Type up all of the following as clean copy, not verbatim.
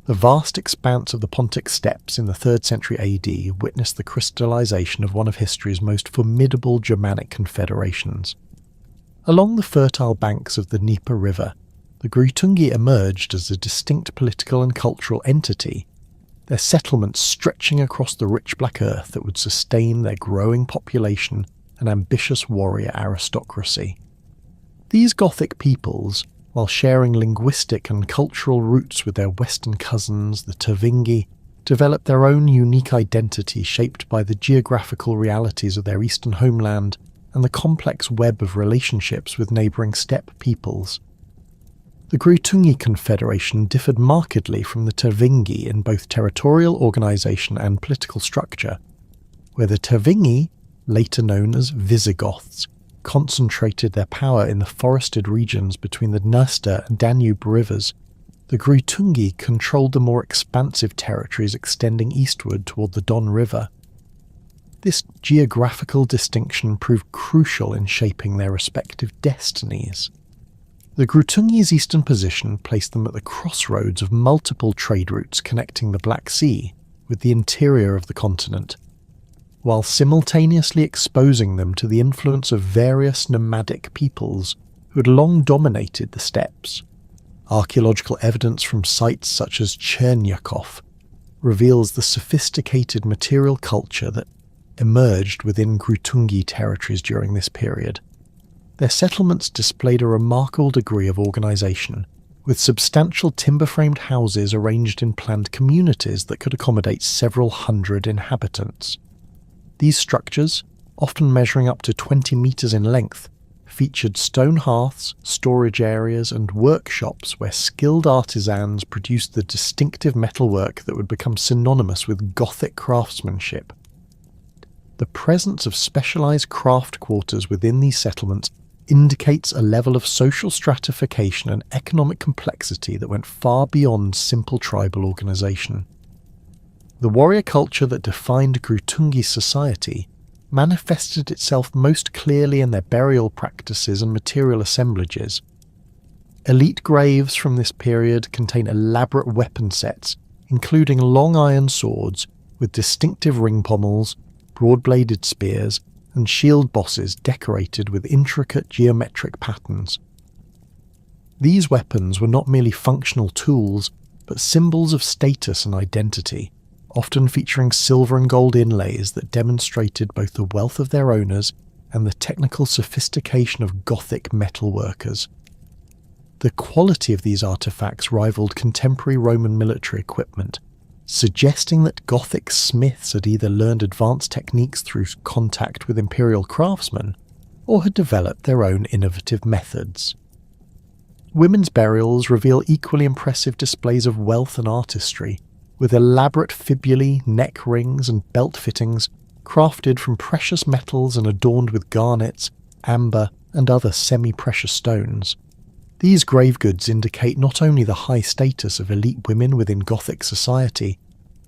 The vast expanse of the Pontic steppes in the 3rd century AD witnessed the crystallization of one of history's most formidable Germanic confederations. Along the fertile banks of the Dnieper River, the Greutungi emerged as a distinct political and cultural entity, their settlements stretching across the rich black earth that would sustain their growing population and ambitious warrior aristocracy. These Gothic peoples, while sharing linguistic and cultural roots with their western cousins, the Tervingi, developed their own unique identity shaped by the geographical realities of their eastern homeland and the complex web of relationships with neighbouring steppe peoples. The Greutungi Confederation differed markedly from the Tervingi in both territorial organisation and political structure, where the Tervingi, later known as Visigoths, concentrated their power in the forested regions between the Dniester and Danube rivers. The Greutungi controlled the more expansive territories extending eastward toward the Don River. This geographical distinction proved crucial in shaping their respective destinies. The Greutungi's eastern position placed them at the crossroads of multiple trade routes connecting the Black Sea with the interior of the continent, while simultaneously exposing them to the influence of various nomadic peoples who had long dominated the steppes. Archaeological evidence from sites such as Chernyakov reveals the sophisticated material culture that emerged within Greutungi territories during this period. Their settlements displayed a remarkable degree of organisation, with substantial timber-framed houses arranged in planned communities that could accommodate several hundred inhabitants. These structures, often measuring up to 20 metres in length, featured stone hearths, storage areas and workshops where skilled artisans produced the distinctive metalwork that would become synonymous with Gothic craftsmanship. The presence of specialised craft quarters within these settlements indicates a level of social stratification and economic complexity that went far beyond simple tribal organisation. The warrior culture that defined Greutungi society manifested itself most clearly in their burial practices and material assemblages. Elite graves from this period contain elaborate weapon sets, including long iron swords with distinctive ring pommels, broad-bladed spears, and shield bosses decorated with intricate geometric patterns. These weapons were not merely functional tools, but symbols of status and identity, often featuring silver and gold inlays that demonstrated both the wealth of their owners and the technical sophistication of Gothic metalworkers. The quality of these artefacts rivaled contemporary Roman military equipment, suggesting that Gothic smiths had either learned advanced techniques through contact with imperial craftsmen, or had developed their own innovative methods. Women's burials reveal equally impressive displays of wealth and artistry, with elaborate fibulae, neck rings and belt fittings crafted from precious metals and adorned with garnets, amber and other semi-precious stones. These grave goods indicate not only the high status of elite women within Gothic society,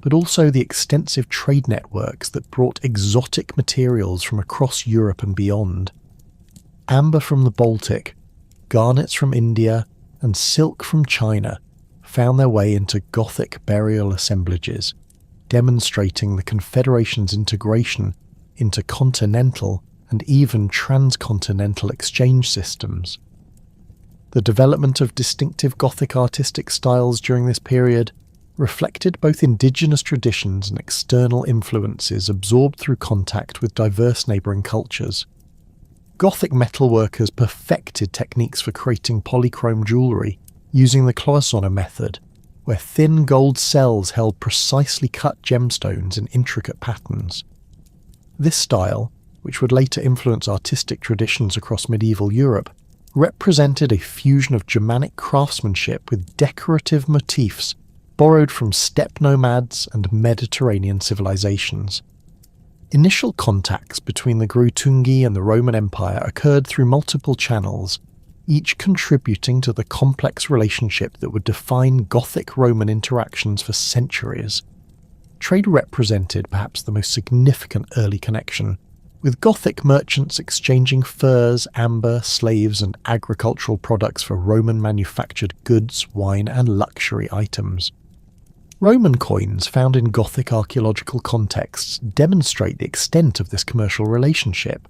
but also the extensive trade networks that brought exotic materials from across Europe and beyond. Amber from the Baltic, garnets from India, and silk from China found their way into Gothic burial assemblages, demonstrating the Confederation's integration into continental and even transcontinental exchange systems. The development of distinctive Gothic artistic styles during this period reflected both indigenous traditions and external influences absorbed through contact with diverse neighbouring cultures. Gothic metalworkers perfected techniques for creating polychrome jewellery using the cloisonner method, where thin gold cells held precisely cut gemstones in intricate patterns. This style, which would later influence artistic traditions across medieval Europe, represented a fusion of Germanic craftsmanship with decorative motifs borrowed from steppe nomads and Mediterranean civilizations. Initial contacts between the Greutungi and the Roman Empire occurred through multiple channels, each contributing to the complex relationship that would define Gothic-Roman interactions for centuries. Trade represented perhaps the most significant early connection, with Gothic merchants exchanging furs, amber, slaves and agricultural products for Roman-manufactured goods, wine and luxury items. Roman coins found in Gothic archaeological contexts demonstrate the extent of this commercial relationship.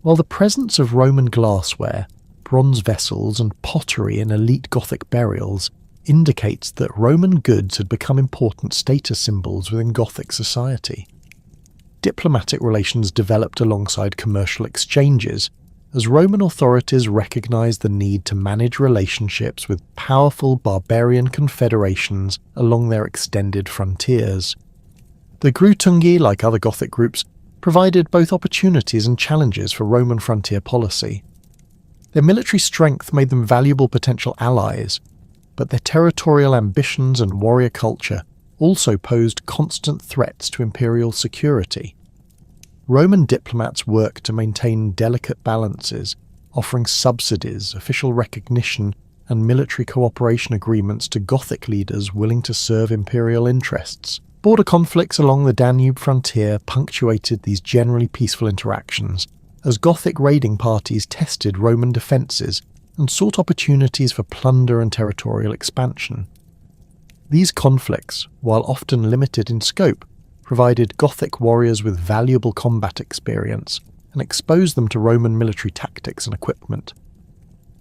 While the presence of Roman glassware, bronze vessels and pottery in elite Gothic burials indicates that Roman goods had become important status symbols within Gothic society. Diplomatic relations developed alongside commercial exchanges, as Roman authorities recognized the need to manage relationships with powerful barbarian confederations along their extended frontiers. The Grutungi, like other Gothic groups, provided both opportunities and challenges for Roman frontier policy. Their military strength made them valuable potential allies, but their territorial ambitions and warrior culture also posed constant threats to imperial security. Roman diplomats worked to maintain delicate balances, offering subsidies, official recognition, and military cooperation agreements to Gothic leaders willing to serve imperial interests. Border conflicts along the Danube frontier punctuated these generally peaceful interactions, as Gothic raiding parties tested Roman defences and sought opportunities for plunder and territorial expansion. These conflicts, while often limited in scope, provided Gothic warriors with valuable combat experience and exposed them to Roman military tactics and equipment.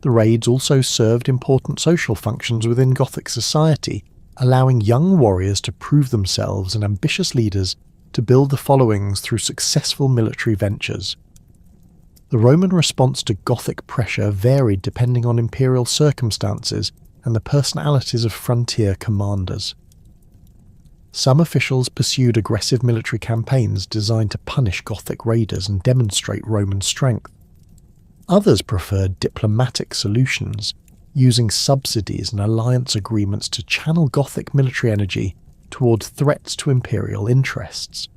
The raids also served important social functions within Gothic society, allowing young warriors to prove themselves and ambitious leaders to build the followings through successful military ventures. The Roman response to Gothic pressure varied depending on imperial circumstances and the personalities of frontier commanders. Some officials pursued aggressive military campaigns designed to punish Gothic raiders and demonstrate Roman strength. Others preferred diplomatic solutions, using subsidies and alliance agreements to channel Gothic military energy toward threats to imperial interests.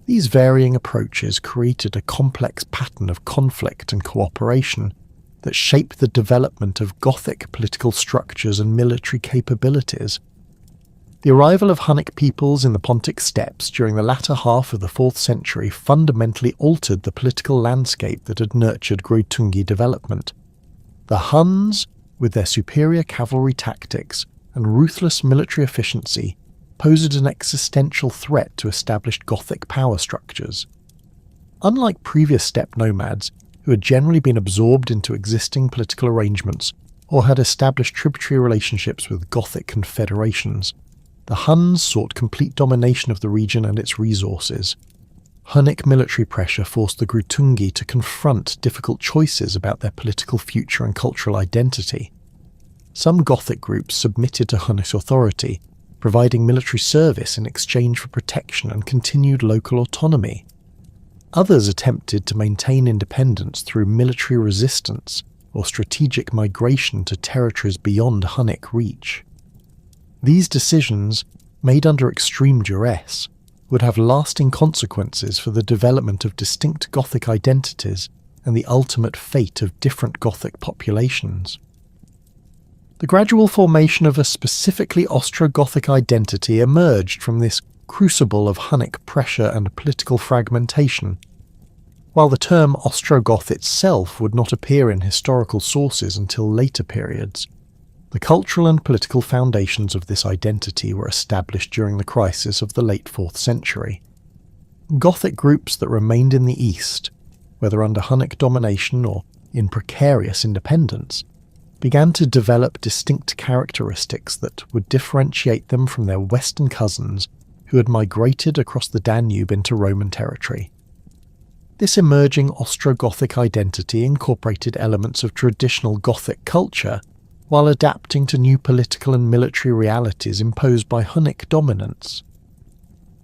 These varying approaches created a complex pattern of conflict and cooperation that shaped the development of Gothic political structures and military capabilities. The arrival of Hunnic peoples in the Pontic steppes during the latter half of the 4th century fundamentally altered the political landscape that had nurtured Grutungi development. The Huns, with their superior cavalry tactics and ruthless military efficiency, posed an existential threat to established Gothic power structures. Unlike previous steppe nomads, who had generally been absorbed into existing political arrangements or had established tributary relationships with Gothic confederations, the Huns sought complete domination of the region and its resources. Hunnic military pressure forced the Grutungi to confront difficult choices about their political future and cultural identity. Some Gothic groups submitted to Hunnic authority, providing military service in exchange for protection and continued local autonomy. Others attempted to maintain independence through military resistance or strategic migration to territories beyond Hunnic reach. These decisions, made under extreme duress, would have lasting consequences for the development of distinct Gothic identities and the ultimate fate of different Gothic populations. The gradual formation of a specifically Ostrogothic identity emerged from this crucible of Hunnic pressure and political fragmentation. While the term Ostrogoth itself would not appear in historical sources until later periods, the cultural and political foundations of this identity were established during the crisis of the late 4th century. Gothic groups that remained in the east, whether under Hunnic domination or in precarious independence, began to develop distinct characteristics that would differentiate them from their western cousins who had migrated across the Danube into Roman territory. This emerging Ostrogothic identity incorporated elements of traditional Gothic culture while adapting to new political and military realities imposed by Hunnic dominance.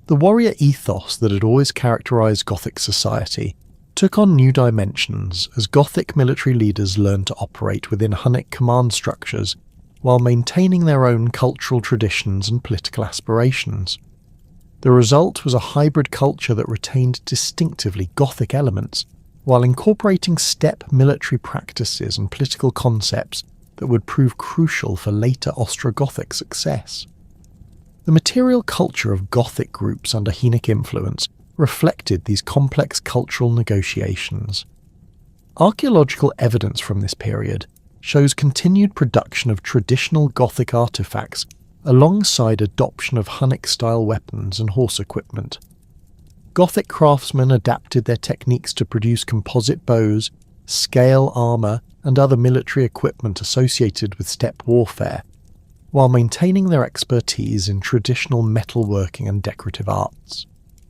The warrior ethos that had always characterized Gothic society took on new dimensions as Gothic military leaders learned to operate within Hunnic command structures while maintaining their own cultural traditions and political aspirations. The result was a hybrid culture that retained distinctively Gothic elements while incorporating steppe military practices and political concepts that would prove crucial for later Ostrogothic success. The material culture of Gothic groups under Hunnic influence reflected these complex cultural negotiations. Archaeological evidence from this period shows continued production of traditional Gothic artifacts alongside adoption of Hunnic-style weapons and horse equipment. Gothic craftsmen adapted their techniques to produce composite bows, scale armour, and other military equipment associated with steppe warfare, while maintaining their expertise in traditional metalworking and decorative arts.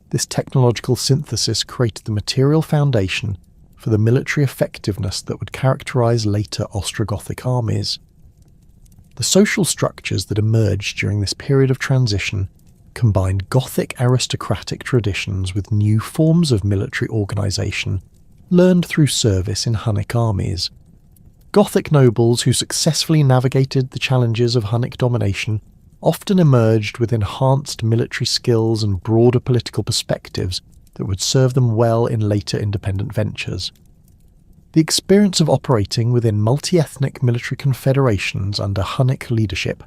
This technological synthesis created the material foundation for the military effectiveness that would characterise later Ostrogothic armies. The social structures that emerged during this period of transition combined Gothic aristocratic traditions with new forms of military organisation learned through service in Hunnic armies. Gothic nobles who successfully navigated the challenges of Hunnic domination often emerged with enhanced military skills and broader political perspectives that would serve them well in later independent ventures. The experience of operating within multi-ethnic military confederations under Hunnic leadership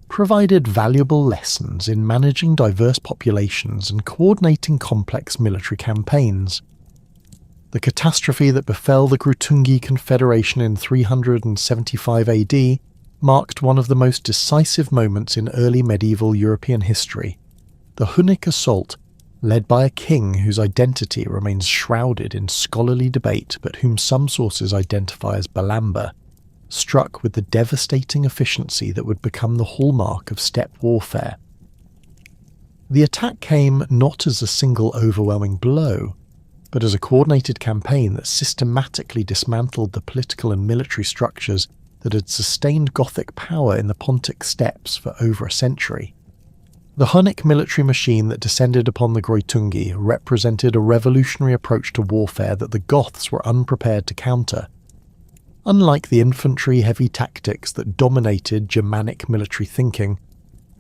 provided valuable lessons in managing diverse populations and coordinating complex military campaigns. The catastrophe that befell the Grutungi Confederation in 375 AD marked one of the most decisive moments in early medieval European history. The Hunnic assault, led by a king whose identity remains shrouded in scholarly debate but whom some sources identify as Balamber, struck with the devastating efficiency that would become the hallmark of steppe warfare. The attack came not as a single overwhelming blow, but as a coordinated campaign that systematically dismantled the political and military structures that had sustained Gothic power in the Pontic steppes for over a century. The Hunnic military machine that descended upon the Grutungi represented a revolutionary approach to warfare that the Goths were unprepared to counter. Unlike the infantry-heavy tactics that dominated Germanic military thinking,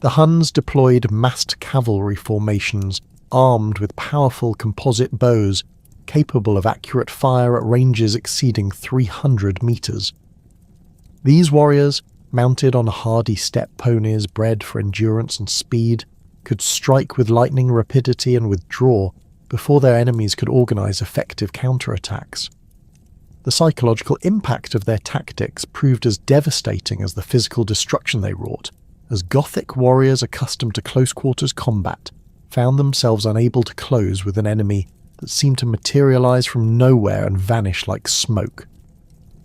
the Huns deployed massed cavalry formations armed with powerful composite bows capable of accurate fire at ranges exceeding 300 metres. These warriors, mounted on hardy steppe ponies bred for endurance and speed, could strike with lightning rapidity and withdraw before their enemies could organise effective counterattacks. The psychological impact of their tactics proved as devastating as the physical destruction they wrought, as Gothic warriors accustomed to close-quarters combat found themselves unable to close with an enemy that seemed to materialise from nowhere and vanish like smoke.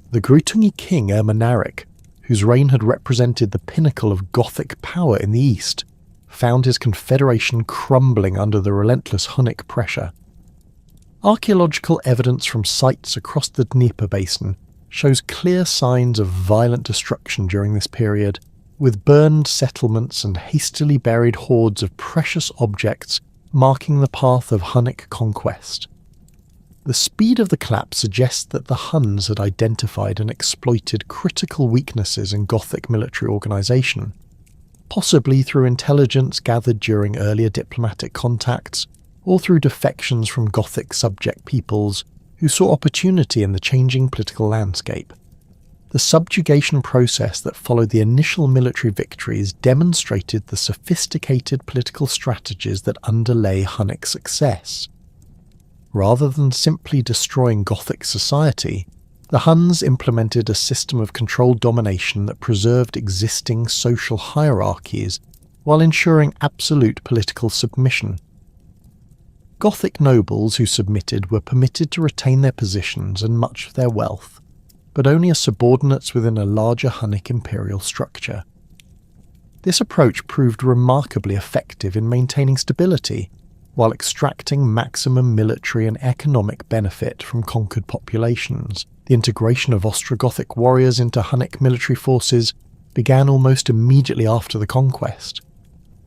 The Grutungi king Ermanaric, whose reign had represented the pinnacle of Gothic power in the east, found his confederation crumbling under the relentless Hunnic pressure. Archaeological evidence from sites across the Dnieper basin shows clear signs of violent destruction during this period, with burned settlements and hastily buried hoards of precious objects marking the path of Hunnic conquest. The speed of the collapse suggests that the Huns had identified and exploited critical weaknesses in Gothic military organisation, possibly through intelligence gathered during earlier diplomatic contacts, or through defections from Gothic subject peoples who saw opportunity in the changing political landscape. The subjugation process that followed the initial military victories demonstrated the sophisticated political strategies that underlay Hunnic success. Rather than simply destroying Gothic society, the Huns implemented a system of controlled domination that preserved existing social hierarchies while ensuring absolute political submission. Gothic nobles who submitted were permitted to retain their positions and much of their wealth, but only as subordinates within a larger Hunnic imperial structure. This approach proved remarkably effective in maintaining stability, while extracting maximum military and economic benefit from conquered populations. The integration of Ostrogothic warriors into Hunnic military forces began almost immediately after the conquest.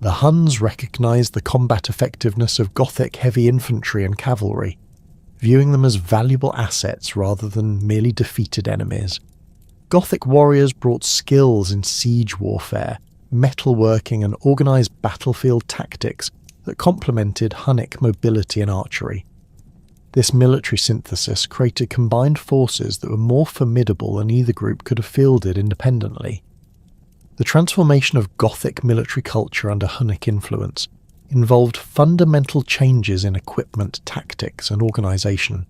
The Huns recognised the combat effectiveness of Gothic heavy infantry and cavalry, viewing them as valuable assets rather than merely defeated enemies. Gothic warriors brought skills in siege warfare, metalworking and organised battlefield tactics that complemented Hunnic mobility and archery. This military synthesis created combined forces that were more formidable than either group could have fielded independently. The transformation of Gothic military culture under Hunnic influence involved fundamental changes in equipment, tactics, and organisation.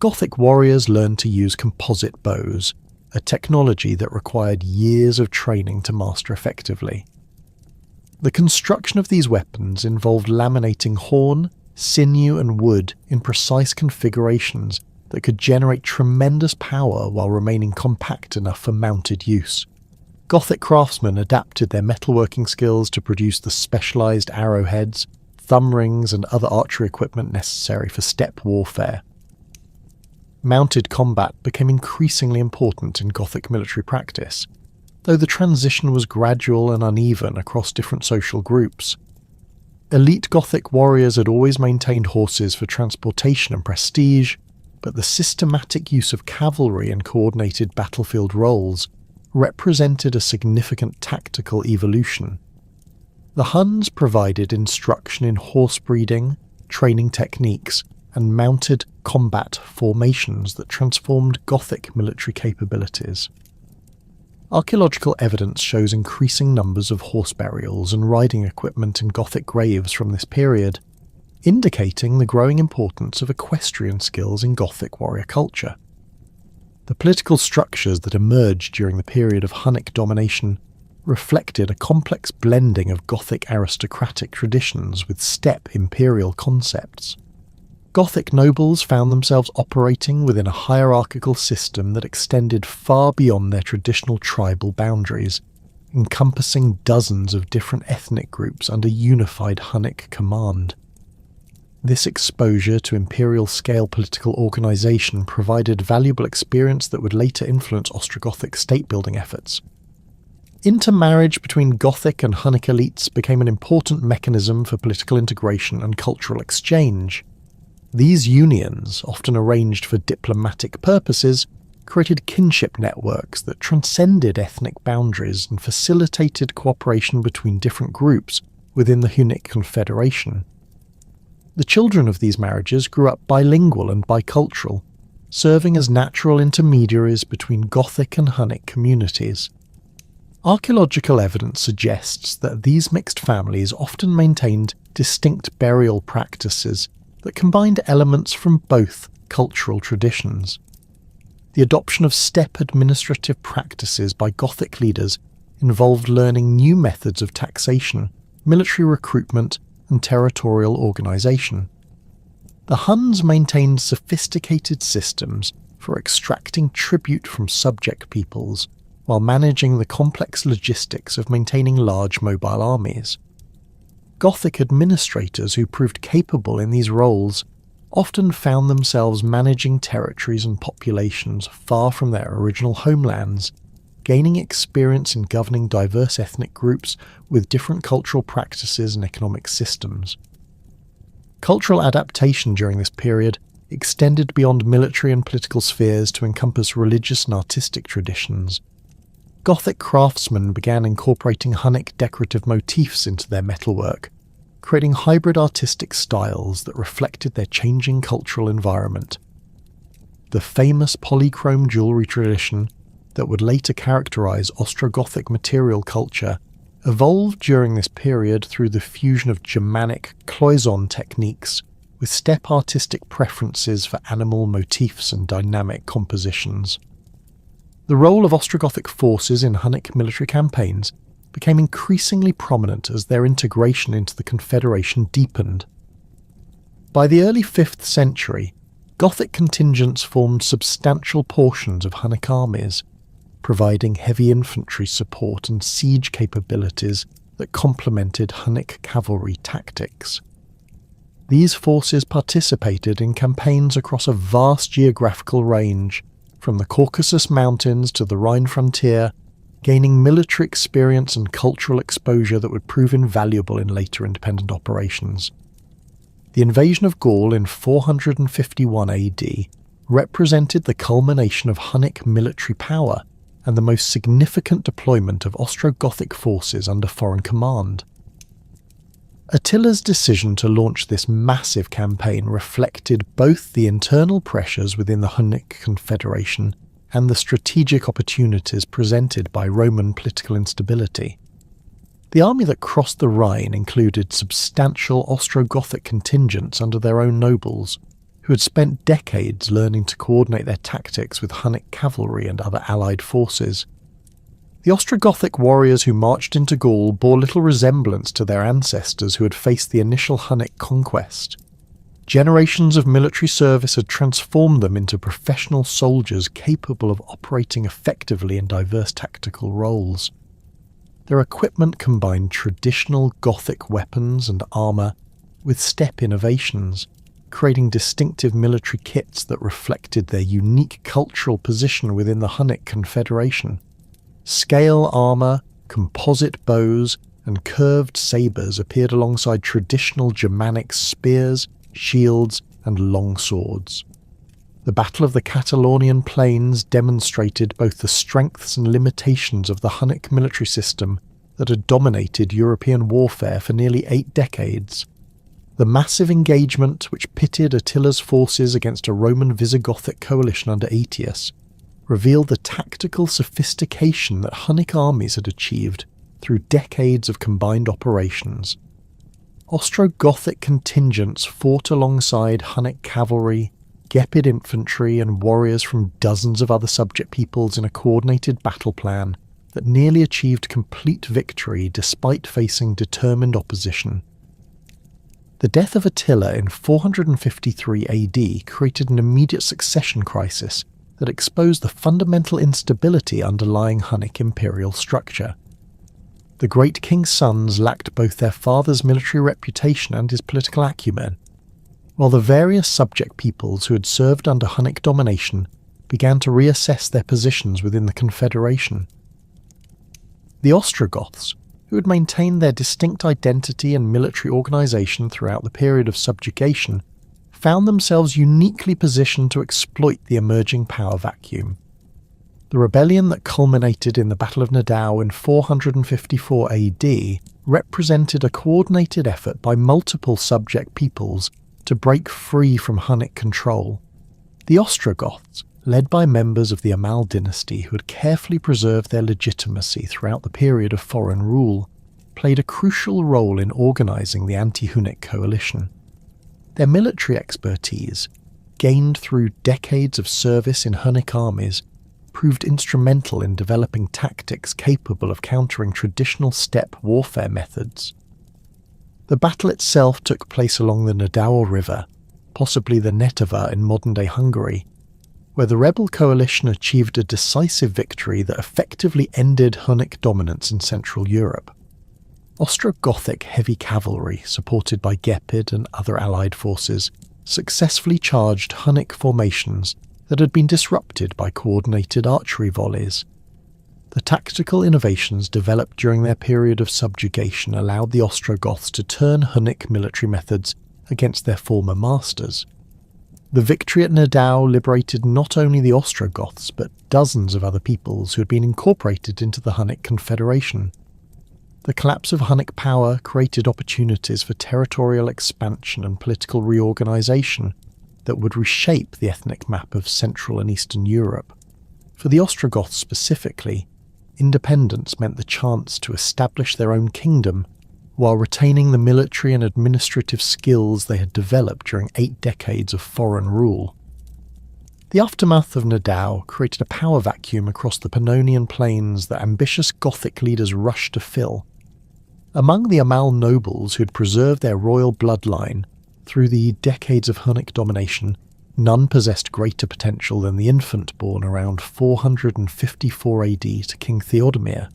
Gothic warriors learned to use composite bows, a technology that required years of training to master effectively. The construction of these weapons involved laminating horn, sinew and wood in precise configurations that could generate tremendous power while remaining compact enough for mounted use. Gothic craftsmen adapted their metalworking skills to produce the specialised arrowheads, thumb rings and other archery equipment necessary for steppe warfare. Mounted combat became increasingly important in Gothic military practice, though the transition was gradual and uneven across different social groups. Elite Gothic warriors had always maintained horses for transportation and prestige, but the systematic use of cavalry in coordinated battlefield roles represented a significant tactical evolution. The Huns provided instruction in horse breeding, training techniques, and mounted combat formations that transformed Gothic military capabilities. Archaeological evidence shows increasing numbers of horse burials and riding equipment in Gothic graves from this period, indicating the growing importance of equestrian skills in Gothic warrior culture. The political structures that emerged during the period of Hunnic domination reflected a complex blending of Gothic aristocratic traditions with steppe imperial concepts. Gothic nobles found themselves operating within a hierarchical system that extended far beyond their traditional tribal boundaries, encompassing dozens of different ethnic groups under unified Hunnic command. This exposure to imperial-scale political organisation provided valuable experience that would later influence Ostrogothic state-building efforts. Intermarriage between Gothic and Hunnic elites became an important mechanism for political integration and cultural exchange. These unions, often arranged for diplomatic purposes, created kinship networks that transcended ethnic boundaries and facilitated cooperation between different groups within the Hunnic Confederation. The children of these marriages grew up bilingual and bicultural, serving as natural intermediaries between Gothic and Hunnic communities. Archaeological evidence suggests that these mixed families often maintained distinct burial practices that combined elements from both cultural traditions. The adoption of steppe administrative practices by Gothic leaders involved learning new methods of taxation, military recruitment, and territorial organisation. The Huns maintained sophisticated systems for extracting tribute from subject peoples, while managing the complex logistics of maintaining large mobile armies. Gothic administrators who proved capable in these roles often found themselves managing territories and populations far from their original homelands, gaining experience in governing diverse ethnic groups with different cultural practices and economic systems. Cultural adaptation during this period extended beyond military and political spheres to encompass religious and artistic traditions. Gothic craftsmen began incorporating Hunnic decorative motifs into their metalwork, creating hybrid artistic styles that reflected their changing cultural environment. The famous polychrome jewellery tradition that would later characterise Ostrogothic material culture evolved during this period through the fusion of Germanic cloison techniques with steppe artistic preferences for animal motifs and dynamic compositions. The role of Ostrogothic forces in Hunnic military campaigns became increasingly prominent as their integration into the Confederation deepened. By the early 5th century, Gothic contingents formed substantial portions of Hunnic armies, providing heavy infantry support and siege capabilities that complemented Hunnic cavalry tactics. These forces participated in campaigns across a vast geographical range, from the Caucasus Mountains to the Rhine frontier, gaining military experience and cultural exposure that would prove invaluable in later independent operations. The invasion of Gaul in 451 AD represented the culmination of Hunnic military power and the most significant deployment of Ostrogothic forces under foreign command. Attila's decision to launch this massive campaign reflected both the internal pressures within the Hunnic Confederation and the strategic opportunities presented by Roman political instability. The army that crossed the Rhine included substantial Ostrogothic contingents under their own nobles, who had spent decades learning to coordinate their tactics with Hunnic cavalry and other allied forces. The Ostrogothic warriors who marched into Gaul bore little resemblance to their ancestors who had faced the initial Hunnic conquest. Generations of military service had transformed them into professional soldiers capable of operating effectively in diverse tactical roles. Their equipment combined traditional Gothic weapons and armour with steppe innovations, creating distinctive military kits that reflected their unique cultural position within the Hunnic Confederation. Scale armour, composite bows, and curved sabres appeared alongside traditional Germanic spears, shields, and long swords. The Battle of the Catalonian Plains demonstrated both the strengths and limitations of the Hunnic military system that had dominated European warfare for nearly 8 decades. The massive engagement which pitted Attila's forces against a Roman Visigothic coalition under Aetius revealed the tactical sophistication that Hunnic armies had achieved through decades of combined operations. Ostrogothic contingents fought alongside Hunnic cavalry, Gepid infantry and warriors from dozens of other subject peoples in a coordinated battle plan that nearly achieved complete victory despite facing determined opposition. The death of Attila in 453 AD created an immediate succession crisis that exposed the fundamental instability underlying Hunnic imperial structure. The great king's sons lacked both their father's military reputation and his political acumen, while the various subject peoples who had served under Hunnic domination began to reassess their positions within the Confederation. The Ostrogoths, who had maintained their distinct identity and military organisation throughout the period of subjugation, found themselves uniquely positioned to exploit the emerging power vacuum. The rebellion that culminated in the Battle of Nidau in 454 AD represented a coordinated effort by multiple subject peoples to break free from Hunnic control. The Ostrogoths, led by members of the Amal dynasty who had carefully preserved their legitimacy throughout the period of foreign rule, played a crucial role in organising the anti-Hunnic coalition. Their military expertise, gained through decades of service in Hunnic armies, proved instrumental in developing tactics capable of countering traditional steppe warfare methods. The battle itself took place along the Nidau River, possibly the Netava in modern-day Hungary, where the rebel coalition achieved a decisive victory that effectively ended Hunnic dominance in Central Europe. Ostrogothic heavy cavalry, supported by Gepid and other allied forces, successfully charged Hunnic formations that had been disrupted by coordinated archery volleys. The tactical innovations developed during their period of subjugation allowed the Ostrogoths to turn Hunnic military methods against their former masters. The victory at Nidau liberated not only the Ostrogoths but dozens of other peoples who had been incorporated into the Hunnic Confederation. The collapse of Hunnic power created opportunities for territorial expansion and political reorganisation that would reshape the ethnic map of Central and Eastern Europe. For the Ostrogoths specifically, independence meant the chance to establish their own kingdom while retaining the military and administrative skills they had developed during 8 decades of foreign rule. The aftermath of Nidau created a power vacuum across the Pannonian Plains that ambitious Gothic leaders rushed to fill. Among the Amal nobles who had preserved their royal bloodline through the decades of Hunnic domination, none possessed greater potential than the infant born around 454 AD to King Theodemir.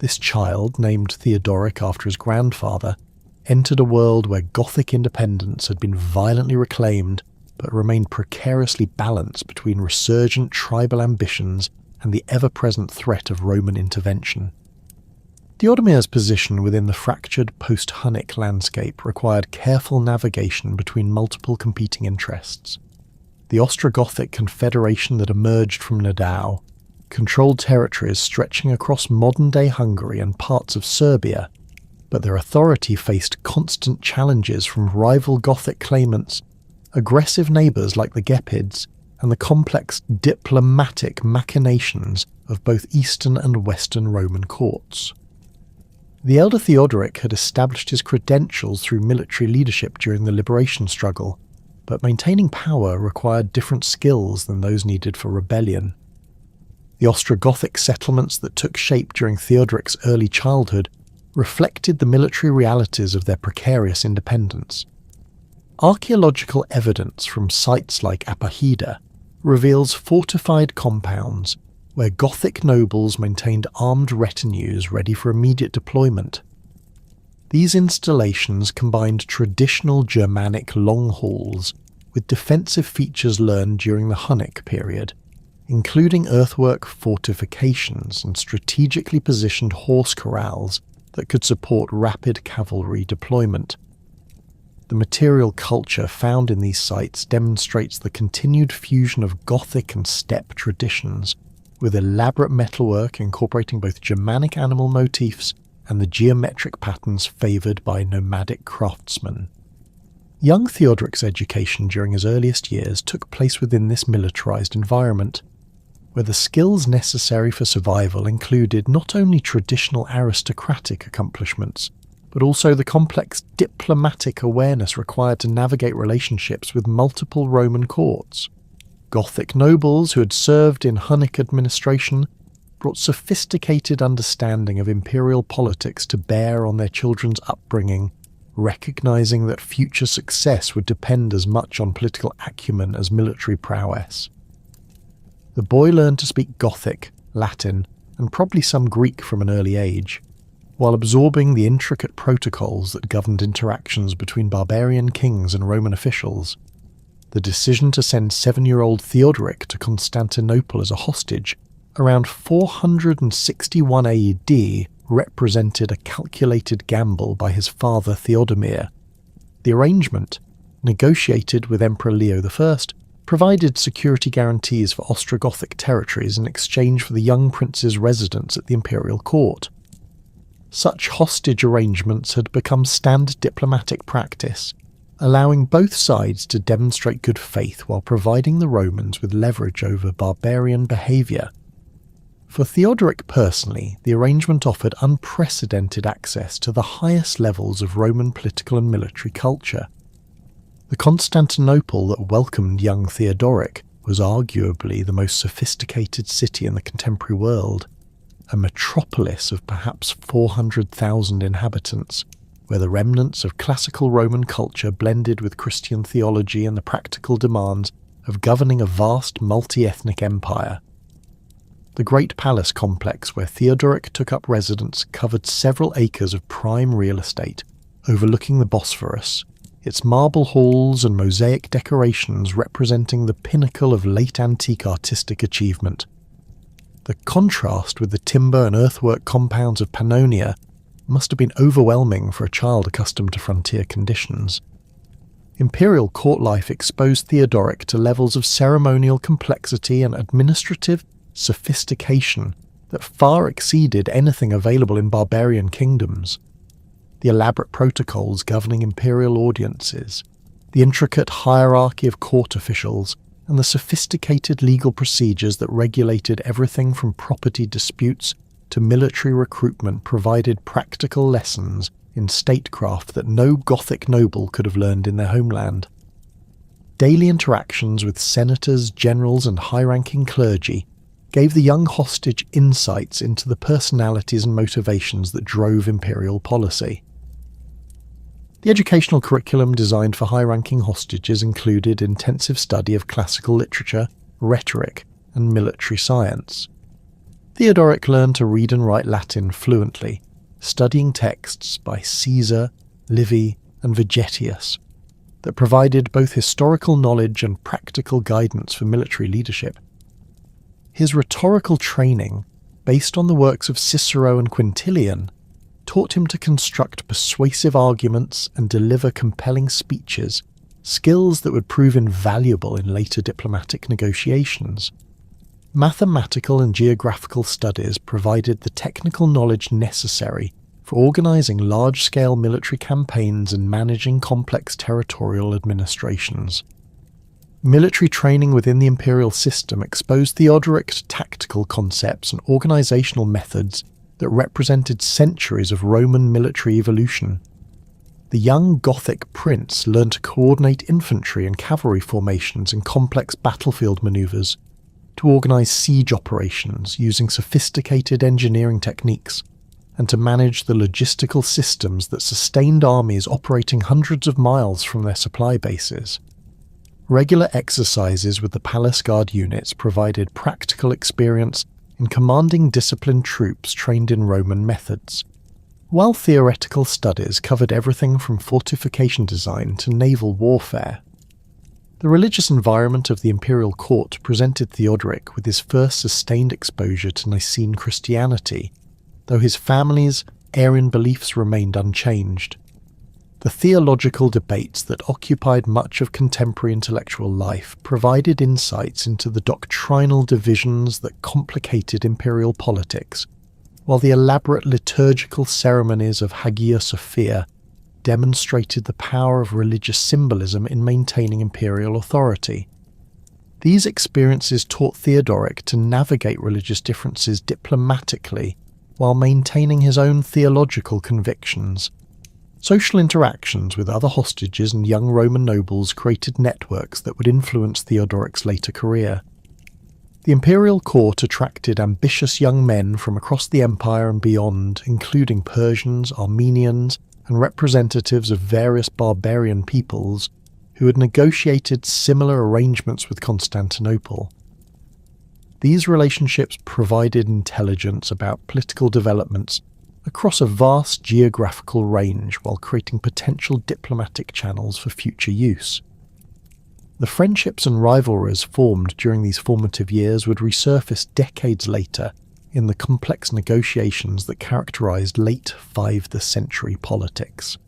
This child, named Theodoric after his grandfather, entered a world where Gothic independence had been violently reclaimed but remained precariously balanced between resurgent tribal ambitions and the ever-present threat of Roman intervention. Theodemir's position within the fractured post-Hunnic landscape required careful navigation between multiple competing interests. The Ostrogothic Confederation that emerged from Nidau controlled territories stretching across modern-day Hungary and parts of Serbia, but their authority faced constant challenges from rival Gothic claimants, aggressive neighbours like the Gepids, and the complex diplomatic machinations of both Eastern and Western Roman courts. The elder Theodoric had established his credentials through military leadership during the liberation struggle, but maintaining power required different skills than those needed for rebellion. The Ostrogothic settlements that took shape during Theodoric's early childhood reflected the military realities of their precarious independence. Archaeological evidence from sites like Apahida reveals fortified compounds where Gothic nobles maintained armed retinues ready for immediate deployment. These installations combined traditional Germanic long halls with defensive features learned during the Hunnic period, including earthwork fortifications and strategically positioned horse corrals that could support rapid cavalry deployment. The material culture found in these sites demonstrates the continued fusion of Gothic and steppe traditions, with elaborate metalwork incorporating both Germanic animal motifs and the geometric patterns favoured by nomadic craftsmen. Young Theodoric's education during his earliest years took place within this militarised environment, where the skills necessary for survival included not only traditional aristocratic accomplishments, but also the complex diplomatic awareness required to navigate relationships with multiple Roman courts. Gothic nobles who had served in Hunnic administration brought sophisticated understanding of imperial politics to bear on their children's upbringing, recognising that future success would depend as much on political acumen as military prowess. The boy learned to speak Gothic, Latin, and probably some Greek from an early age, while absorbing the intricate protocols that governed interactions between barbarian kings and Roman officials. The decision to send 7-year-old Theodoric to Constantinople as a hostage around 461 AD represented a calculated gamble by his father Theodomir. The arrangement, negotiated with Emperor Leo I, provided security guarantees for Ostrogothic territories in exchange for the young prince's residence at the imperial court. Such hostage arrangements had become standard diplomatic practice, allowing both sides to demonstrate good faith while providing the Romans with leverage over barbarian behaviour. For Theodoric personally, the arrangement offered unprecedented access to the highest levels of Roman political and military culture. The Constantinople that welcomed young Theodoric was arguably the most sophisticated city in the contemporary world, a metropolis of perhaps 400,000 inhabitants, where the remnants of classical Roman culture blended with Christian theology and the practical demands of governing a vast multi-ethnic empire. The Great Palace complex where Theodoric took up residence covered several acres of prime real estate, overlooking the Bosphorus, its marble halls and mosaic decorations representing the pinnacle of late antique artistic achievement. The contrast with the timber and earthwork compounds of Pannonia must have been overwhelming for a child accustomed to frontier conditions. Imperial court life exposed Theodoric to levels of ceremonial complexity and administrative sophistication that far exceeded anything available in barbarian kingdoms. The elaborate protocols governing imperial audiences, the intricate hierarchy of court officials, and the sophisticated legal procedures that regulated everything from property disputes to military recruitment provided practical lessons in statecraft that no Gothic noble could have learned in their homeland. Daily interactions with senators, generals, and high-ranking clergy gave the young hostage insights into the personalities and motivations that drove imperial policy. The educational curriculum designed for high-ranking hostages included intensive study of classical literature, rhetoric, and military science. Theodoric learned to read and write Latin fluently, studying texts by Caesar, Livy, and Vegetius that provided both historical knowledge and practical guidance for military leadership. His rhetorical training, based on the works of Cicero and Quintilian, taught him to construct persuasive arguments and deliver compelling speeches, skills that would prove invaluable in later diplomatic negotiations. Mathematical and geographical studies provided the technical knowledge necessary for organising large-scale military campaigns and managing complex territorial administrations. Military training within the imperial system exposed Theodoric to tactical concepts and organisational methods that represented centuries of Roman military evolution. The young Gothic prince learned to coordinate infantry and cavalry formations in complex battlefield manoeuvres, to organise siege operations using sophisticated engineering techniques, and to manage the logistical systems that sustained armies operating hundreds of miles from their supply bases. Regular exercises with the palace guard units provided practical experience in commanding disciplined troops trained in Roman methods, while theoretical studies covered everything from fortification design to naval warfare. The religious environment of the imperial court presented Theodoric with his first sustained exposure to Nicene Christianity, though his family's Arian beliefs remained unchanged. The theological debates that occupied much of contemporary intellectual life provided insights into the doctrinal divisions that complicated imperial politics, while the elaborate liturgical ceremonies of Hagia Sophia demonstrated the power of religious symbolism in maintaining imperial authority. These experiences taught Theodoric to navigate religious differences diplomatically while maintaining his own theological convictions. Social interactions with other hostages and young Roman nobles created networks that would influence Theodoric's later career. The imperial court attracted ambitious young men from across the empire and beyond, including Persians, Armenians, and representatives of various barbarian peoples who had negotiated similar arrangements with Constantinople. These relationships provided intelligence about political developments across a vast geographical range while creating potential diplomatic channels for future use. The friendships and rivalries formed during these formative years would resurface decades later in the complex negotiations that characterized late 5th century politics.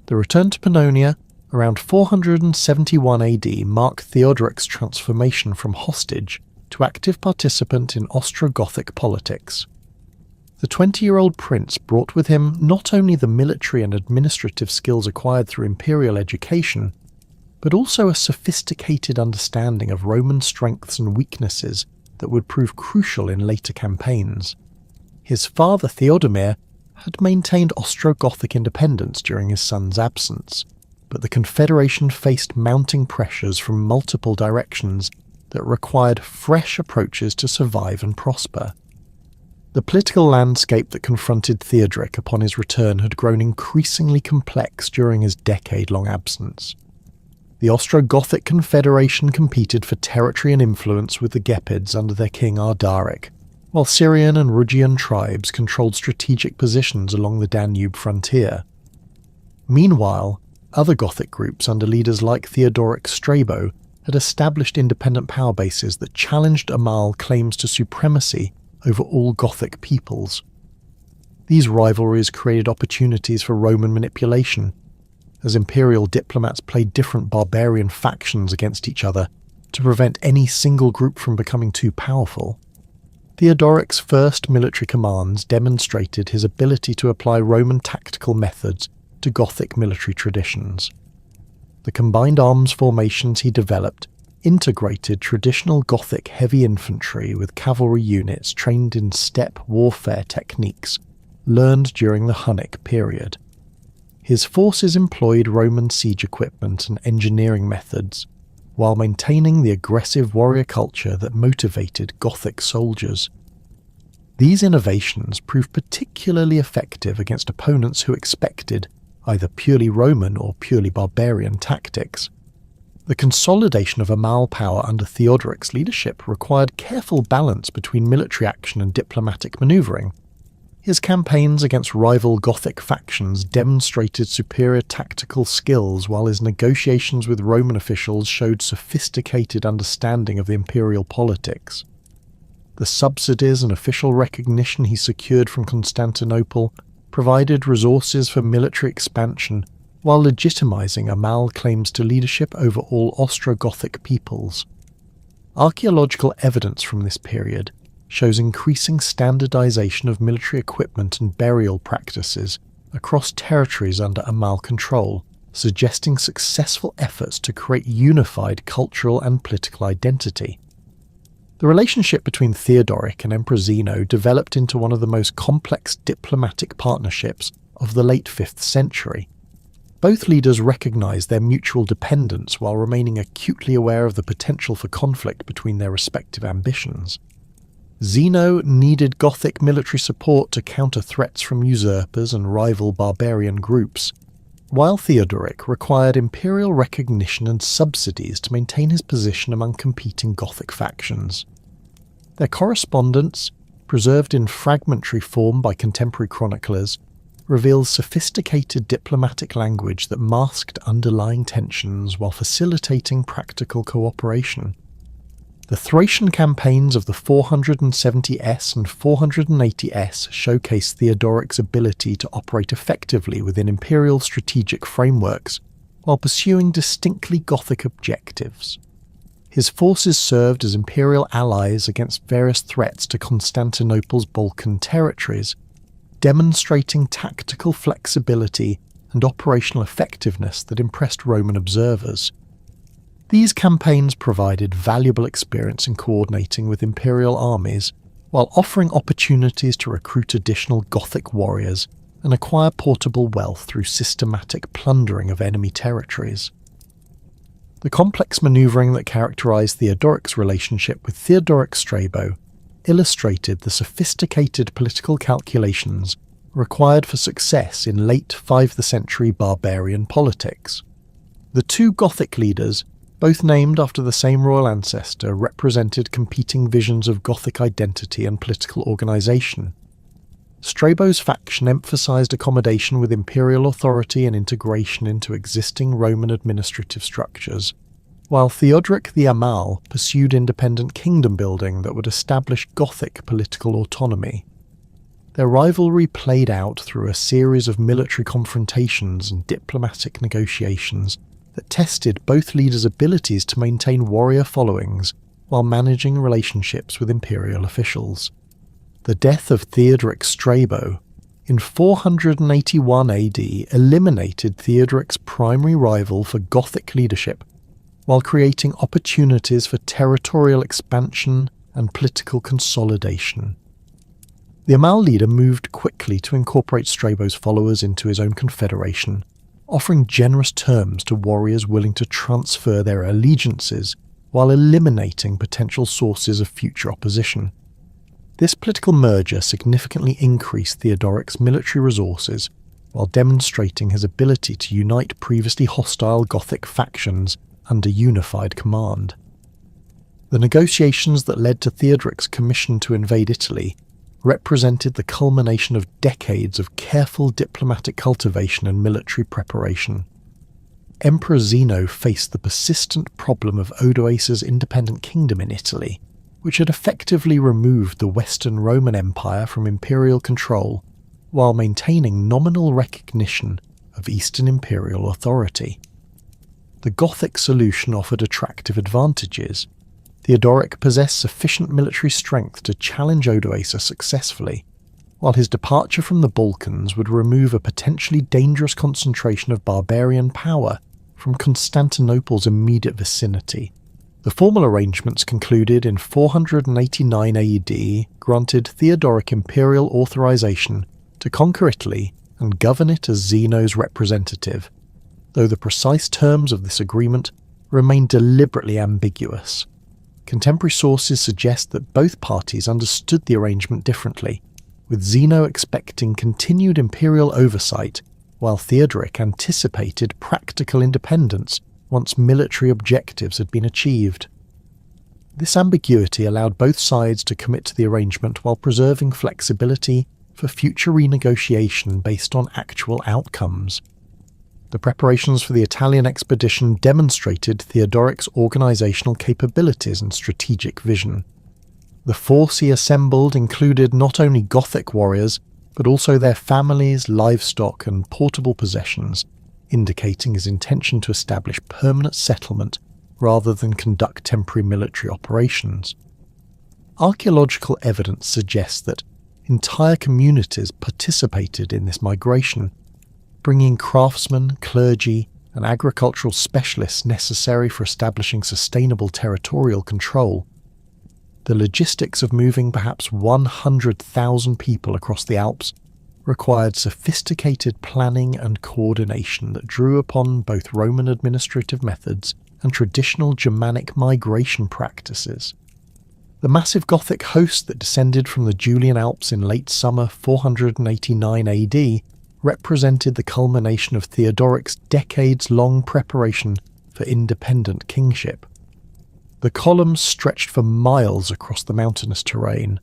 The return to Pannonia around 471 AD marked Theodoric's transformation from hostage to active participant in Ostrogothic politics. The 20-year-old prince brought with him not only the military and administrative skills acquired through imperial education, but also a sophisticated understanding of Roman strengths and weaknesses that would prove crucial in later campaigns. His father Theodomir had maintained Ostrogothic independence during his son's absence, but the Confederation faced mounting pressures from multiple directions that required fresh approaches to survive and prosper. The political landscape that confronted Theodoric upon his return had grown increasingly complex during his decade-long absence. The Ostrogothic Confederation competed for territory and influence with the Gepids under their king Ardaric, while Syrian and Rugian tribes controlled strategic positions along the Danube frontier. Meanwhile, other Gothic groups under leaders like Theodoric Strabo had established independent power bases that challenged Amal claims to supremacy over all Gothic peoples. These rivalries created opportunities for Roman manipulation, as imperial diplomats played different barbarian factions against each other to prevent any single group from becoming too powerful. Theodoric's first military commands demonstrated his ability to apply Roman tactical methods to Gothic military traditions. The combined arms formations he developed integrated traditional Gothic heavy infantry with cavalry units trained in steppe warfare techniques learned during the Hunnic period. His forces employed Roman siege equipment and engineering methods, while maintaining the aggressive warrior culture that motivated Gothic soldiers. These innovations proved particularly effective against opponents who expected either purely Roman or purely barbarian tactics. The consolidation of Amal power under Theodoric's leadership required careful balance between military action and diplomatic maneuvering. His campaigns against rival Gothic factions demonstrated superior tactical skills, while his negotiations with Roman officials showed sophisticated understanding of imperial politics. The subsidies and official recognition he secured from Constantinople provided resources for military expansion, while legitimizing Amal claims to leadership over all Ostrogothic peoples. Archaeological evidence from this period shows increasing standardization of military equipment and burial practices across territories under Amal control, suggesting successful efforts to create unified cultural and political identity. The relationship between Theodoric and Emperor Zeno developed into one of the most complex diplomatic partnerships of the late 5th century. Both leaders recognized their mutual dependence while remaining acutely aware of the potential for conflict between their respective ambitions. Zeno needed Gothic military support to counter threats from usurpers and rival barbarian groups, while Theodoric required imperial recognition and subsidies to maintain his position among competing Gothic factions. Their correspondence, preserved in fragmentary form by contemporary chroniclers, reveals sophisticated diplomatic language that masked underlying tensions while facilitating practical cooperation. The Thracian campaigns of the 470s and 480s showcase Theodoric's ability to operate effectively within imperial strategic frameworks while pursuing distinctly Gothic objectives. His forces served as imperial allies against various threats to Constantinople's Balkan territories, demonstrating tactical flexibility and operational effectiveness that impressed Roman observers. These campaigns provided valuable experience in coordinating with imperial armies, while offering opportunities to recruit additional Gothic warriors and acquire portable wealth through systematic plundering of enemy territories. The complex manoeuvring that characterized Theodoric's relationship with Theodoric Strabo illustrated the sophisticated political calculations required for success in late 5th century barbarian politics. The two Gothic leaders, both named after the same royal ancestor, represented competing visions of Gothic identity and political organisation. Strabo's faction emphasised accommodation with imperial authority and integration into existing Roman administrative structures, while Theodoric the Amal pursued independent kingdom building that would establish Gothic political autonomy. Their rivalry played out through a series of military confrontations and diplomatic negotiations that tested both leaders' abilities to maintain warrior followings while managing relationships with imperial officials. The death of Theodoric Strabo in 481 AD eliminated Theodoric's primary rival for Gothic leadership, while creating opportunities for territorial expansion and political consolidation. The Amal leader moved quickly to incorporate Strabo's followers into his own confederation, offering generous terms to warriors willing to transfer their allegiances while eliminating potential sources of future opposition. This political merger significantly increased Theodoric's military resources while demonstrating his ability to unite previously hostile Gothic factions under unified command. The negotiations that led to Theodoric's commission to invade Italy represented the culmination of decades of careful diplomatic cultivation and military preparation. Emperor Zeno faced the persistent problem of Odoacer's independent kingdom in Italy, which had effectively removed the Western Roman Empire from imperial control while maintaining nominal recognition of Eastern imperial authority. The Gothic solution offered attractive advantages. Theodoric possessed sufficient military strength to challenge Odoacer successfully, while his departure from the Balkans would remove a potentially dangerous concentration of barbarian power from Constantinople's immediate vicinity. The formal arrangements concluded in 489 AD granted Theodoric imperial authorization to conquer Italy and govern it as Zeno's representative, though the precise terms of this agreement remain deliberately ambiguous. Contemporary sources suggest that both parties understood the arrangement differently, with Zeno expecting continued imperial oversight, while Theodoric anticipated practical independence once military objectives had been achieved. This ambiguity allowed both sides to commit to the arrangement while preserving flexibility for future renegotiation based on actual outcomes. The preparations for the Italian expedition demonstrated Theodoric's organisational capabilities and strategic vision. The force he assembled included not only Gothic warriors, but also their families, livestock and portable possessions, indicating his intention to establish permanent settlement rather than conduct temporary military operations. Archaeological evidence suggests that entire communities participated in this migration, bringing craftsmen, clergy, and agricultural specialists necessary for establishing sustainable territorial control. The logistics of moving perhaps 100,000 people across the Alps required sophisticated planning and coordination that drew upon both Roman administrative methods and traditional Germanic migration practices. The massive Gothic host that descended from the Julian Alps in late summer 489 AD represented the culmination of Theodoric's decades-long preparation for independent kingship. The columns stretched for miles across the mountainous terrain,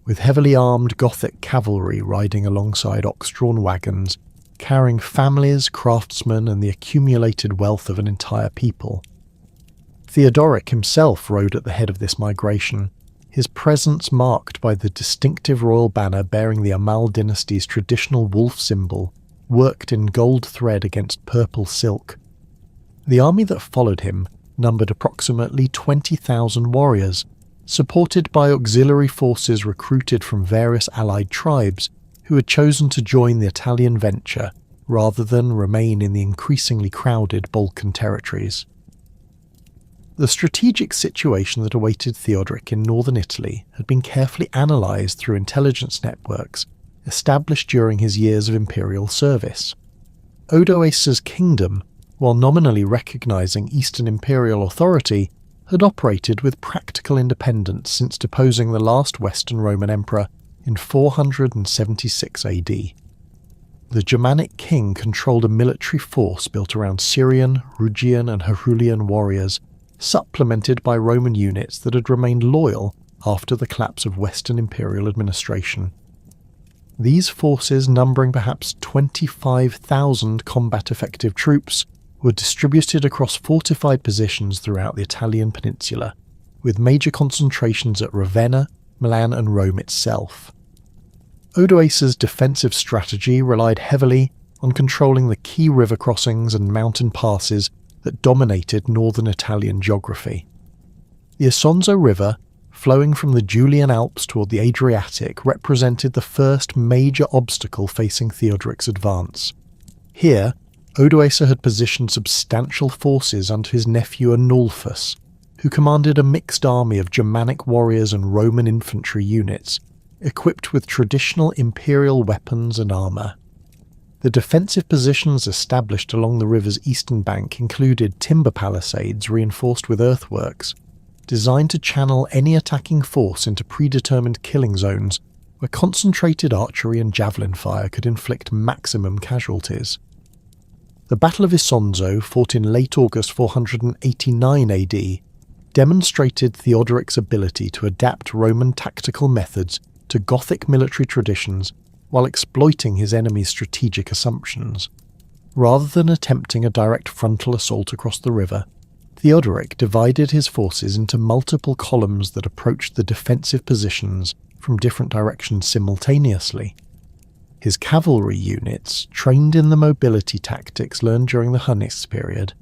with heavily armed Gothic cavalry riding alongside ox-drawn wagons, carrying families, craftsmen, and the accumulated wealth of an entire people. Theodoric himself rode at the head of this migration, his presence marked by the distinctive royal banner bearing the Amal dynasty's traditional wolf symbol, worked in gold thread against purple silk. The army that followed him numbered approximately 20,000 warriors, supported by auxiliary forces recruited from various allied tribes who had chosen to join the Italian venture rather than remain in the increasingly crowded Balkan territories. The strategic situation that awaited Theodoric in northern Italy had been carefully analysed through intelligence networks established during his years of imperial service. Odoacer's kingdom, while nominally recognising Eastern imperial authority, had operated with practical independence since deposing the last Western Roman emperor in 476 AD. The Germanic king controlled a military force built around Syrian, Rugian and Herulian warriors, supplemented by Roman units that had remained loyal after the collapse of Western imperial administration. These forces, numbering perhaps 25,000 combat-effective troops, were distributed across fortified positions throughout the Italian peninsula, with major concentrations at Ravenna, Milan and Rome itself. Odoacer's defensive strategy relied heavily on controlling the key river crossings and mountain passes that dominated northern Italian geography. The Isonzo River, flowing from the Julian Alps toward the Adriatic, represented the first major obstacle facing Theodoric's advance. Here, Odoacer had positioned substantial forces under his nephew Arnulfus, who commanded a mixed army of Germanic warriors and Roman infantry units, equipped with traditional imperial weapons and armour. The defensive positions established along the river's eastern bank included timber palisades reinforced with earthworks, designed to channel any attacking force into predetermined killing zones where concentrated archery and javelin fire could inflict maximum casualties. The Battle of Isonzo, fought in late August 489 AD, demonstrated Theodoric's ability to adapt Roman tactical methods to Gothic military traditions while exploiting his enemy's strategic assumptions. Rather than attempting a direct frontal assault across the river, Theodoric divided his forces into multiple columns that approached the defensive positions from different directions simultaneously. His cavalry units, trained in the mobility tactics learned during the Hunnist period,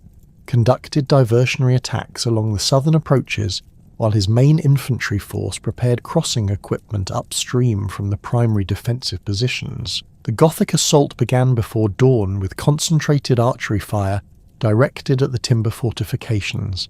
conducted diversionary attacks along the southern approaches, while his main infantry force prepared crossing equipment upstream from the primary defensive positions. The Gothic assault began before dawn with concentrated archery fire directed at the timber fortifications.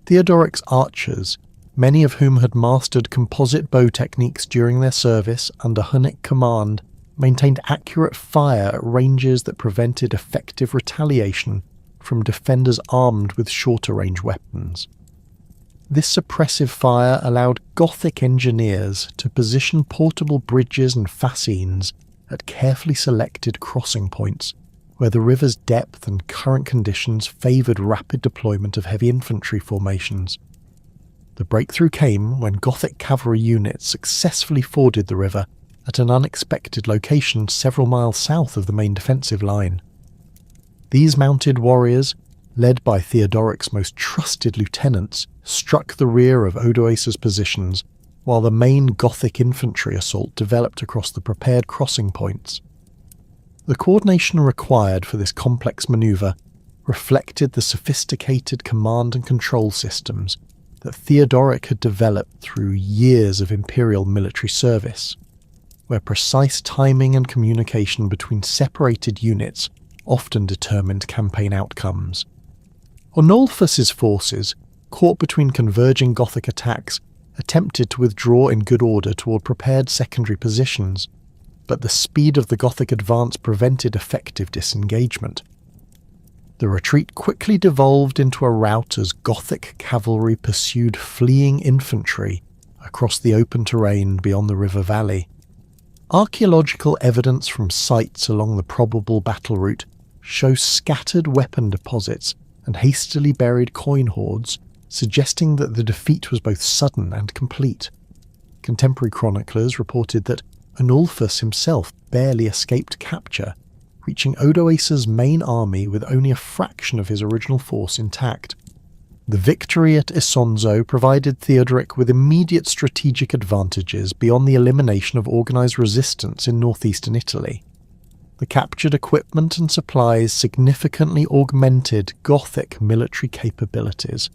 Theodoric's archers, many of whom had mastered composite bow techniques during their service under Hunnic command, maintained accurate fire at ranges that prevented effective retaliation from defenders armed with shorter-range weapons. This suppressive fire allowed Gothic engineers to position portable bridges and fascines at carefully selected crossing points where the river's depth and current conditions favoured rapid deployment of heavy infantry formations. The breakthrough came when Gothic cavalry units successfully forded the river at an unexpected location several miles south of the main defensive line. These mounted warriors, led by Theodoric's most trusted lieutenants, struck the rear of Odoacer's positions, while the main Gothic infantry assault developed across the prepared crossing points. The coordination required for this complex manoeuvre reflected the sophisticated command and control systems that Theodoric had developed through years of imperial military service, where precise timing and communication between separated units often determined campaign outcomes. Arnulfus's forces, caught between converging Gothic attacks, attempted to withdraw in good order toward prepared secondary positions. but the speed of the Gothic advance prevented effective disengagement. The retreat quickly devolved into a rout as Gothic cavalry pursued fleeing infantry across the open terrain beyond the river valley. Archaeological evidence from sites along the probable battle route shows scattered weapon deposits and hastily buried coin hoards, suggesting that the defeat was both sudden and complete. Contemporary chroniclers reported that Anulfus himself barely escaped capture, reaching Odoacer's main army with only a fraction of his original force intact. The victory at Isonzo provided Theodoric with immediate strategic advantages beyond the elimination of organised resistance in northeastern Italy. The captured equipment and supplies significantly augmented Gothic military capabilities,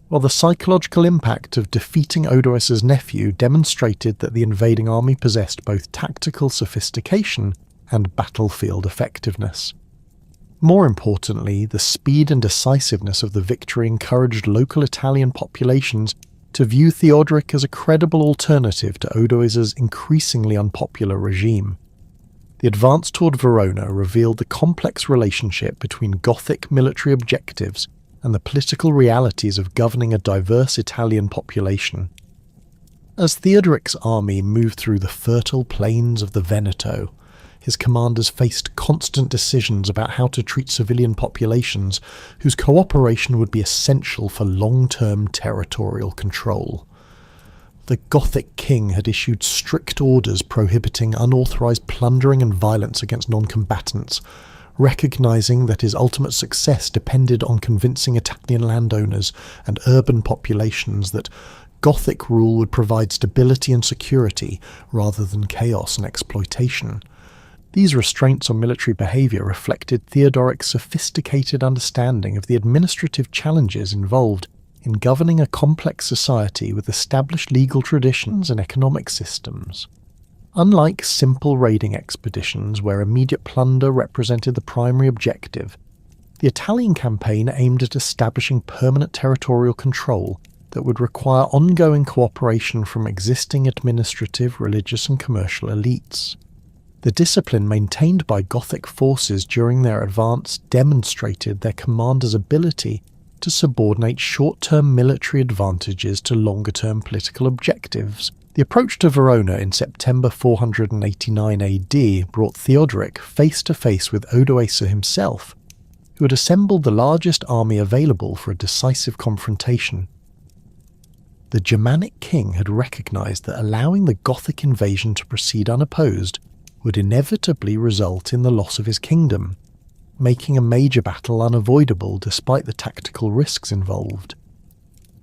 while the psychological impact of defeating Odoacer's nephew demonstrated that the invading army possessed both tactical sophistication and battlefield effectiveness. More importantly, the speed and decisiveness of the victory encouraged local Italian populations to view Theodoric as a credible alternative to Odoacer's increasingly unpopular regime. The advance toward Verona revealed the complex relationship between Gothic military objectives and the political realities of governing a diverse Italian population. As Theodoric's army moved through the fertile plains of the Veneto, his commanders faced constant decisions about how to treat civilian populations whose cooperation would be essential for long-term territorial control. The Gothic king had issued strict orders prohibiting unauthorized plundering and violence against non-combatants, recognizing that his ultimate success depended on convincing Italian landowners and urban populations that Gothic rule would provide stability and security rather than chaos and exploitation. These restraints on military behaviour reflected Theodoric's sophisticated understanding of the administrative challenges involved in governing a complex society with established legal traditions and economic systems. Unlike simple raiding expeditions where immediate plunder represented the primary objective, the Italian campaign aimed at establishing permanent territorial control that would require ongoing cooperation from existing administrative, religious and commercial elites. The discipline maintained by Gothic forces during their advance demonstrated their commanders' ability to subordinate short-term military advantages to longer-term political objectives. The approach to Verona in September 489 AD brought Theodoric face-to-face with Odoacer himself, who had assembled the largest army available for a decisive confrontation. The Germanic king had recognised that allowing the Gothic invasion to proceed unopposed would inevitably result in the loss of his kingdom, making a major battle unavoidable despite the tactical risks involved.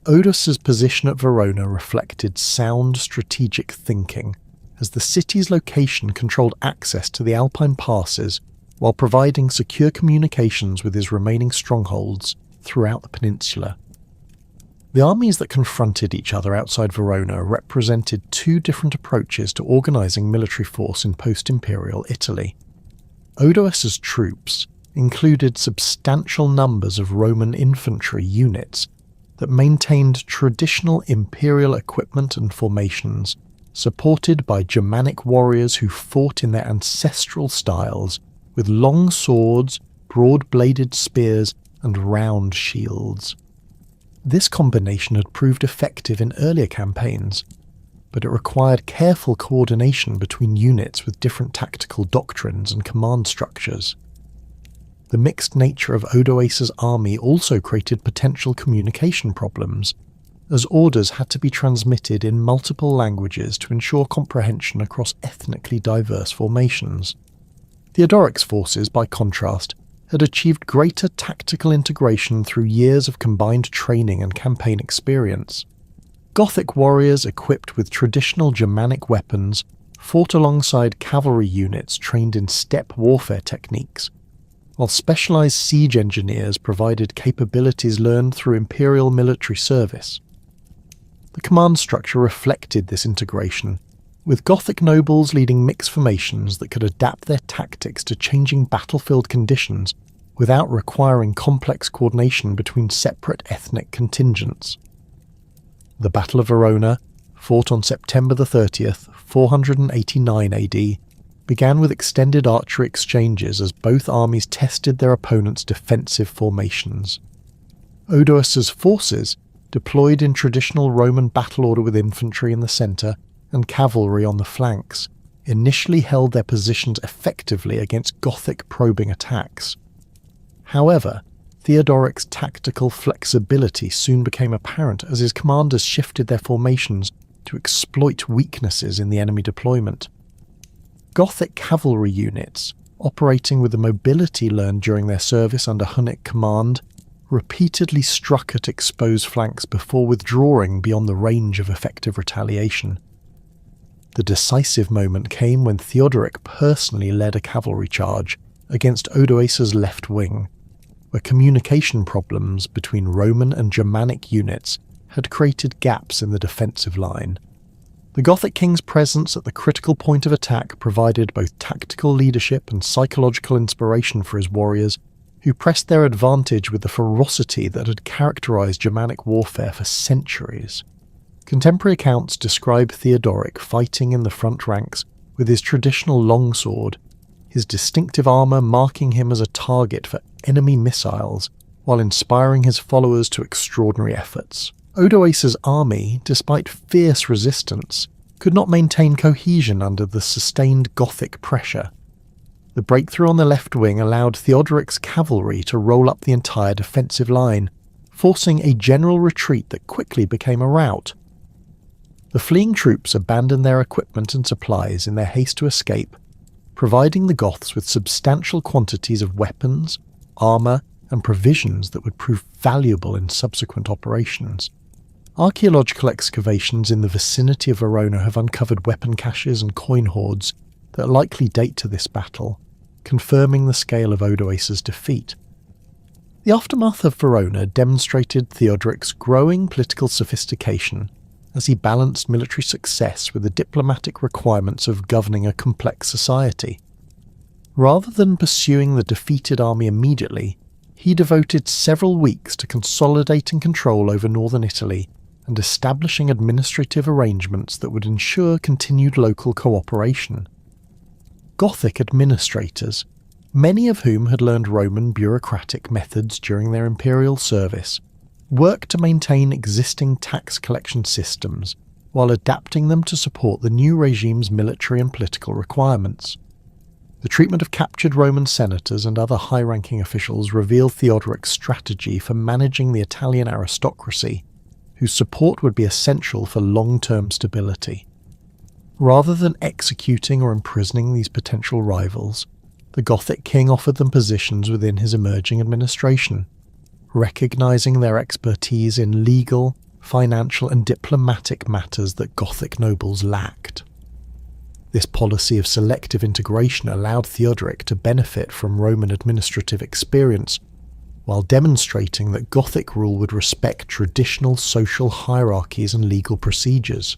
Odoacer's position at Verona reflected sound strategic thinking, as the city's location controlled access to the Alpine passes while providing secure communications with his remaining strongholds throughout the peninsula. The armies that confronted each other outside Verona represented two different approaches to organising military force in post-imperial Italy. Odoacer's troops included substantial numbers of Roman infantry units that maintained traditional imperial equipment and formations, supported by Germanic warriors who fought in their ancestral styles with long swords, broad-bladed spears and round shields. This combination had proved effective in earlier campaigns, but it required careful coordination between units with different tactical doctrines and command structures. The mixed nature of Odoacer's army also created potential communication problems, as orders had to be transmitted in multiple languages to ensure comprehension across ethnically diverse formations. Theodoric's forces, by contrast, had achieved greater tactical integration through years of combined training and campaign experience. Gothic warriors equipped with traditional Germanic weapons fought alongside cavalry units trained in steppe warfare techniques, while specialised siege engineers provided capabilities learned through imperial military service. The command structure reflected this integration, with Gothic nobles leading mixed formations that could adapt their tactics to changing battlefield conditions without requiring complex coordination between separate ethnic contingents. The Battle of Verona, fought on September 30th, 489 AD, began with extended archery exchanges as both armies tested their opponents' defensive formations. Odoacer's forces, deployed in traditional Roman battle order with infantry in the centre and cavalry on the flanks, initially held their positions effectively against Gothic probing attacks. However, Theodoric's tactical flexibility soon became apparent as his commanders shifted their formations to exploit weaknesses in the enemy deployment. Gothic cavalry units, operating with the mobility learned during their service under Hunnic command, repeatedly struck at exposed flanks before withdrawing beyond the range of effective retaliation. The decisive moment came when Theodoric personally led a cavalry charge against Odoacer's left wing, where communication problems between Roman and Germanic units had created gaps in the defensive line. The Gothic king's presence at the critical point of attack provided both tactical leadership and psychological inspiration for his warriors, who pressed their advantage with the ferocity that had characterized Germanic warfare for centuries. Contemporary accounts describe Theodoric fighting in the front ranks with his traditional longsword, his distinctive armour marking him as a target for enemy missiles, while inspiring his followers to extraordinary efforts. Odoacer's army, despite fierce resistance, could not maintain cohesion under the sustained Gothic pressure. The breakthrough on the left wing allowed Theodoric's cavalry to roll up the entire defensive line, forcing a general retreat that quickly became a rout. The fleeing troops abandoned their equipment and supplies in their haste to escape, providing the Goths with substantial quantities of weapons, armour, and provisions that would prove valuable in subsequent operations. Archaeological excavations in the vicinity of Verona have uncovered weapon caches and coin hoards that likely date to this battle, confirming the scale of Odoacer's defeat. The aftermath of Verona demonstrated Theodoric's growing political sophistication as he balanced military success with the diplomatic requirements of governing a complex society. Rather than pursuing the defeated army immediately, he devoted several weeks to consolidating control over northern Italy and establishing administrative arrangements that would ensure continued local cooperation. Gothic administrators, many of whom had learned Roman bureaucratic methods during their imperial service, worked to maintain existing tax collection systems while adapting them to support the new regime's military and political requirements. The treatment of captured Roman senators and other high-ranking officials revealed Theodoric's strategy for managing the Italian aristocracy, whose support would be essential for long-term stability. Rather than executing or imprisoning these potential rivals, the Gothic king offered them positions within his emerging administration, recognizing their expertise in legal, financial, and diplomatic matters that Gothic nobles lacked. This policy of selective integration allowed Theodoric to benefit from Roman administrative experience, while demonstrating that Gothic rule would respect traditional social hierarchies and legal procedures.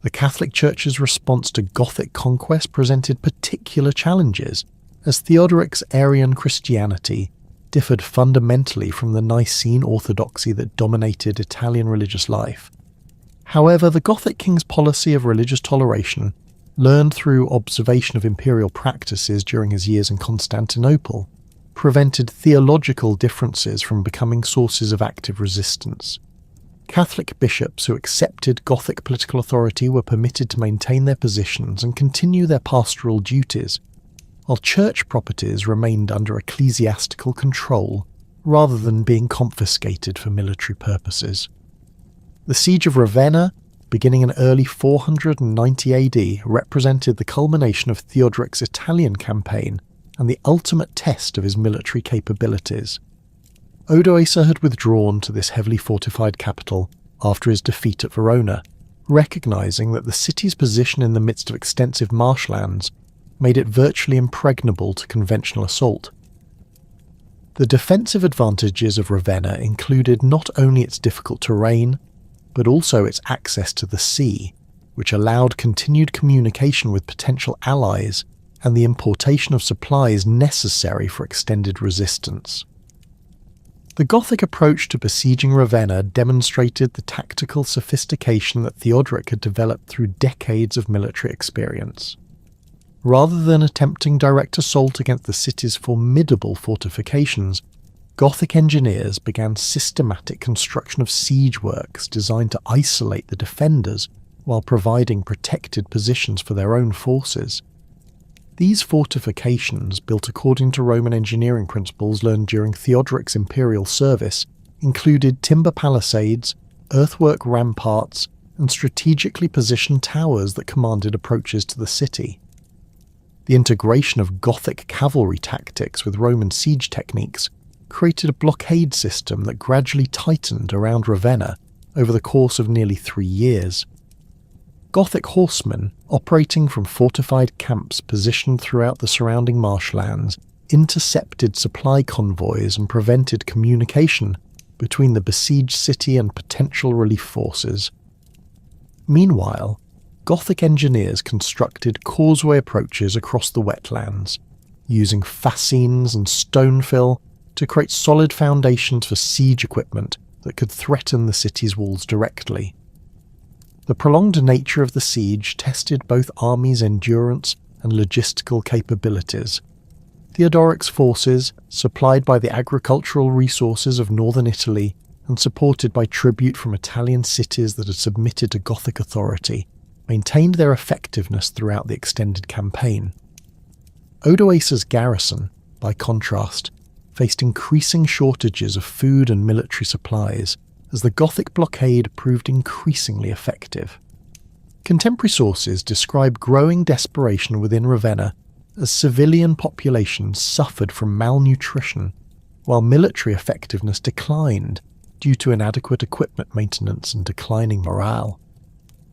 The Catholic Church's response to Gothic conquest presented particular challenges, as Theodoric's Arian Christianity differed fundamentally from the Nicene orthodoxy that dominated Italian religious life. However, the Gothic king's policy of religious toleration, learned through observation of imperial practices during his years in Constantinople, prevented theological differences from becoming sources of active resistance. Catholic bishops who accepted Gothic political authority were permitted to maintain their positions and continue their pastoral duties, while church properties remained under ecclesiastical control rather than being confiscated for military purposes. The siege of Ravenna, beginning in early 490 AD, represented the culmination of Theodoric's Italian campaign and the ultimate test of his military capabilities. Odoacer had withdrawn to this heavily fortified capital after his defeat at Verona, recognizing that the city's position in the midst of extensive marshlands made it virtually impregnable to conventional assault. The defensive advantages of Ravenna included not only its difficult terrain, but also its access to the sea, which allowed continued communication with potential allies and the importation of supplies necessary for extended resistance. The Gothic approach to besieging Ravenna demonstrated the tactical sophistication that Theodoric had developed through decades of military experience. Rather than attempting direct assault against the city's formidable fortifications, Gothic engineers began systematic construction of siege works designed to isolate the defenders while providing protected positions for their own forces. These fortifications, built according to Roman engineering principles learned during Theodoric's imperial service, included timber palisades, earthwork ramparts, and strategically positioned towers that commanded approaches to the city. The integration of Gothic cavalry tactics with Roman siege techniques created a blockade system that gradually tightened around Ravenna over the course of nearly 3 years. Gothic horsemen, operating from fortified camps positioned throughout the surrounding marshlands, intercepted supply convoys and prevented communication between the besieged city and potential relief forces. Meanwhile, Gothic engineers constructed causeway approaches across the wetlands, using fascines and stone fill to create solid foundations for siege equipment that could threaten the city's walls directly. The prolonged nature of the siege tested both armies' endurance and logistical capabilities. Theodoric's forces, supplied by the agricultural resources of northern Italy and supported by tribute from Italian cities that had submitted to Gothic authority, maintained their effectiveness throughout the extended campaign. Odoacer's garrison, by contrast, faced increasing shortages of food and military supplies as the Gothic blockade proved increasingly effective. Contemporary sources describe growing desperation within Ravenna as civilian populations suffered from malnutrition, while military effectiveness declined due to inadequate equipment maintenance and declining morale.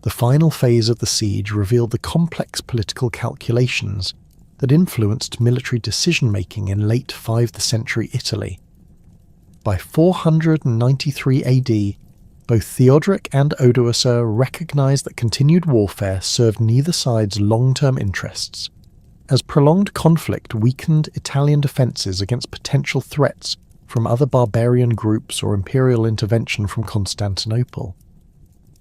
The final phase of the siege revealed the complex political calculations that influenced military decision-making in late 5th century Italy. By 493 AD, both Theodoric and Odoacer recognized that continued warfare served neither side's long-term interests, as prolonged conflict weakened Italian defences against potential threats from other barbarian groups or imperial intervention from Constantinople.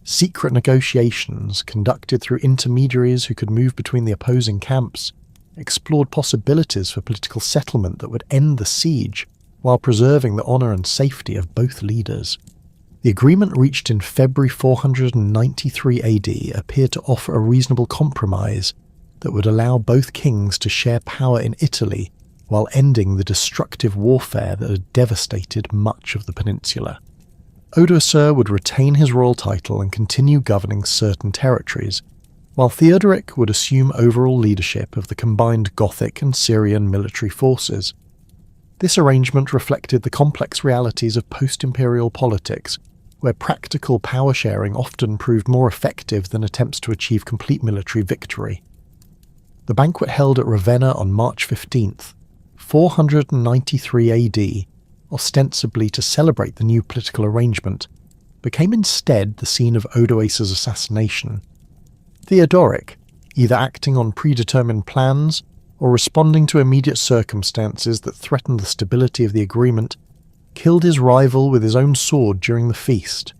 Secret negotiations, conducted through intermediaries who could move between the opposing camps, explored possibilities for political settlement that would end the siege while preserving the honour and safety of both leaders. The agreement reached in February 493 AD appeared to offer a reasonable compromise that would allow both kings to share power in Italy while ending the destructive warfare that had devastated much of the peninsula. Odoacer would retain his royal title and continue governing certain territories, while Theodoric would assume overall leadership of the combined Gothic and Syrian military forces. This arrangement reflected the complex realities of post-imperial politics, where practical power sharing often proved more effective than attempts to achieve complete military victory. The banquet held at Ravenna on March 15th, 493 AD, ostensibly to celebrate the new political arrangement, became instead the scene of Odoacer's assassination. Theodoric, either acting on predetermined plans or responding to immediate circumstances that threatened the stability of the agreement, killed his rival with his own sword during the feast.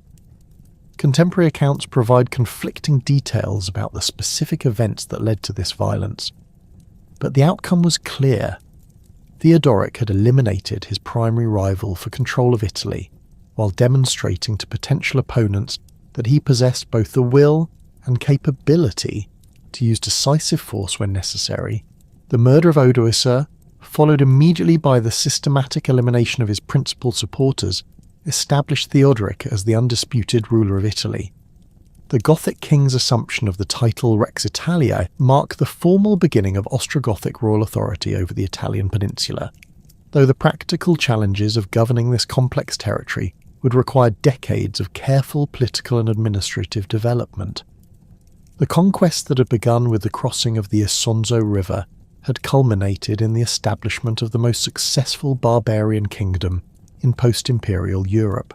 Contemporary accounts provide conflicting details about the specific events that led to this violence, but the outcome was clear. Theodoric had eliminated his primary rival for control of Italy, while demonstrating to potential opponents that he possessed both the will and capability to use decisive force when necessary. The murder of Odoacer, followed immediately by the systematic elimination of his principal supporters, established Theodoric as the undisputed ruler of Italy. The Gothic king's assumption of the title Rex Italiae marked the formal beginning of Ostrogothic royal authority over the Italian peninsula, though the practical challenges of governing this complex territory would require decades of careful political and administrative development. The conquest that had begun with the crossing of the Isonzo River had culminated in the establishment of the most successful barbarian kingdom in post-imperial Europe.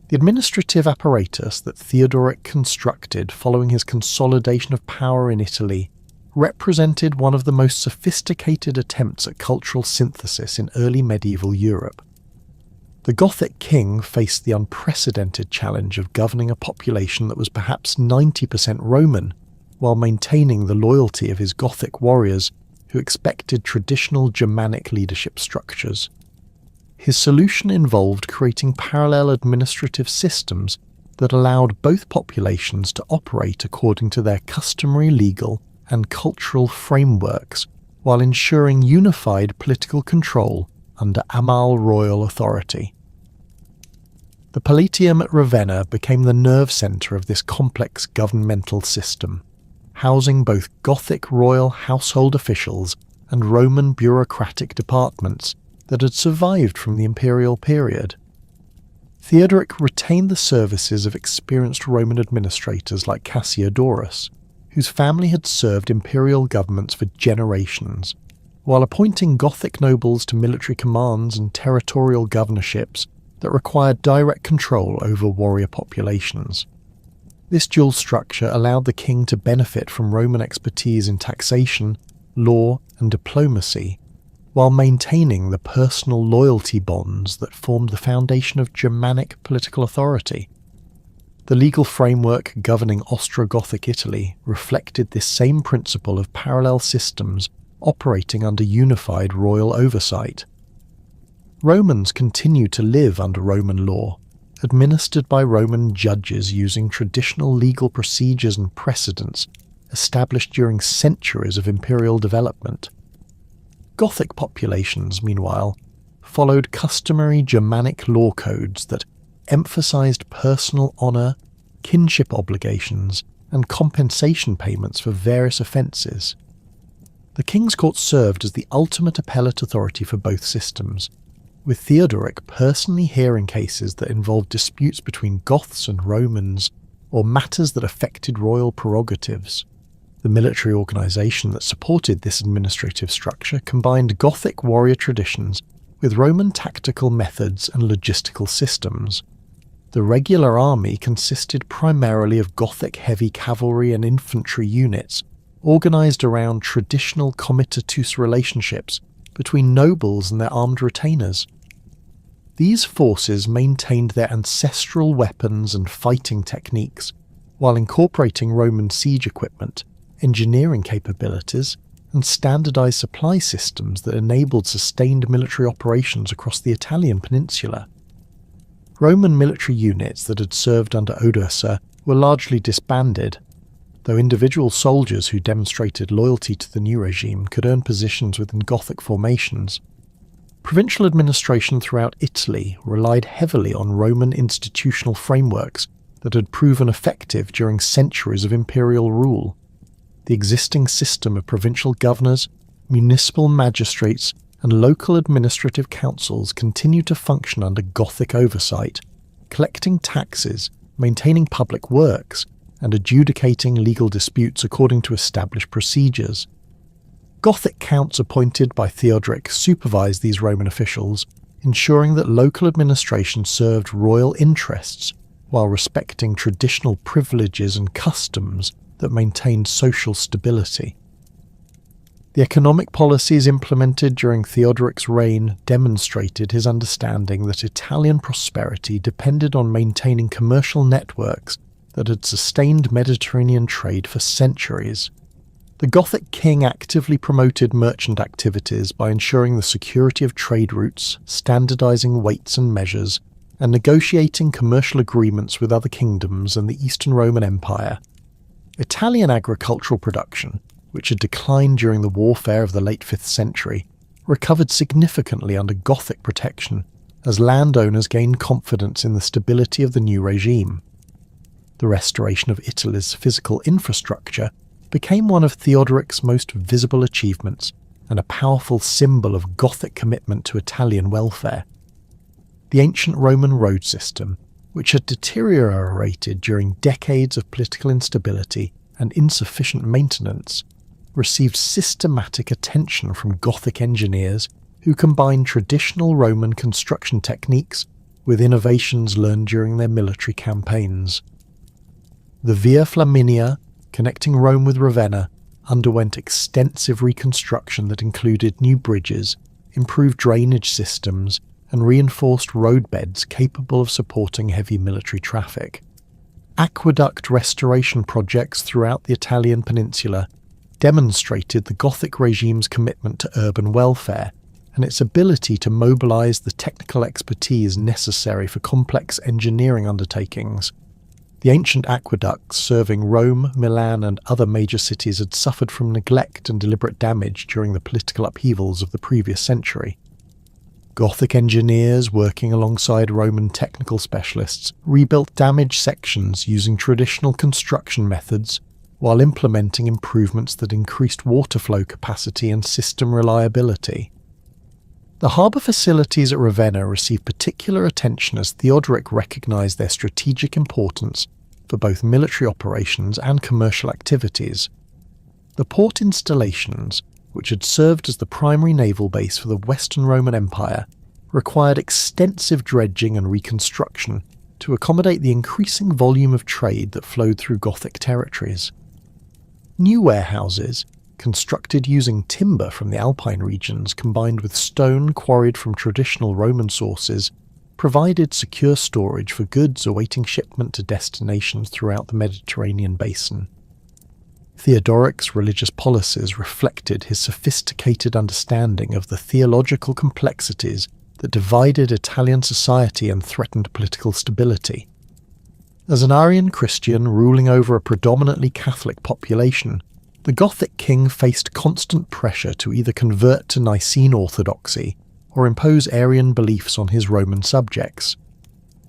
The administrative apparatus that Theodoric constructed following his consolidation of power in Italy represented one of the most sophisticated attempts at cultural synthesis in early medieval Europe. The Gothic king faced the unprecedented challenge of governing a population that was perhaps 90% Roman, while maintaining the loyalty of his Gothic warriors who expected traditional Germanic leadership structures. His solution involved creating parallel administrative systems that allowed both populations to operate according to their customary legal and cultural frameworks while ensuring unified political control under Amal royal authority. The Palatium at Ravenna became the nerve centre of this complex governmental system, housing both Gothic royal household officials and Roman bureaucratic departments that had survived from the imperial period. Theodoric retained the services of experienced Roman administrators like Cassiodorus, whose family had served imperial governments for generations, while appointing Gothic nobles to military commands and territorial governorships that required direct control over warrior populations. This dual structure allowed the king to benefit from Roman expertise in taxation, law, and diplomacy, while maintaining the personal loyalty bonds that formed the foundation of Germanic political authority. The legal framework governing Ostrogothic Italy reflected this same principle of parallel systems operating under unified royal oversight. Romans continued to live under Roman law, administered by Roman judges using traditional legal procedures and precedents established during centuries of imperial development. Gothic populations, meanwhile, followed customary Germanic law codes that emphasized personal honor, kinship obligations, and compensation payments for various offences. The King's Court served as the ultimate appellate authority for both systems, with Theodoric personally hearing cases that involved disputes between Goths and Romans or matters that affected royal prerogatives. The military organisation that supported this administrative structure combined Gothic warrior traditions with Roman tactical methods and logistical systems. The regular army consisted primarily of Gothic heavy cavalry and infantry units, organised around traditional comitatus relationships between nobles and their armed retainers. These forces maintained their ancestral weapons and fighting techniques, while incorporating Roman siege equipment, engineering capabilities, and standardised supply systems that enabled sustained military operations across the Italian peninsula. Roman military units that had served under Odoacer were largely disbanded, though individual soldiers who demonstrated loyalty to the new regime could earn positions within Gothic formations. Provincial administration throughout Italy relied heavily on Roman institutional frameworks that had proven effective during centuries of imperial rule. The existing system of provincial governors, municipal magistrates, and local administrative councils continued to function under Gothic oversight, collecting taxes, maintaining public works, and adjudicating legal disputes according to established procedures. Gothic counts appointed by Theodoric supervised these Roman officials, ensuring that local administration served royal interests while respecting traditional privileges and customs that maintained social stability. The economic policies implemented during Theodoric's reign demonstrated his understanding that Italian prosperity depended on maintaining commercial networks that had sustained Mediterranean trade for centuries. The Gothic king actively promoted merchant activities by ensuring the security of trade routes, standardizing weights and measures, and negotiating commercial agreements with other kingdoms and the Eastern Roman Empire. Italian agricultural production, which had declined during the warfare of the late 5th century, recovered significantly under Gothic protection as landowners gained confidence in the stability of the new regime. The restoration of Italy's physical infrastructure became one of Theodoric's most visible achievements and a powerful symbol of Gothic commitment to Italian welfare. The ancient Roman road system, which had deteriorated during decades of political instability and insufficient maintenance, received systematic attention from Gothic engineers who combined traditional Roman construction techniques with innovations learned during their military campaigns. The Via Flaminia, connecting Rome with Ravenna, underwent extensive reconstruction that included new bridges, improved drainage systems, and reinforced roadbeds capable of supporting heavy military traffic. Aqueduct restoration projects throughout the Italian peninsula demonstrated the Gothic regime's commitment to urban welfare and its ability to mobilise the technical expertise necessary for complex engineering undertakings. The ancient aqueducts serving Rome, Milan and other major cities had suffered from neglect and deliberate damage during the political upheavals of the previous century. Gothic engineers working alongside Roman technical specialists rebuilt damaged sections using traditional construction methods while implementing improvements that increased water flow capacity and system reliability. The harbour facilities at Ravenna received particular attention as Theodoric recognised their strategic importance for both military operations and commercial activities. The port installations, which had served as the primary naval base for the Western Roman Empire, required extensive dredging and reconstruction to accommodate the increasing volume of trade that flowed through Gothic territories. New warehouses, constructed using timber from the Alpine regions combined with stone quarried from traditional Roman sources, provided secure storage for goods awaiting shipment to destinations throughout the Mediterranean basin. Theodoric's religious policies reflected his sophisticated understanding of the theological complexities that divided Italian society and threatened political stability. As an Arian Christian ruling over a predominantly Catholic population, the Gothic king faced constant pressure to either convert to Nicene orthodoxy or impose Arian beliefs on his Roman subjects.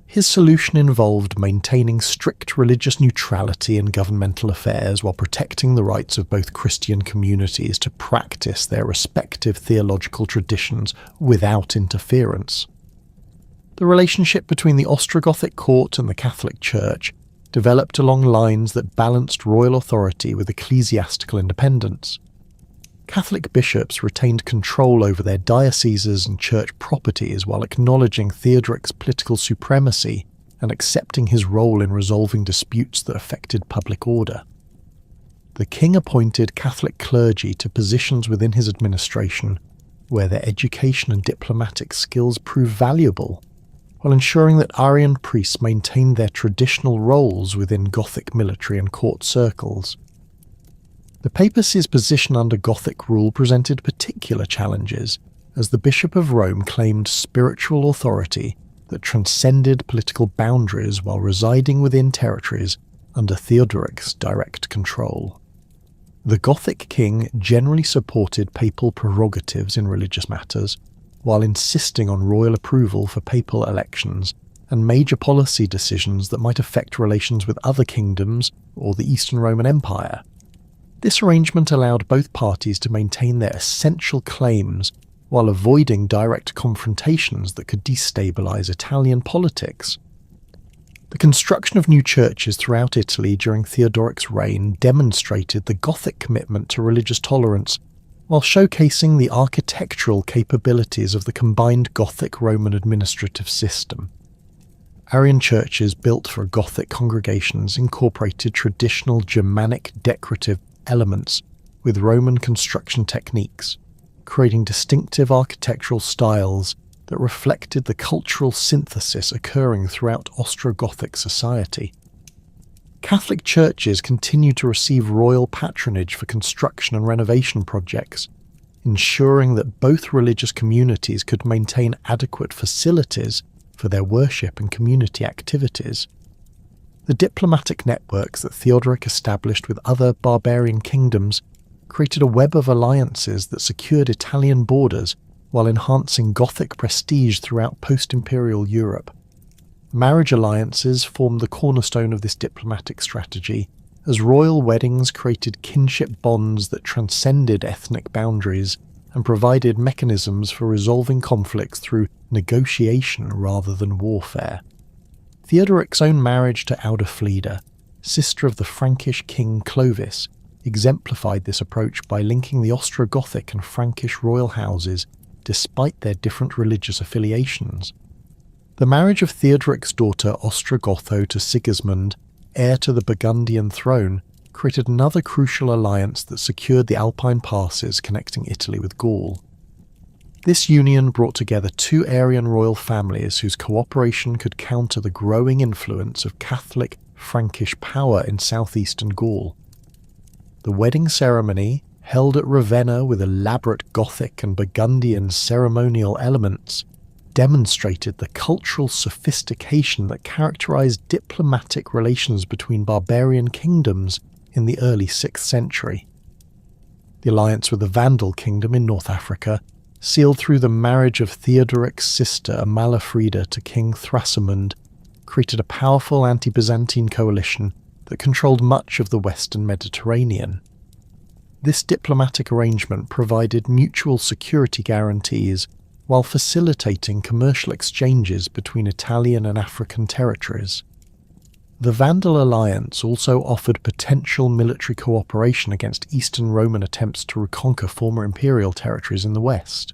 His solution involved maintaining strict religious neutrality in governmental affairs while protecting the rights of both Christian communities to practice their respective theological traditions without interference. The relationship between the Ostrogothic court and the Catholic Church developed along lines that balanced royal authority with ecclesiastical independence. Catholic bishops retained control over their dioceses and church properties while acknowledging Theodoric's political supremacy and accepting his role in resolving disputes that affected public order. The king appointed Catholic clergy to positions within his administration where their education and diplomatic skills proved valuable, while ensuring that Arian priests maintained their traditional roles within Gothic military and court circles. The papacy's position under Gothic rule presented particular challenges, as the Bishop of Rome claimed spiritual authority that transcended political boundaries while residing within territories under Theodoric's direct control. The Gothic king generally supported papal prerogatives in religious matters, while insisting on royal approval for papal elections and major policy decisions that might affect relations with other kingdoms or the Eastern Roman Empire. This arrangement allowed both parties to maintain their essential claims while avoiding direct confrontations that could destabilize Italian politics. The construction of new churches throughout Italy during Theodoric's reign demonstrated the Gothic commitment to religious tolerance, while showcasing the architectural capabilities of the combined Gothic-Roman administrative system. Arian churches built for Gothic congregations incorporated traditional Germanic decorative elements with Roman construction techniques, creating distinctive architectural styles that reflected the cultural synthesis occurring throughout Ostrogothic society. Catholic churches continued to receive royal patronage for construction and renovation projects, ensuring that both religious communities could maintain adequate facilities for their worship and community activities. The diplomatic networks that Theodoric established with other barbarian kingdoms created a web of alliances that secured Italian borders while enhancing Gothic prestige throughout post-imperial Europe. Marriage alliances formed the cornerstone of this diplomatic strategy, as royal weddings created kinship bonds that transcended ethnic boundaries and provided mechanisms for resolving conflicts through negotiation rather than warfare. Theodoric's own marriage to Audafleda, sister of the Frankish king Clovis, exemplified this approach by linking the Ostrogothic and Frankish royal houses despite their different religious affiliations. The marriage of Theodoric's daughter Ostrogotho to Sigismund, heir to the Burgundian throne, created another crucial alliance that secured the Alpine passes connecting Italy with Gaul. This union brought together two Arian royal families whose cooperation could counter the growing influence of Catholic Frankish power in southeastern Gaul. The wedding ceremony, held at Ravenna with elaborate Gothic and Burgundian ceremonial elements, demonstrated the cultural sophistication that characterized diplomatic relations between barbarian kingdoms in the early 6th century. The alliance with the Vandal kingdom in North Africa, sealed through the marriage of Theodoric's sister Amalafrida to King Thrasimund, created a powerful anti-Byzantine coalition that controlled much of the western Mediterranean. This diplomatic arrangement provided mutual security guarantees while facilitating commercial exchanges between Italian and African territories. The Vandal alliance also offered potential military cooperation against Eastern Roman attempts to reconquer former imperial territories in the west.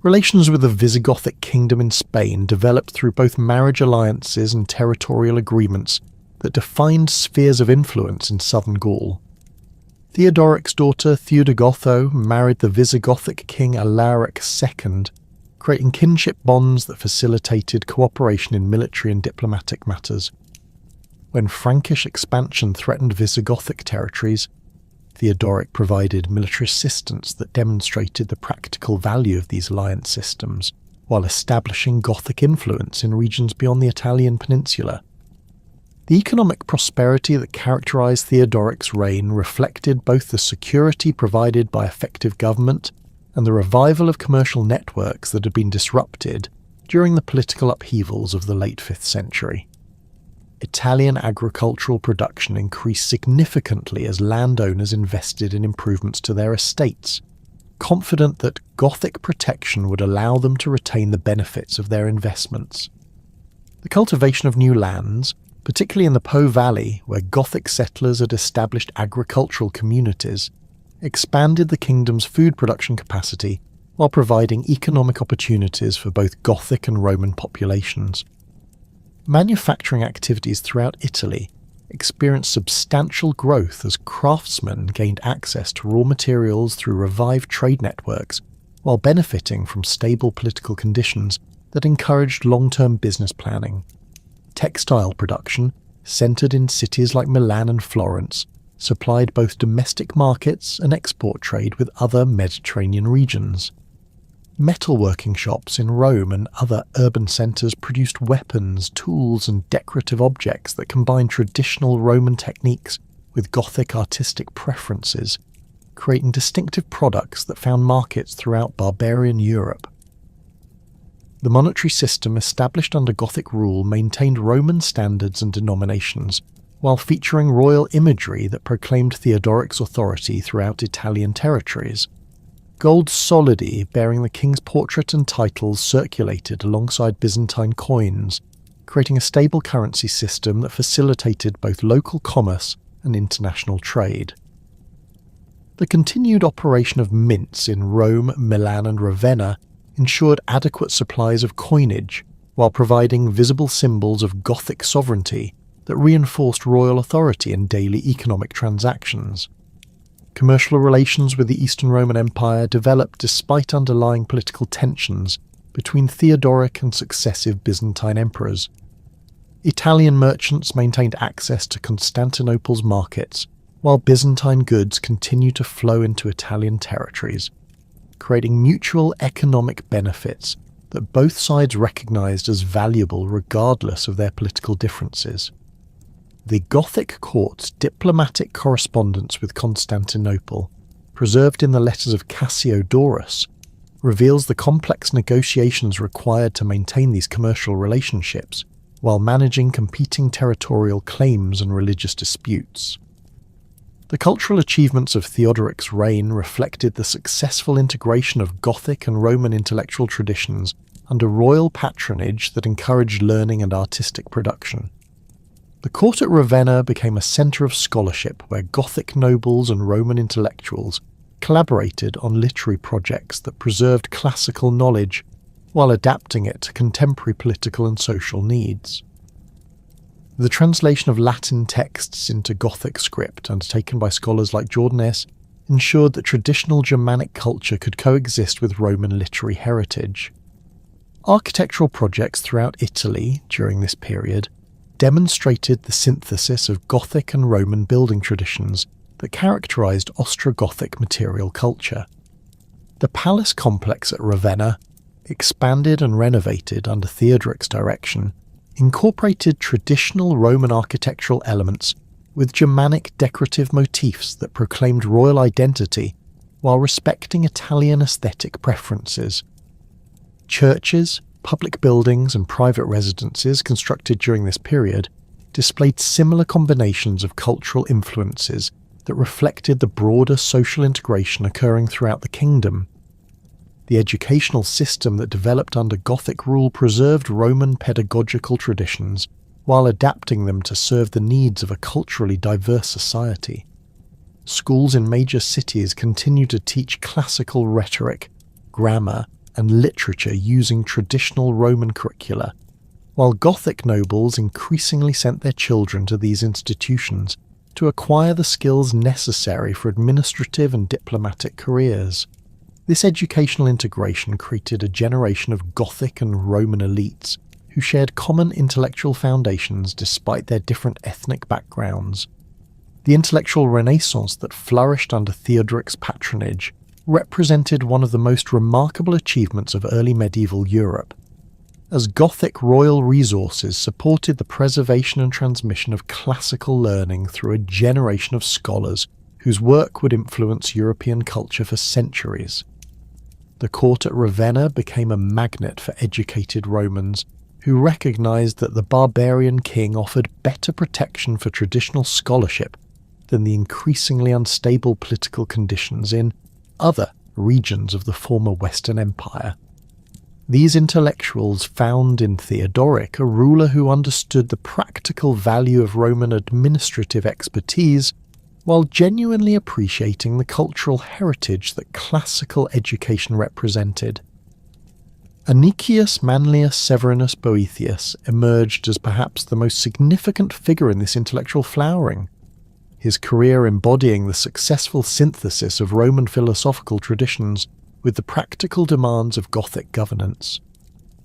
Relations with the Ostrogothic Kingdom in Spain developed through both marriage alliances and territorial agreements that defined spheres of influence in southern Gaul. Theodoric's daughter Theodogotho married the Visigothic king Alaric II, creating kinship bonds that facilitated cooperation in military and diplomatic matters. When Frankish expansion threatened Visigothic territories, Theodoric provided military assistance that demonstrated the practical value of these alliance systems, while establishing Gothic influence in regions beyond the Italian peninsula. The economic prosperity that characterized Theodoric's reign reflected both the security provided by effective government and the revival of commercial networks that had been disrupted during the political upheavals of the late 5th century. Italian agricultural production increased significantly as landowners invested in improvements to their estates, confident that Gothic protection would allow them to retain the benefits of their investments. The cultivation of new lands, particularly in the Po Valley, where Gothic settlers had established agricultural communities, expanded the kingdom's food production capacity while providing economic opportunities for both Gothic and Roman populations. Manufacturing activities throughout Italy experienced substantial growth as craftsmen gained access to raw materials through revived trade networks, while benefiting from stable political conditions that encouraged long-term business planning. Textile production, centered in cities like Milan and Florence, supplied both domestic markets and export trade with other Mediterranean regions. Metalworking shops in Rome and other urban centres produced weapons, tools and decorative objects that combined traditional Roman techniques with Gothic artistic preferences, creating distinctive products that found markets throughout barbarian Europe. The monetary system established under Gothic rule maintained Roman standards and denominations, while featuring royal imagery that proclaimed Theodoric's authority throughout Italian territories. Gold solidi bearing the king's portrait and titles circulated alongside Byzantine coins, creating a stable currency system that facilitated both local commerce and international trade. The continued operation of mints in Rome, Milan and Ravenna ensured adequate supplies of coinage, while providing visible symbols of Gothic sovereignty that reinforced royal authority in daily economic transactions. Commercial relations with the Eastern Roman Empire developed despite underlying political tensions between Theodoric and successive Byzantine emperors. Italian merchants maintained access to Constantinople's markets, while Byzantine goods continued to flow into Italian territories, creating mutual economic benefits that both sides recognized as valuable regardless of their political differences. The Gothic court's diplomatic correspondence with Constantinople, preserved in the letters of Cassiodorus, reveals the complex negotiations required to maintain these commercial relationships, while managing competing territorial claims and religious disputes. The cultural achievements of Theodoric's reign reflected the successful integration of Gothic and Roman intellectual traditions under royal patronage that encouraged learning and artistic production. The court at Ravenna became a centre of scholarship where Gothic nobles and Roman intellectuals collaborated on literary projects that preserved classical knowledge while adapting it to contemporary political and social needs. The translation of Latin texts into Gothic script, undertaken by scholars like Jordanes, ensured that traditional Germanic culture could coexist with Roman literary heritage. Architectural projects throughout Italy during this period demonstrated the synthesis of Gothic and Roman building traditions that characterized Ostrogothic material culture. The palace complex at Ravenna, expanded and renovated under Theodoric's direction, incorporated traditional Roman architectural elements with Germanic decorative motifs that proclaimed royal identity while respecting Italian aesthetic preferences. Churches, public buildings and private residences constructed during this period displayed similar combinations of cultural influences that reflected the broader social integration occurring throughout the kingdom. The educational system that developed under Gothic rule preserved Roman pedagogical traditions while adapting them to serve the needs of a culturally diverse society. Schools in major cities continued to teach classical rhetoric, grammar, and literature using traditional Roman curricula, while Gothic nobles increasingly sent their children to these institutions to acquire the skills necessary for administrative and diplomatic careers. This educational integration created a generation of Gothic and Roman elites who shared common intellectual foundations despite their different ethnic backgrounds. The intellectual renaissance that flourished under Theodoric's patronage represented one of the most remarkable achievements of early medieval Europe, as Gothic royal resources supported the preservation and transmission of classical learning through a generation of scholars whose work would influence European culture for centuries. The court at Ravenna became a magnet for educated Romans who recognized that the barbarian king offered better protection for traditional scholarship than the increasingly unstable political conditions in other regions of the former Western Empire. These intellectuals found in Theodoric a ruler who understood the practical value of Roman administrative expertise while genuinely appreciating the cultural heritage that classical education represented. Anicius Manlius Severinus Boethius emerged as perhaps the most significant figure in this intellectual flowering, his career embodying the successful synthesis of Roman philosophical traditions with the practical demands of Gothic governance.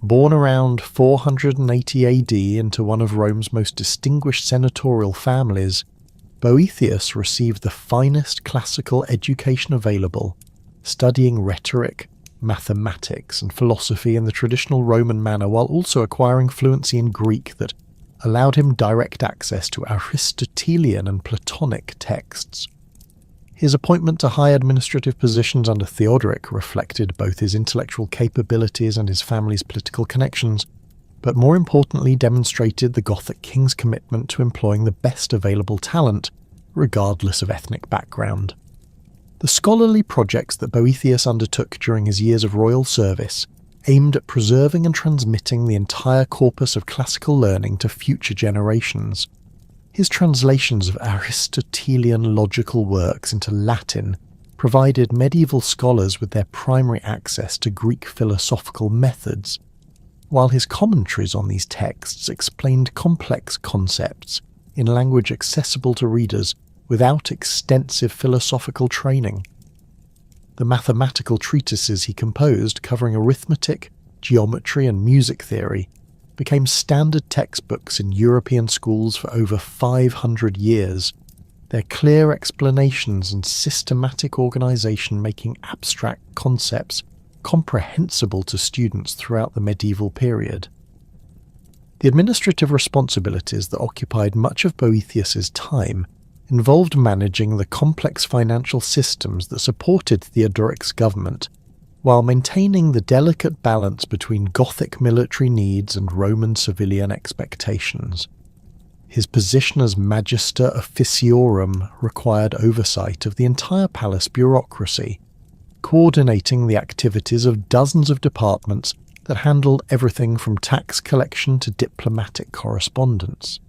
Born around 480 AD into one of Rome's most distinguished senatorial families, Boethius received the finest classical education available, studying rhetoric, mathematics, and philosophy in the traditional Roman manner while also acquiring fluency in Greek that allowed him direct access to Aristotelian and Platonic texts. His appointment to high administrative positions under Theodoric reflected both his intellectual capabilities and his family's political connections, but more importantly demonstrated the Gothic king's commitment to employing the best available talent, regardless of ethnic background. The scholarly projects that Boethius undertook during his years of royal service aimed at preserving and transmitting the entire corpus of classical learning to future generations. His translations of Aristotelian logical works into Latin provided medieval scholars with their primary access to Greek philosophical methods, while his commentaries on these texts explained complex concepts in language accessible to readers without extensive philosophical training. The mathematical treatises he composed covering arithmetic, geometry, and music theory became standard textbooks in European schools for over 500 years, their clear explanations and systematic organization making abstract concepts comprehensible to students throughout the medieval period. The administrative responsibilities that occupied much of Boethius's time involved managing the complex financial systems that supported Theodoric's government, while maintaining the delicate balance between Gothic military needs and Roman civilian expectations. His position as Magister Officiorum required oversight of the entire palace bureaucracy, coordinating the activities of dozens of departments that handled everything from tax collection to diplomatic correspondence.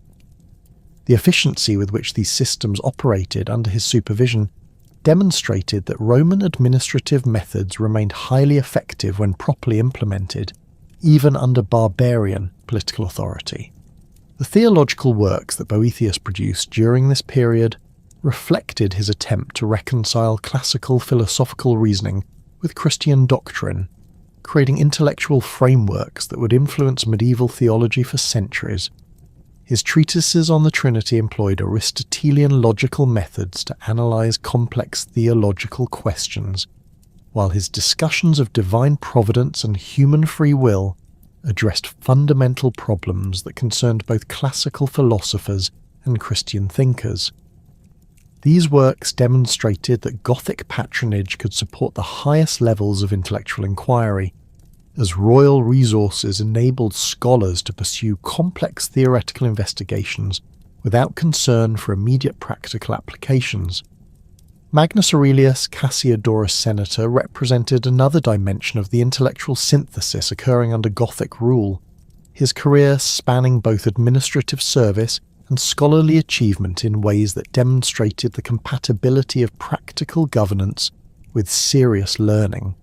The efficiency with which these systems operated under his supervision demonstrated that Roman administrative methods remained highly effective when properly implemented, even under barbarian political authority. The theological works that Boethius produced during this period reflected his attempt to reconcile classical philosophical reasoning with Christian doctrine, creating intellectual frameworks that would influence medieval theology for centuries. His treatises on the Trinity employed Aristotelian logical methods to analyze complex theological questions, while his discussions of divine providence and human free will addressed fundamental problems that concerned both classical philosophers and Christian thinkers. These works demonstrated that Gothic patronage could support the highest levels of intellectual inquiry, as royal resources enabled scholars to pursue complex theoretical investigations without concern for immediate practical applications. Magnus Aurelius, Cassiodorus' senator, represented another dimension of the intellectual synthesis occurring under Gothic rule, his career spanning both administrative service and scholarly achievement in ways that demonstrated the compatibility of practical governance with serious learning.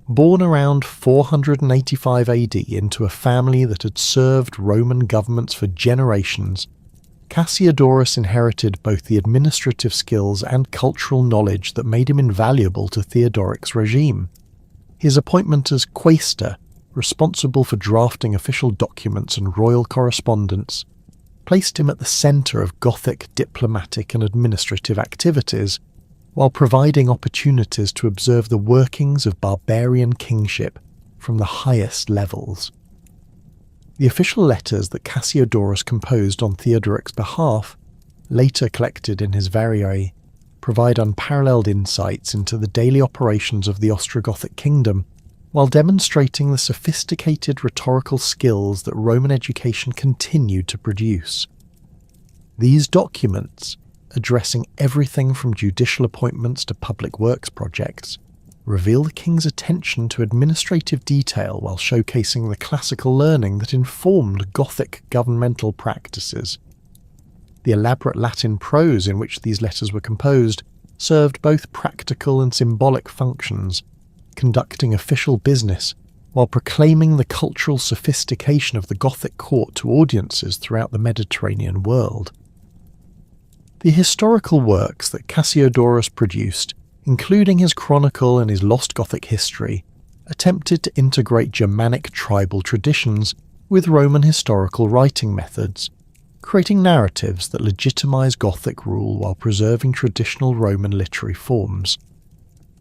Born around 485 AD into a family that had served Roman governments for generations, Cassiodorus inherited both the administrative skills and cultural knowledge that made him invaluable to Theodoric's regime. His appointment as quaestor, responsible for drafting official documents and royal correspondence, placed him at the centre of Gothic diplomatic and administrative activities, while providing opportunities to observe the workings of barbarian kingship from the highest levels. The official letters that Cassiodorus composed on Theodoric's behalf, later collected in his Variae, provide unparalleled insights into the daily operations of the Ostrogothic Kingdom, while demonstrating the sophisticated rhetorical skills that Roman education continued to produce. These documents, addressing everything from judicial appointments to public works projects, reveal the king's attention to administrative detail while showcasing the classical learning that informed Gothic governmental practices. The elaborate Latin prose in which these letters were composed served both practical and symbolic functions, conducting official business while proclaiming the cultural sophistication of the Gothic court to audiences throughout the Mediterranean world. The historical works that Cassiodorus produced, including his chronicle and his lost Gothic history, attempted to integrate Germanic tribal traditions with Roman historical writing methods, creating narratives that legitimize Gothic rule while preserving traditional Roman literary forms.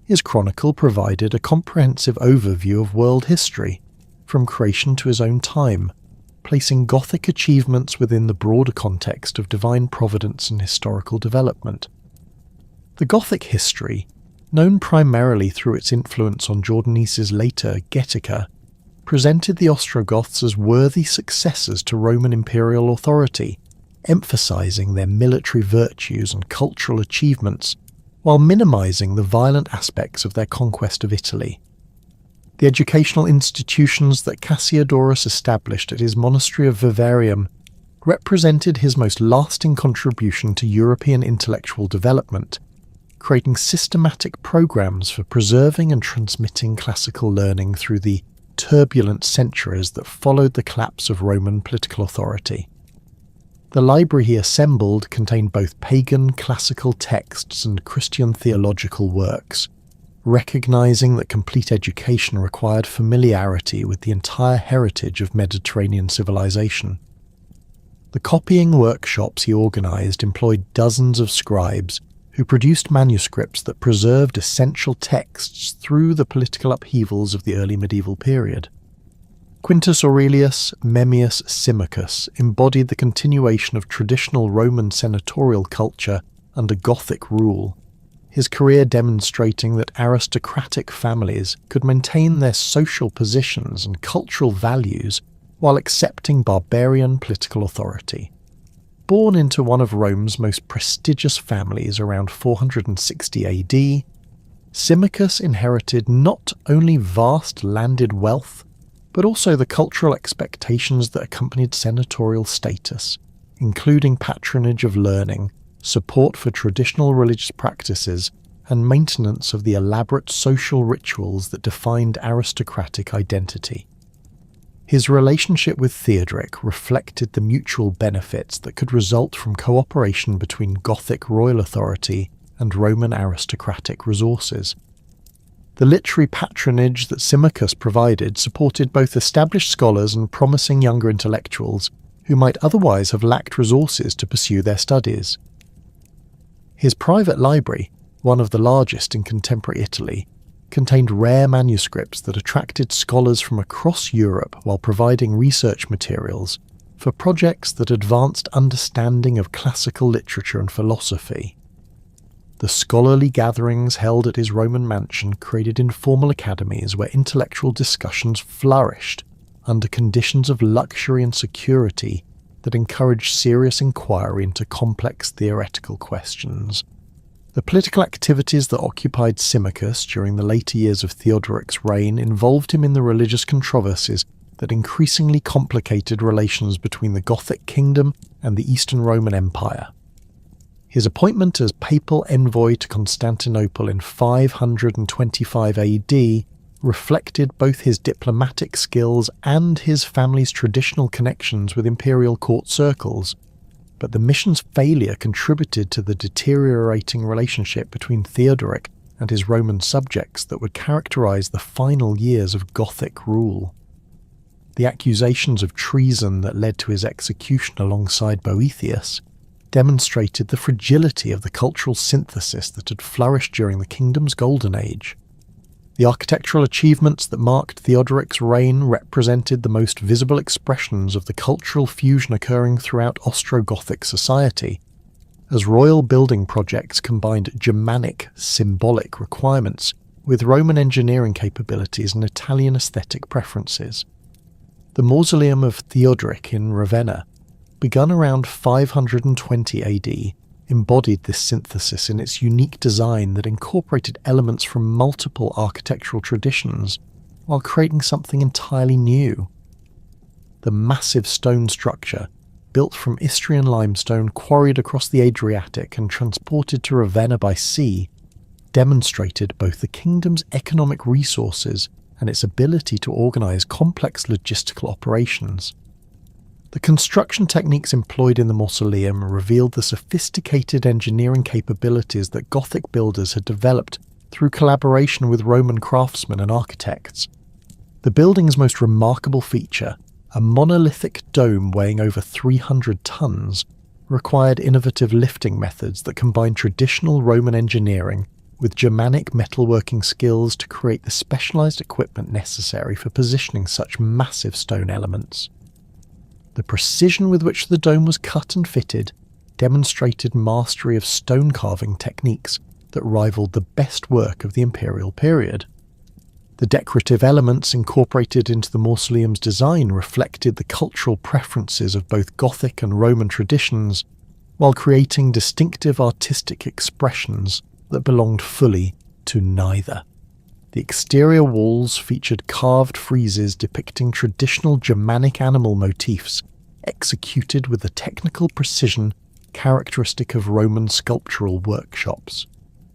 His chronicle provided a comprehensive overview of world history, from creation to his own time, placing Gothic achievements within the broader context of divine providence and historical development. The Gothic history, known primarily through its influence on Jordanes' later Getica, presented the Ostrogoths as worthy successors to Roman imperial authority, emphasizing their military virtues and cultural achievements, while minimizing the violent aspects of their conquest of Italy. The educational institutions that Cassiodorus established at his monastery of Vivarium represented his most lasting contribution to European intellectual development, creating systematic programs for preserving and transmitting classical learning through the turbulent centuries that followed the collapse of Roman political authority. The library he assembled contained both pagan classical texts and Christian theological works, recognizing that complete education required familiarity with the entire heritage of Mediterranean civilization. The copying workshops he organized employed dozens of scribes who produced manuscripts that preserved essential texts through the political upheavals of the early medieval period. Quintus Aurelius Memmius Symmachus embodied the continuation of traditional Roman senatorial culture under Gothic rule, his career demonstrating that aristocratic families could maintain their social positions and cultural values while accepting barbarian political authority. Born into one of Rome's most prestigious families around 460 AD, Symmachus inherited not only vast landed wealth, but also the cultural expectations that accompanied senatorial status, including patronage of learning, support for traditional religious practices, and maintenance of the elaborate social rituals that defined aristocratic identity. His relationship with Theodoric reflected the mutual benefits that could result from cooperation between Gothic royal authority and Roman aristocratic resources. The literary patronage that Symmachus provided supported both established scholars and promising younger intellectuals who might otherwise have lacked resources to pursue their studies. His private library, one of the largest in contemporary Italy, contained rare manuscripts that attracted scholars from across Europe while providing research materials for projects that advanced understanding of classical literature and philosophy. The scholarly gatherings held at his Roman mansion created informal academies where intellectual discussions flourished under conditions of luxury and security that encouraged serious inquiry into complex theoretical questions. The political activities that occupied Symmachus during the later years of Theodoric's reign involved him in the religious controversies that increasingly complicated relations between the Gothic kingdom and the Eastern Roman Empire. His appointment as papal envoy to Constantinople in 525 AD reflected both his diplomatic skills and his family's traditional connections with imperial court circles, but the mission's failure contributed to the deteriorating relationship between Theodoric and his Roman subjects that would characterize the final years of Gothic rule. The accusations of treason that led to his execution alongside Boethius demonstrated the fragility of the cultural synthesis that had flourished during the kingdom's golden age. The architectural achievements that marked Theodoric's reign represented the most visible expressions of the cultural fusion occurring throughout Ostrogothic society, as royal building projects combined Germanic symbolic requirements with Roman engineering capabilities and Italian aesthetic preferences. The mausoleum of Theodoric in Ravenna, begun around 520 AD, embodied this synthesis in its unique design that incorporated elements from multiple architectural traditions while creating something entirely new. The massive stone structure, built from Istrian limestone quarried across the Adriatic and transported to Ravenna by sea, demonstrated both the kingdom's economic resources and its ability to organize complex logistical operations. The construction techniques employed in the mausoleum revealed the sophisticated engineering capabilities that Gothic builders had developed through collaboration with Roman craftsmen and architects. The building's most remarkable feature, a monolithic dome weighing over 300 tons, required innovative lifting methods that combined traditional Roman engineering with Germanic metalworking skills to create the specialized equipment necessary for positioning such massive stone elements. The precision with which the dome was cut and fitted demonstrated mastery of stone carving techniques that rivaled the best work of the imperial period. The decorative elements incorporated into the mausoleum's design reflected the cultural preferences of both Gothic and Roman traditions, while creating distinctive artistic expressions that belonged fully to neither. The exterior walls featured carved friezes depicting traditional Germanic animal motifs, executed with the technical precision characteristic of Roman sculptural workshops,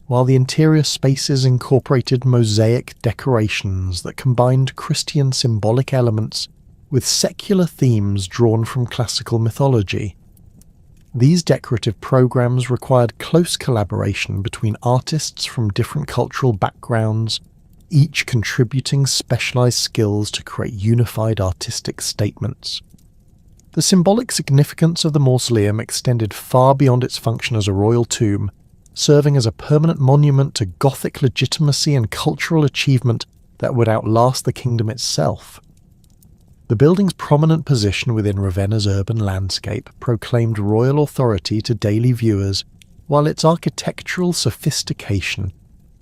while the interior spaces incorporated mosaic decorations that combined Christian symbolic elements with secular themes drawn from classical mythology. These decorative programs required close collaboration between artists from different cultural backgrounds, each contributing specialized skills to create unified artistic statements. The symbolic significance of the mausoleum extended far beyond its function as a royal tomb, serving as a permanent monument to Gothic legitimacy and cultural achievement that would outlast the kingdom itself. The building's prominent position within Ravenna's urban landscape proclaimed royal authority to daily viewers, while its architectural sophistication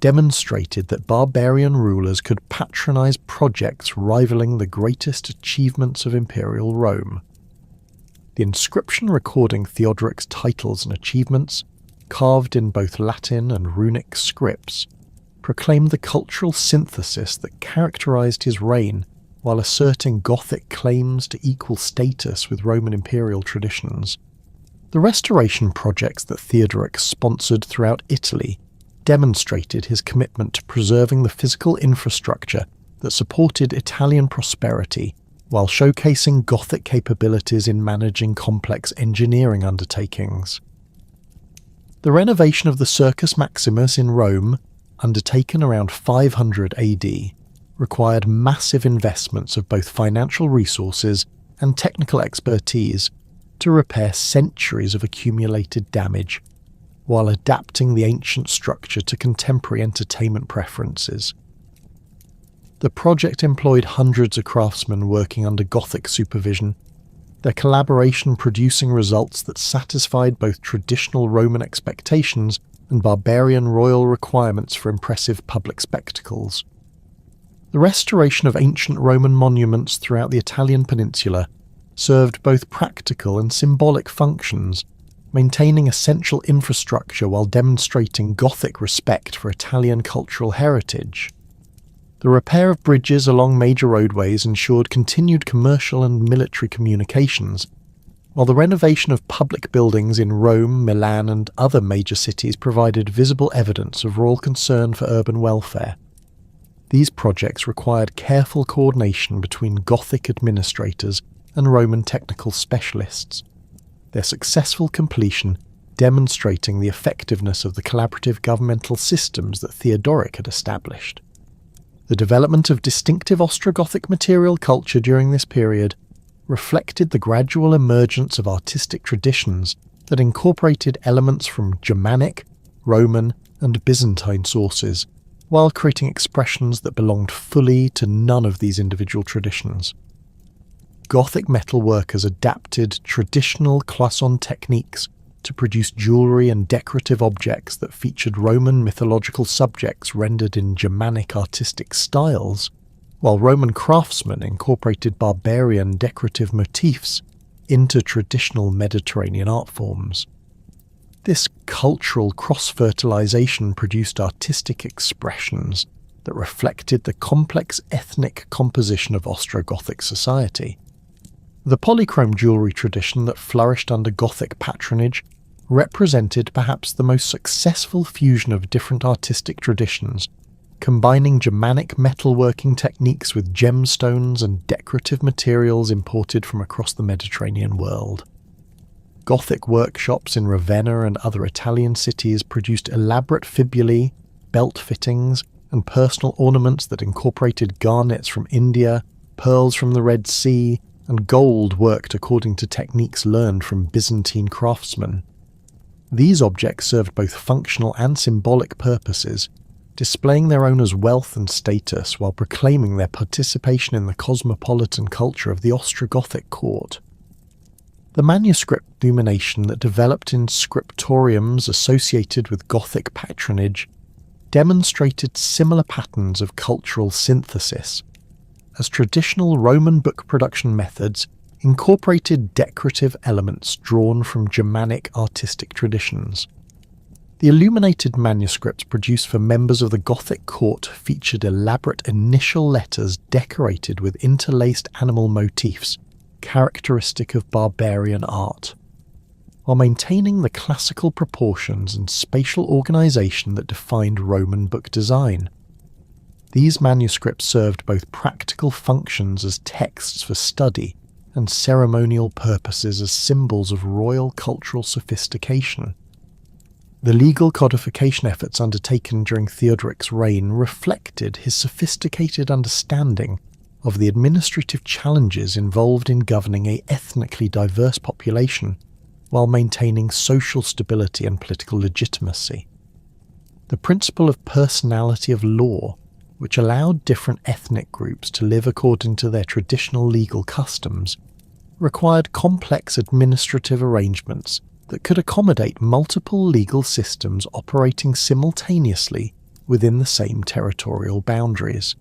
demonstrated that barbarian rulers could patronize projects rivaling the greatest achievements of imperial Rome. The inscription recording Theodoric's titles and achievements, carved in both Latin and runic scripts, proclaimed the cultural synthesis that characterized his reign while asserting Gothic claims to equal status with Roman imperial traditions. The restoration projects that Theodoric sponsored throughout Italy demonstrated his commitment to preserving the physical infrastructure that supported Italian prosperity while showcasing Gothic capabilities in managing complex engineering undertakings. The renovation of the Circus Maximus in Rome, undertaken around 500 AD, required massive investments of both financial resources and technical expertise to repair centuries of accumulated damage, while adapting the ancient structure to contemporary entertainment preferences. The project employed hundreds of craftsmen working under Gothic supervision, their collaboration producing results that satisfied both traditional Roman expectations and barbarian royal requirements for impressive public spectacles. The restoration of ancient Roman monuments throughout the Italian peninsula served both practical and symbolic functions, maintaining essential infrastructure while demonstrating Gothic respect for Italian cultural heritage. The repair of bridges along major roadways ensured continued commercial and military communications, while the renovation of public buildings in Rome, Milan and other major cities provided visible evidence of royal concern for urban welfare. These projects required careful coordination between Gothic administrators and Roman technical specialists, their successful completion demonstrating the effectiveness of the collaborative governmental systems that Theodoric had established. The development of distinctive Ostrogothic material culture during this period reflected the gradual emergence of artistic traditions that incorporated elements from Germanic, Roman, and Byzantine sources, while creating expressions that belonged fully to none of these individual traditions. Gothic metalworkers adapted traditional cloisonne techniques to produce jewellery and decorative objects that featured Roman mythological subjects rendered in Germanic artistic styles, while Roman craftsmen incorporated barbarian decorative motifs into traditional Mediterranean art forms. This cultural cross-fertilization produced artistic expressions that reflected the complex ethnic composition of Ostrogothic society. The polychrome jewellery tradition that flourished under Gothic patronage represented perhaps the most successful fusion of different artistic traditions, combining Germanic metalworking techniques with gemstones and decorative materials imported from across the Mediterranean world. Gothic workshops in Ravenna and other Italian cities produced elaborate fibulae, belt fittings, and personal ornaments that incorporated garnets from India, pearls from the Red Sea, and gold worked according to techniques learned from Byzantine craftsmen. These objects served both functional and symbolic purposes, displaying their owner's wealth and status while proclaiming their participation in the cosmopolitan culture of the Ostrogothic court. The manuscript illumination that developed in scriptoriums associated with Gothic patronage demonstrated similar patterns of cultural synthesis, as traditional Roman book production methods incorporated decorative elements drawn from Germanic artistic traditions. The illuminated manuscripts produced for members of the Gothic court featured elaborate initial letters decorated with interlaced animal motifs, characteristic of barbarian art, while maintaining the classical proportions and spatial organization that defined Roman book design. These manuscripts served both practical functions as texts for study and ceremonial purposes as symbols of royal cultural sophistication. The legal codification efforts undertaken during Theodoric's reign reflected his sophisticated understanding of the administrative challenges involved in governing an ethnically diverse population while maintaining social stability and political legitimacy. The principle of personality of law, which allowed different ethnic groups to live according to their traditional legal customs, required complex administrative arrangements that could accommodate multiple legal systems operating simultaneously within the same territorial boundaries.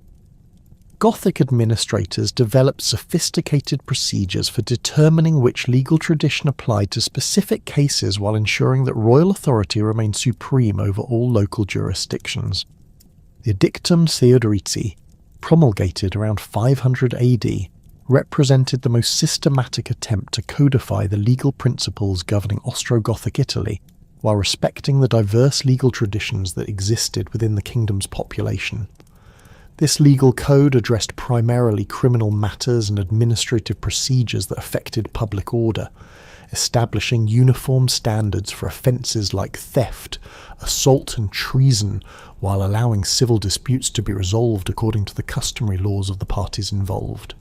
Gothic administrators developed sophisticated procedures for determining which legal tradition applied to specific cases while ensuring that royal authority remained supreme over all local jurisdictions. The Edictum Theodorici, promulgated around 500 AD, represented the most systematic attempt to codify the legal principles governing Ostrogothic Italy, while respecting the diverse legal traditions that existed within the kingdom's population. This legal code addressed primarily criminal matters and administrative procedures that affected public order, establishing uniform standards for offences like theft, assault and treason, while allowing civil disputes to be resolved according to the customary laws of the parties involved.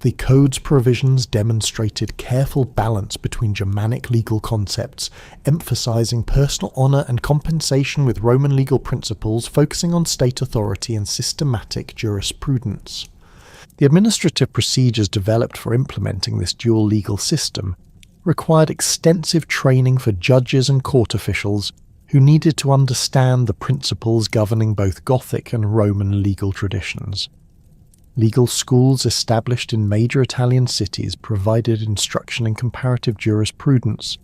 The code's provisions demonstrated careful balance between Germanic legal concepts, emphasizing personal honor and compensation with Roman legal principles focusing on state authority and systematic jurisprudence. The administrative procedures developed for implementing this dual legal system required extensive training for judges and court officials who needed to understand the principles governing both Gothic and Roman legal traditions. Legal schools established in major Italian cities provided instruction in comparative jurisprudence,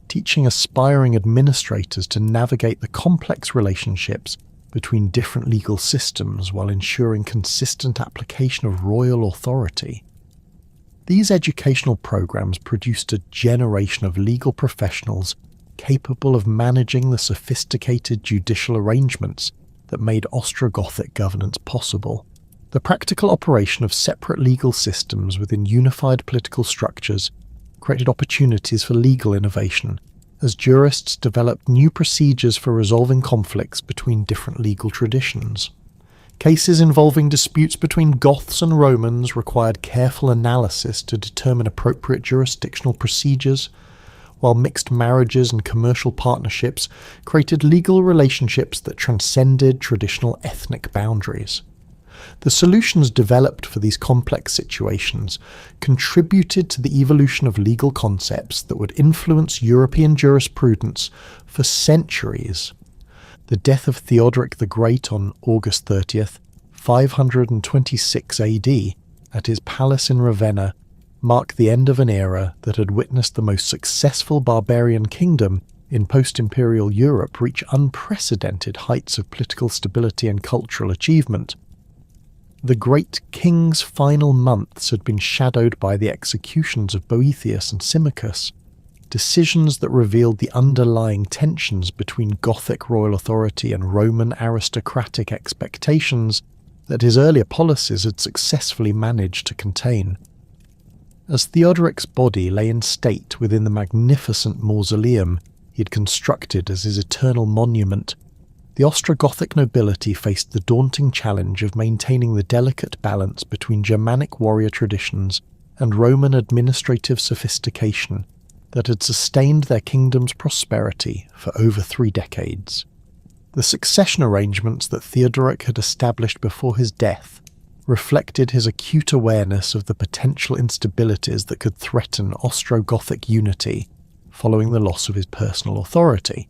teaching aspiring administrators to navigate the complex relationships between different legal systems while ensuring consistent application of royal authority. These educational programs produced a generation of legal professionals capable of managing the sophisticated judicial arrangements that made Ostrogothic governance possible. The practical operation of separate legal systems within unified political structures created opportunities for legal innovation, as jurists developed new procedures for resolving conflicts between different legal traditions. Cases involving disputes between Goths and Romans required careful analysis to determine appropriate jurisdictional procedures, while mixed marriages and commercial partnerships created legal relationships that transcended traditional ethnic boundaries. The solutions developed for these complex situations contributed to the evolution of legal concepts that would influence European jurisprudence for centuries. The death of Theodoric the Great on August 30th, 526 AD, at his palace in Ravenna, marked the end of an era that had witnessed the most successful barbarian kingdom in post-imperial Europe reach unprecedented heights of political stability and cultural achievement. The great king's final months had been shadowed by the executions of Boethius and Symmachus, decisions that revealed the underlying tensions between Gothic royal authority and Roman aristocratic expectations that his earlier policies had successfully managed to contain. As Theodoric's body lay in state within the magnificent mausoleum he had constructed as his eternal monument, the Ostrogothic nobility faced the daunting challenge of maintaining the delicate balance between Germanic warrior traditions and Roman administrative sophistication that had sustained their kingdom's prosperity for over 3 decades. The succession arrangements that Theodoric had established before his death reflected his acute awareness of the potential instabilities that could threaten Ostrogothic unity following the loss of his personal authority.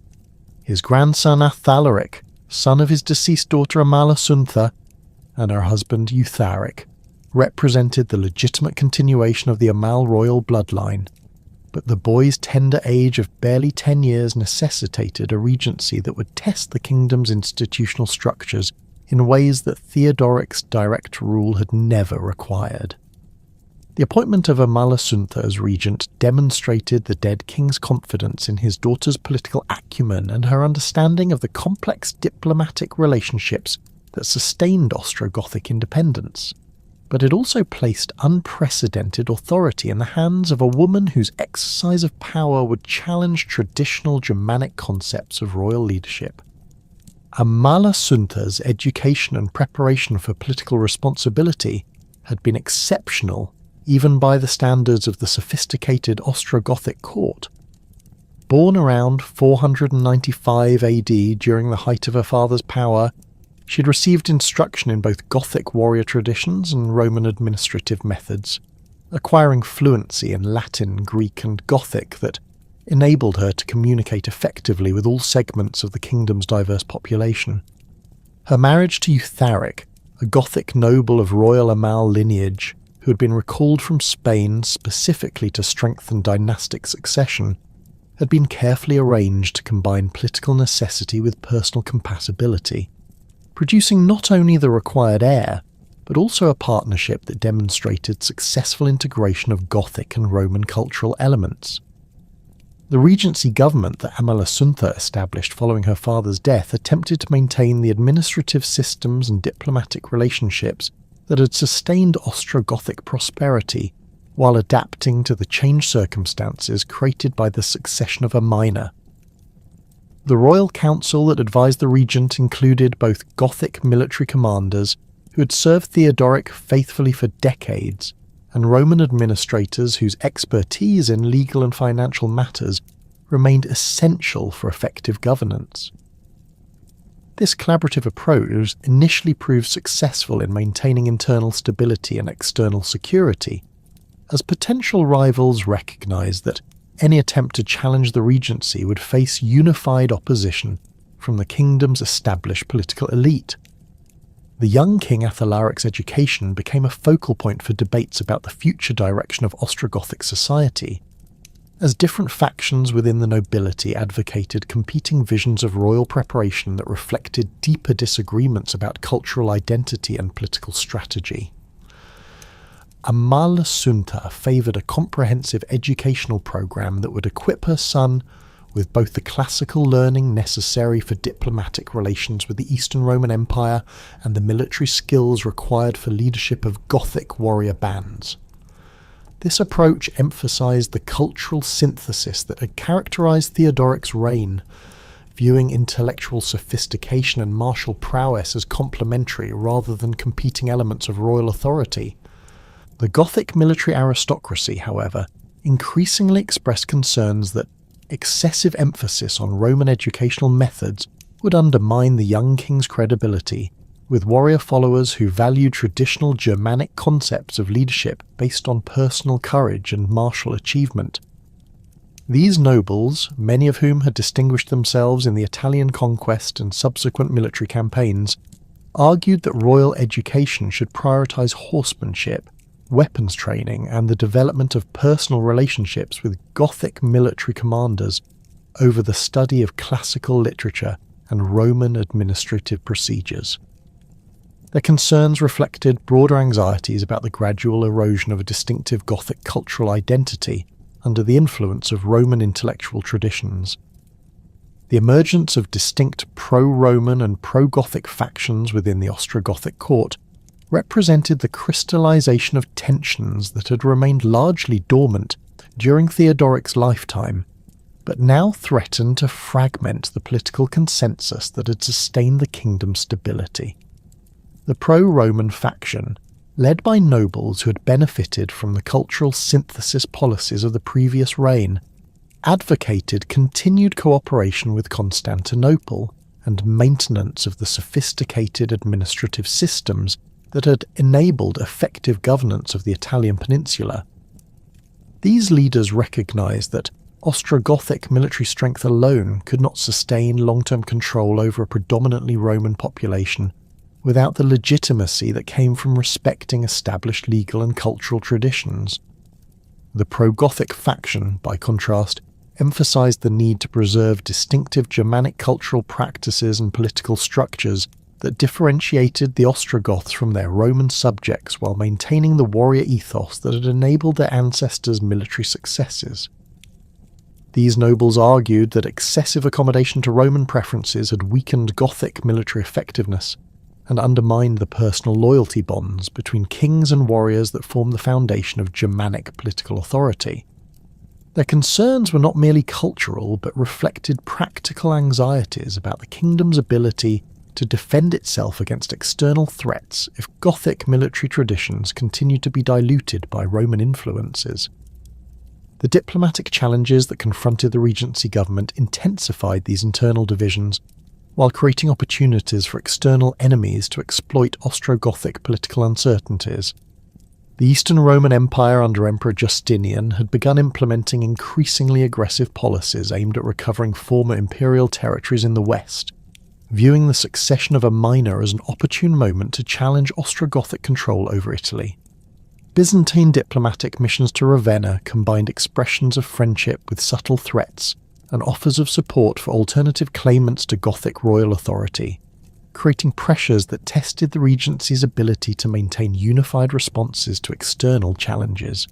His grandson Athalaric, son of his deceased daughter Amalasuntha, and her husband Eutharic, represented the legitimate continuation of the Amal royal bloodline, but the boy's tender age of barely 10 years necessitated a regency that would test the kingdom's institutional structures in ways that Theodoric's direct rule had never required. The appointment of Amalasuntha as regent demonstrated the dead king's confidence in his daughter's political acumen and her understanding of the complex diplomatic relationships that sustained Ostrogothic independence. But it also placed unprecedented authority in the hands of a woman whose exercise of power would challenge traditional Germanic concepts of royal leadership. Amalasuntha's education and preparation for political responsibility had been exceptional even by the standards of the sophisticated Ostrogothic court. Born around 495 AD during the height of her father's power, she had received instruction in both Gothic warrior traditions and Roman administrative methods, acquiring fluency in Latin, Greek, and Gothic that enabled her to communicate effectively with all segments of the kingdom's diverse population. Her marriage to Eutharic, a Gothic noble of royal Amal lineage, who had been recalled from Spain specifically to strengthen dynastic succession, had been carefully arranged to combine political necessity with personal compatibility, producing not only the required heir, but also a partnership that demonstrated successful integration of Gothic and Roman cultural elements. The regency government that Amalasuntha established following her father's death attempted to maintain the administrative systems and diplomatic relationships that had sustained Ostrogothic prosperity while adapting to the changed circumstances created by the succession of a minor. The royal council that advised the regent included both Gothic military commanders who had served Theodoric faithfully for decades and Roman administrators whose expertise in legal and financial matters remained essential for effective governance. This collaborative approach initially proved successful in maintaining internal stability and external security, as potential rivals recognized that any attempt to challenge the regency would face unified opposition from the kingdom's established political elite. The young King Athalaric's education became a focal point for debates about the future direction of Ostrogothic society, as different factions within the nobility advocated competing visions of royal preparation that reflected deeper disagreements about cultural identity and political strategy. Amalasuntha favoured a comprehensive educational program that would equip her son with both the classical learning necessary for diplomatic relations with the Eastern Roman Empire and the military skills required for leadership of Gothic warrior bands. This approach emphasised the cultural synthesis that had characterised Theodoric's reign, viewing intellectual sophistication and martial prowess as complementary rather than competing elements of royal authority. The Gothic military aristocracy, however, increasingly expressed concerns that excessive emphasis on Roman educational methods would undermine the young king's credibility, with warrior followers who valued traditional Germanic concepts of leadership based on personal courage and martial achievement. These nobles, many of whom had distinguished themselves in the Italian conquest and subsequent military campaigns, argued that royal education should prioritise horsemanship, weapons training, and the development of personal relationships with Gothic military commanders over the study of classical literature and Roman administrative procedures. Their concerns reflected broader anxieties about the gradual erosion of a distinctive Gothic cultural identity under the influence of Roman intellectual traditions. The emergence of distinct pro-Roman and pro-Gothic factions within the Ostrogothic court represented the crystallization of tensions that had remained largely dormant during Theodoric's lifetime, but now threatened to fragment the political consensus that had sustained the kingdom's stability. The pro-Roman faction, led by nobles who had benefited from the cultural synthesis policies of the previous reign, advocated continued cooperation with Constantinople and maintenance of the sophisticated administrative systems that had enabled effective governance of the Italian peninsula. These leaders recognized that Ostrogothic military strength alone could not sustain long-term control over a predominantly Roman population without the legitimacy that came from respecting established legal and cultural traditions. The pro-Gothic faction, by contrast, emphasized the need to preserve distinctive Germanic cultural practices and political structures that differentiated the Ostrogoths from their Roman subjects while maintaining the warrior ethos that had enabled their ancestors' military successes. These nobles argued that excessive accommodation to Roman preferences had weakened Gothic military effectiveness and undermined the personal loyalty bonds between kings and warriors that formed the foundation of Germanic political authority. Their concerns were not merely cultural, but reflected practical anxieties about the kingdom's ability to defend itself against external threats if Gothic military traditions continued to be diluted by Roman influences. The diplomatic challenges that confronted the Regency government intensified these internal divisions, while creating opportunities for external enemies to exploit Ostrogothic political uncertainties. The Eastern Roman Empire under Emperor Justinian had begun implementing increasingly aggressive policies aimed at recovering former imperial territories in the west, viewing the succession of a minor as an opportune moment to challenge Ostrogothic control over Italy. Byzantine diplomatic missions to Ravenna combined expressions of friendship with subtle threats and offers of support for alternative claimants to Gothic royal authority, creating pressures that tested the Regency's ability to maintain unified responses to external challenges.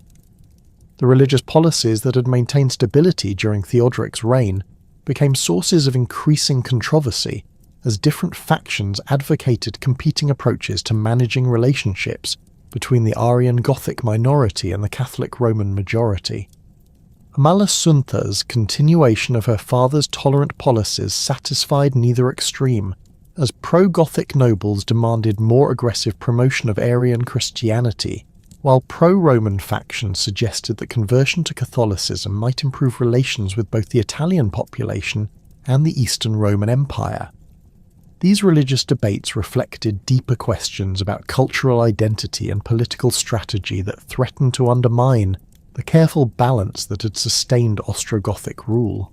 The religious policies that had maintained stability during Theodoric's reign became sources of increasing controversy as different factions advocated competing approaches to managing relationships between the Arian Gothic minority and the Catholic Roman majority. Amalasuntha's continuation of her father's tolerant policies satisfied neither extreme, as pro-Gothic nobles demanded more aggressive promotion of Arian Christianity, while pro-Roman factions suggested that conversion to Catholicism might improve relations with both the Italian population and the Eastern Roman Empire. These religious debates reflected deeper questions about cultural identity and political strategy that threatened to undermine the careful balance that had sustained Ostrogothic rule.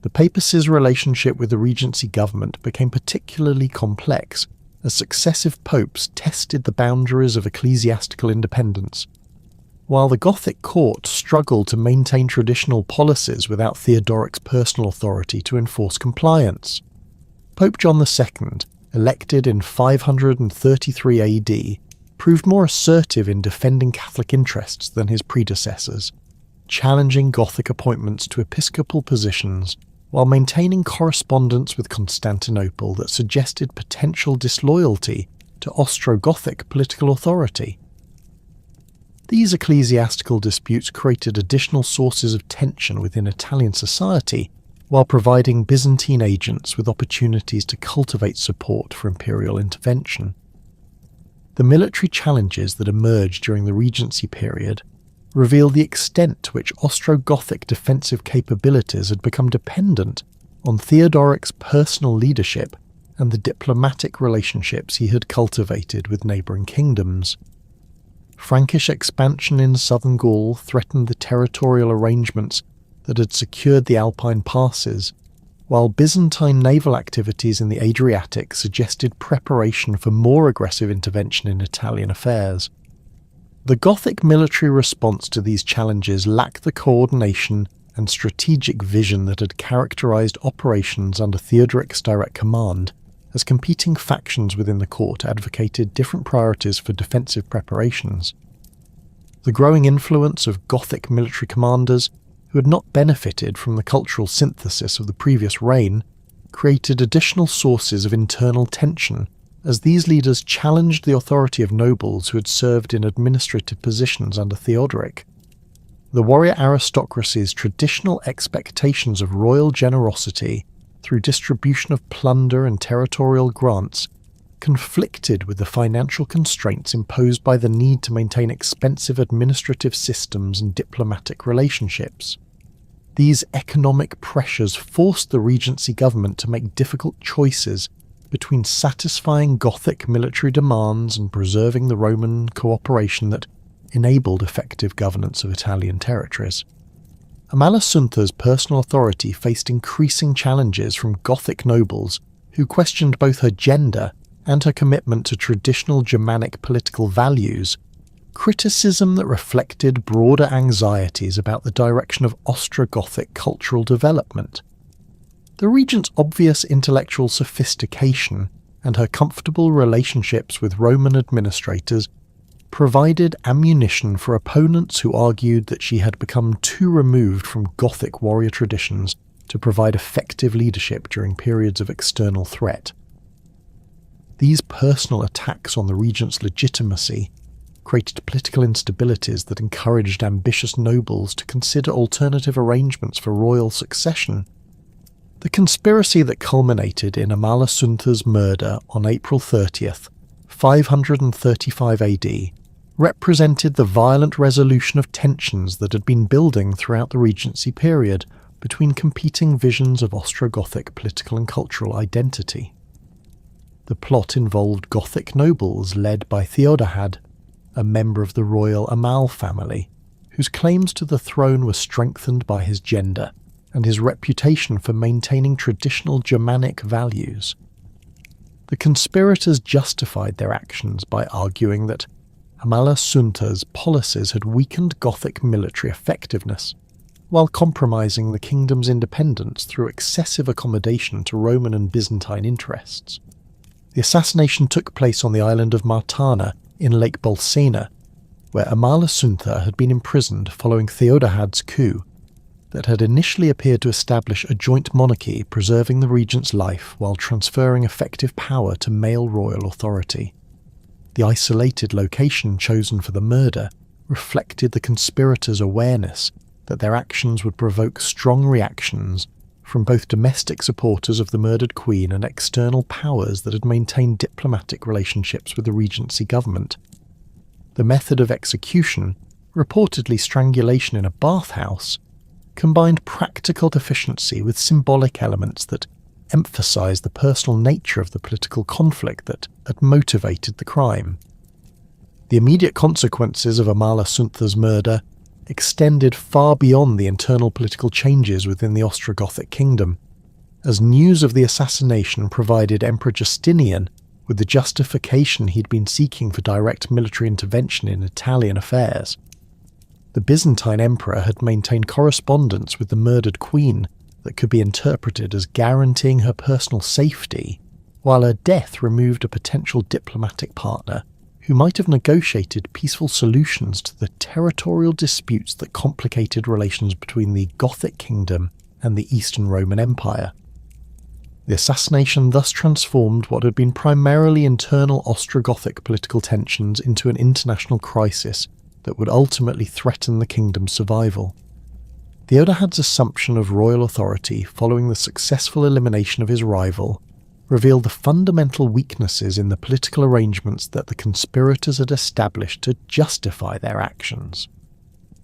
The papacy's relationship with the regency government became particularly complex as successive popes tested the boundaries of ecclesiastical independence. While the Gothic court struggled to maintain traditional policies without Theodoric's personal authority to enforce compliance, Pope John II, elected in 533 AD, proved more assertive in defending Catholic interests than his predecessors, challenging Gothic appointments to episcopal positions while maintaining correspondence with Constantinople that suggested potential disloyalty to Ostrogothic political authority. These ecclesiastical disputes created additional sources of tension within Italian society, while providing Byzantine agents with opportunities to cultivate support for imperial intervention. The military challenges that emerged during the Regency period reveal the extent to which Ostrogothic defensive capabilities had become dependent on Theodoric's personal leadership and the diplomatic relationships he had cultivated with neighbouring kingdoms. Frankish expansion in southern Gaul threatened the territorial arrangements that had secured the Alpine passes, while Byzantine naval activities in the Adriatic suggested preparation for more aggressive intervention in Italian affairs. The Gothic military response to these challenges lacked the coordination and strategic vision that had characterized operations under Theodoric's direct command, as competing factions within the court advocated different priorities for defensive preparations. The growing influence of Gothic military commanders, who had not benefited from the cultural synthesis of the previous reign, created additional sources of internal tension, as these leaders challenged the authority of nobles who had served in administrative positions under Theodoric. The warrior aristocracy's traditional expectations of royal generosity through distribution of plunder and territorial grants conflicted with the financial constraints imposed by the need to maintain expensive administrative systems and diplomatic relationships. These economic pressures forced the regency government to make difficult choices between satisfying Gothic military demands and preserving the Roman cooperation that enabled effective governance of Italian territories. Amalasuntha's personal authority faced increasing challenges from Gothic nobles who questioned both her gender and her commitment to traditional Germanic political values, criticism that reflected broader anxieties about the direction of Ostrogothic cultural development. The regent's obvious intellectual sophistication and her comfortable relationships with Roman administrators provided ammunition for opponents who argued that she had become too removed from Gothic warrior traditions to provide effective leadership during periods of external threat. These personal attacks on the regent's legitimacy created political instabilities that encouraged ambitious nobles to consider alternative arrangements for royal succession. The conspiracy that culminated in Amalasuntha's murder on April 30th, 535 AD, represented the violent resolution of tensions that had been building throughout the Regency period between competing visions of Ostrogothic political and cultural identity. The plot involved Gothic nobles led by Theodahad, a member of the royal Amal family, whose claims to the throne were strengthened by his gender and his reputation for maintaining traditional Germanic values. The conspirators justified their actions by arguing that Amalasuntha's policies had weakened Gothic military effectiveness, while compromising the kingdom's independence through excessive accommodation to Roman and Byzantine interests. The assassination took place on the island of Martana in Lake Bolsena, where Amalasuntha had been imprisoned following Theodahad's coup that had initially appeared to establish a joint monarchy, preserving the regent's life while transferring effective power to male royal authority. The isolated location chosen for the murder reflected the conspirators' awareness that their actions would provoke strong reactions from both domestic supporters of the murdered queen and external powers that had maintained diplomatic relationships with the regency government. The method of execution, reportedly strangulation in a bathhouse, combined practical efficiency with symbolic elements that emphasized the personal nature of the political conflict that had motivated the crime. The immediate consequences of Amalasuntha's murder extended far beyond the internal political changes within the Ostrogothic Kingdom, as news of the assassination provided Emperor Justinian with the justification he'd been seeking for direct military intervention in Italian affairs. The Byzantine Emperor had maintained correspondence with the murdered queen that could be interpreted as guaranteeing her personal safety, while her death removed a potential diplomatic partner who might have negotiated peaceful solutions to the territorial disputes that complicated relations between the Gothic Kingdom and the Eastern Roman Empire. The assassination thus transformed what had been primarily internal Ostrogothic political tensions into an international crisis that would ultimately threaten the kingdom's survival. Theodahad's assumption of royal authority following the successful elimination of his rival revealed the fundamental weaknesses in the political arrangements that the conspirators had established to justify their actions.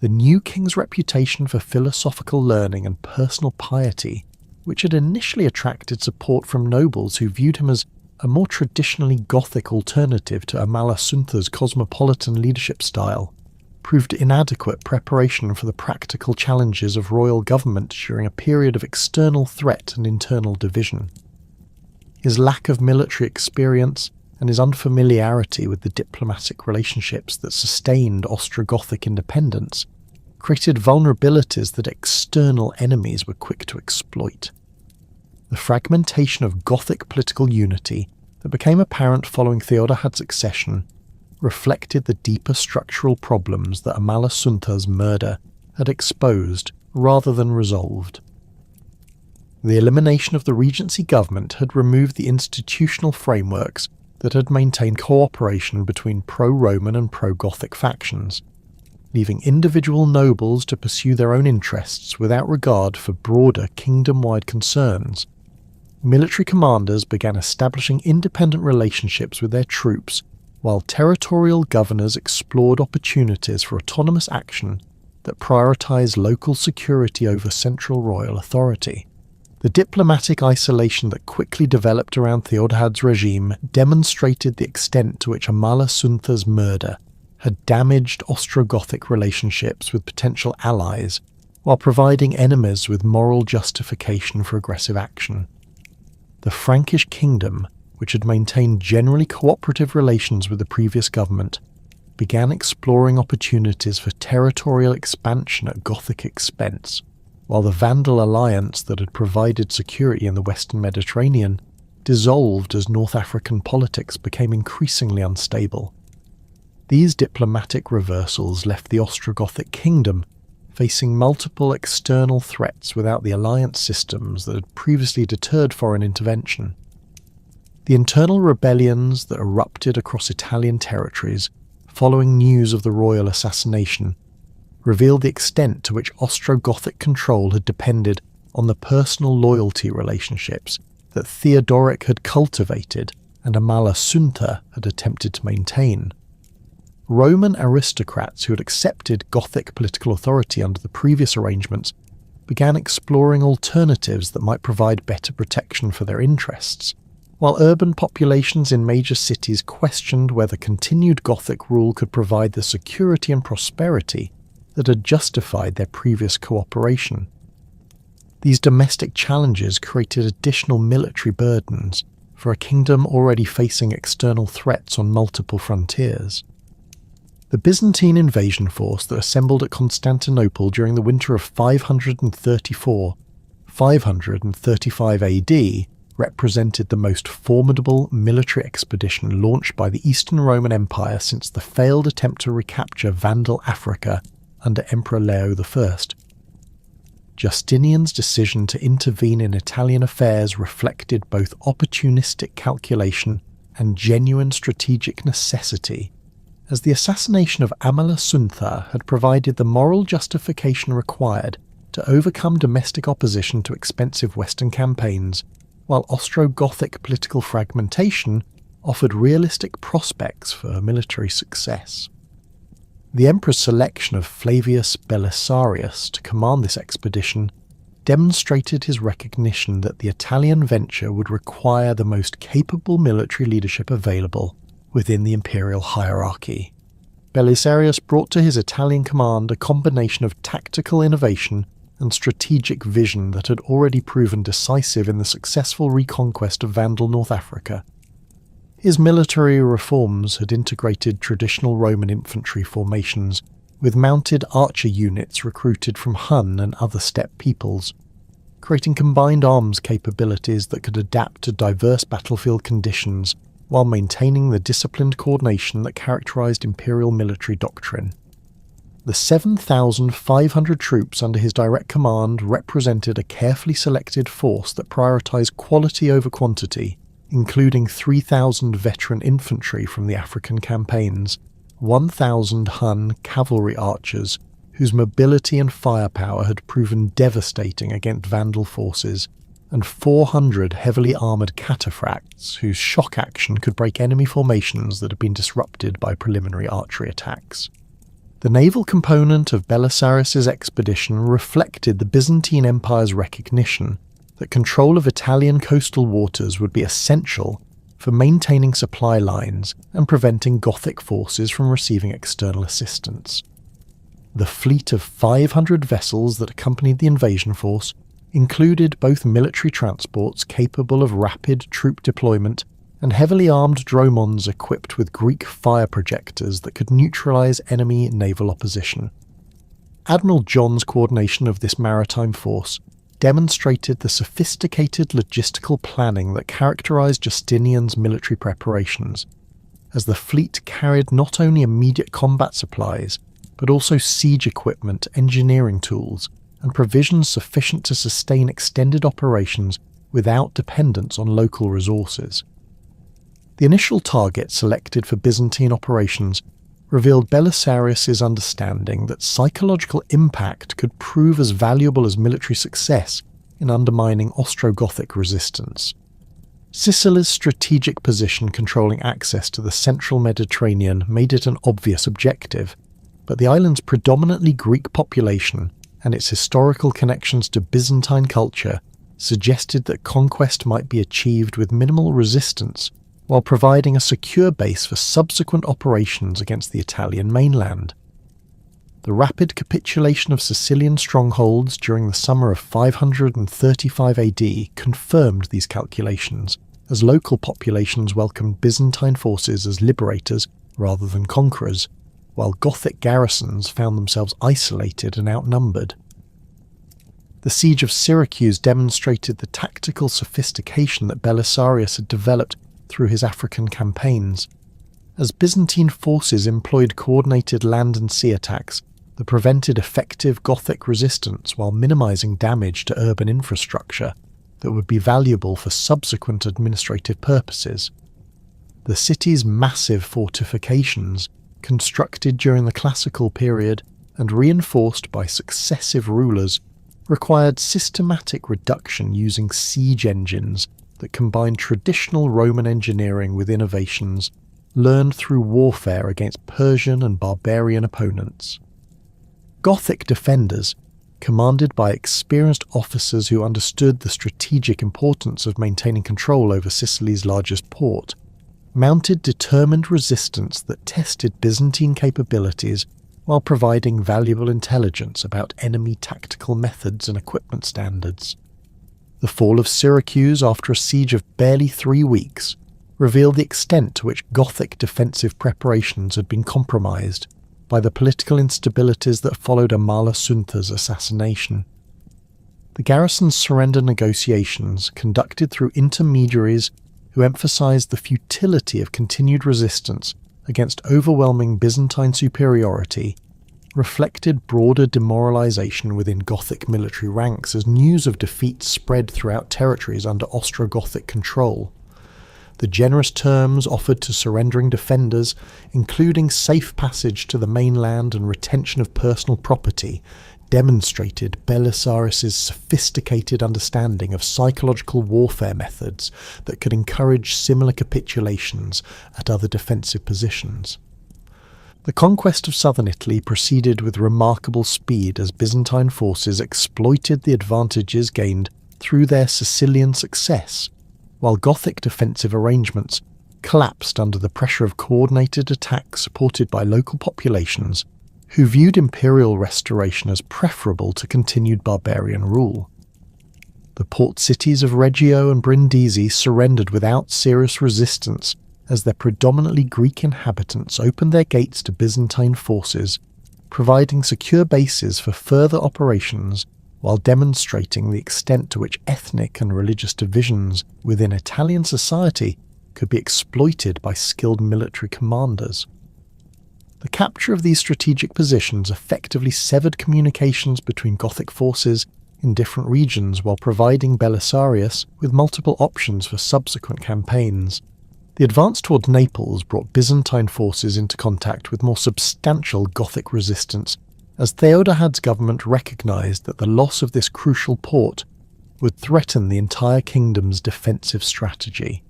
The new king's reputation for philosophical learning and personal piety, which had initially attracted support from nobles who viewed him as a more traditionally Gothic alternative to Amalasuntha's cosmopolitan leadership style, proved inadequate preparation for the practical challenges of royal government during a period of external threat and internal division. His lack of military experience and his unfamiliarity with the diplomatic relationships that sustained Ostrogothic independence created vulnerabilities that external enemies were quick to exploit. The fragmentation of Gothic political unity that became apparent following Theodahad's accession reflected the deeper structural problems that Amalasuntha's murder had exposed rather than resolved. The elimination of the regency government had removed the institutional frameworks that had maintained cooperation between pro-Roman and pro-Gothic factions, leaving individual nobles to pursue their own interests without regard for broader kingdom-wide concerns. Military commanders began establishing independent relationships with their troops, while territorial governors explored opportunities for autonomous action that prioritized local security over central royal authority. The diplomatic isolation that quickly developed around Theodahad's regime demonstrated the extent to which Amalasuntha's murder had damaged Ostrogothic relationships with potential allies, while providing enemies with moral justification for aggressive action. The Frankish kingdom, which had maintained generally cooperative relations with the previous government, began exploring opportunities for territorial expansion at Gothic expense, while the Vandal alliance that had provided security in the Western Mediterranean dissolved as North African politics became increasingly unstable. These diplomatic reversals left the Ostrogothic Kingdom facing multiple external threats without the alliance systems that had previously deterred foreign intervention. The internal rebellions that erupted across Italian territories following news of the royal assassination revealed the extent to which Ostrogothic control had depended on the personal loyalty relationships that Theodoric had cultivated and Amalasuntha had attempted to maintain. Roman aristocrats who had accepted Gothic political authority under the previous arrangements began exploring alternatives that might provide better protection for their interests, while urban populations in major cities questioned whether continued Gothic rule could provide the security and prosperity that had justified their previous cooperation. These domestic challenges created additional military burdens for a kingdom already facing external threats on multiple frontiers. The Byzantine invasion force that assembled at Constantinople during the winter of 534-535 AD represented the most formidable military expedition launched by the Eastern Roman Empire since the failed attempt to recapture Vandal Africa under Emperor Leo I. Justinian's decision to intervene in Italian affairs reflected both opportunistic calculation and genuine strategic necessity, as the assassination of Amalasuntha had provided the moral justification required to overcome domestic opposition to expensive Western campaigns, while Ostrogothic political fragmentation offered realistic prospects for military success. The emperor's selection of Flavius Belisarius to command this expedition demonstrated his recognition that the Italian venture would require the most capable military leadership available within the imperial hierarchy. Belisarius brought to his Italian command a combination of tactical innovation and strategic vision that had already proven decisive in the successful reconquest of Vandal North Africa. His military reforms had integrated traditional Roman infantry formations with mounted archer units recruited from Hun and other steppe peoples, creating combined arms capabilities that could adapt to diverse battlefield conditions while maintaining the disciplined coordination that characterized imperial military doctrine. The 7,500 troops under his direct command represented a carefully selected force that prioritized quality over quantity, including 3,000 veteran infantry from the African campaigns, 1,000 Hun cavalry archers whose mobility and firepower had proven devastating against Vandal forces, and 400 heavily armoured cataphracts whose shock action could break enemy formations that had been disrupted by preliminary archery attacks. The naval component of Belisarius's expedition reflected the Byzantine Empire's recognition that control of Italian coastal waters would be essential for maintaining supply lines and preventing Gothic forces from receiving external assistance. The fleet of 500 vessels that accompanied the invasion force included both military transports capable of rapid troop deployment and heavily armed dromons equipped with Greek fire projectors that could neutralize enemy naval opposition. Admiral John's coordination of this maritime force demonstrated the sophisticated logistical planning that characterized Justinian's military preparations, as the fleet carried not only immediate combat supplies, but also siege equipment, engineering tools, and provisions sufficient to sustain extended operations without dependence on local resources. The initial target selected for Byzantine operations revealed Belisarius's understanding that psychological impact could prove as valuable as military success in undermining Ostrogothic resistance. Sicily's strategic position controlling access to the central Mediterranean made it an obvious objective, but the island's predominantly Greek population and its historical connections to Byzantine culture suggested that conquest might be achieved with minimal resistance while providing a secure base for subsequent operations against the Italian mainland. The rapid capitulation of Sicilian strongholds during the summer of 535 AD confirmed these calculations, as local populations welcomed Byzantine forces as liberators rather than conquerors, while Gothic garrisons found themselves isolated and outnumbered. The siege of Syracuse demonstrated the tactical sophistication that Belisarius had developed through his African campaigns. As Byzantine forces employed coordinated land and sea attacks that prevented effective Gothic resistance while minimizing damage to urban infrastructure that would be valuable for subsequent administrative purposes. The city's massive fortifications, constructed during the classical period and reinforced by successive rulers, required systematic reduction using siege engines that combined traditional Roman engineering with innovations learned through warfare against Persian and barbarian opponents. Gothic defenders, commanded by experienced officers who understood the strategic importance of maintaining control over Sicily's largest port, mounted determined resistance that tested Byzantine capabilities while providing valuable intelligence about enemy tactical methods and equipment standards. The fall of Syracuse after a siege of barely 3 weeks revealed the extent to which Gothic defensive preparations had been compromised by the political instabilities that followed Amalasuntha's assassination. The garrison's surrender negotiations, conducted through intermediaries who emphasized the futility of continued resistance against overwhelming Byzantine superiority, reflected broader demoralization within Gothic military ranks as news of defeat spread throughout territories under Ostrogothic control. The generous terms offered to surrendering defenders, including safe passage to the mainland and retention of personal property, demonstrated Belisarius's sophisticated understanding of psychological warfare methods that could encourage similar capitulations at other defensive positions. The conquest of southern Italy proceeded with remarkable speed as Byzantine forces exploited the advantages gained through their Sicilian success, while Gothic defensive arrangements collapsed under the pressure of coordinated attacks supported by local populations who viewed imperial restoration as preferable to continued barbarian rule. The port cities of Reggio and Brindisi surrendered without serious resistance as their predominantly Greek inhabitants opened their gates to Byzantine forces, providing secure bases for further operations while demonstrating the extent to which ethnic and religious divisions within Italian society could be exploited by skilled military commanders. The capture of these strategic positions effectively severed communications between Gothic forces in different regions while providing Belisarius with multiple options for subsequent campaigns. The advance toward Naples brought Byzantine forces into contact with more substantial Gothic resistance, as Theodahad's government recognised that the loss of this crucial port would threaten the entire kingdom's defensive strategy.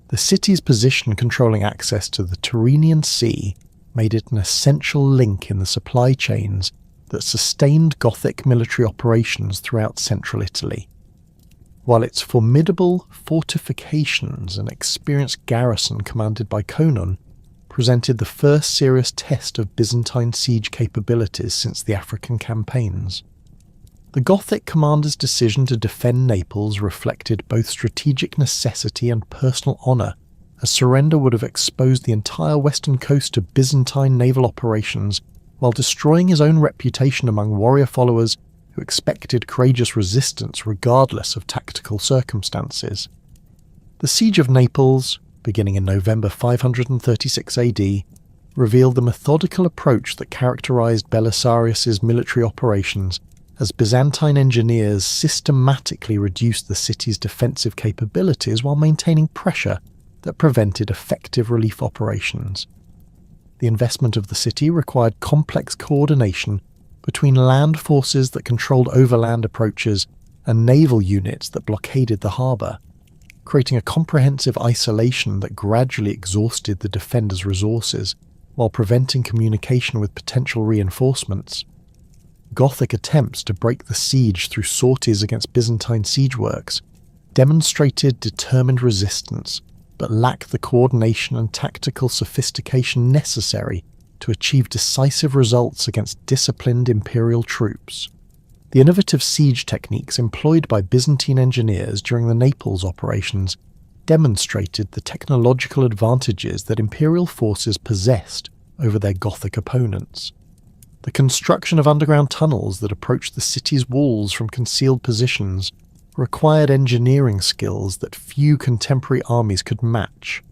The city's position controlling access to the Tyrrhenian Sea made it an essential link in the supply chains that sustained Gothic military operations throughout central Italy. While its formidable fortifications and experienced garrison commanded by Conon presented the first serious test of Byzantine siege capabilities since the African campaigns. The Gothic commander's decision to defend Naples reflected both strategic necessity and personal honour, as surrender would have exposed the entire western coast to Byzantine naval operations while destroying his own reputation among warrior followers who expected courageous resistance regardless of tactical circumstances. The siege of Naples, beginning in November 536 AD, revealed the methodical approach that characterized Belisarius's military operations, as Byzantine engineers systematically reduced the city's defensive capabilities while maintaining pressure that prevented effective relief operations. The investment of the city required complex coordination between land forces that controlled overland approaches and naval units that blockaded the harbour, creating a comprehensive isolation that gradually exhausted the defenders' resources while preventing communication with potential reinforcements. Gothic attempts to break the siege through sorties against Byzantine siege works demonstrated determined resistance, but lacked the coordination and tactical sophistication necessary to achieve decisive results against disciplined imperial troops. The innovative siege techniques employed by Byzantine engineers during the Naples operations demonstrated the technological advantages that imperial forces possessed over their Gothic opponents. The construction of underground tunnels that approached the city's walls from concealed positions required engineering skills that few contemporary armies could match,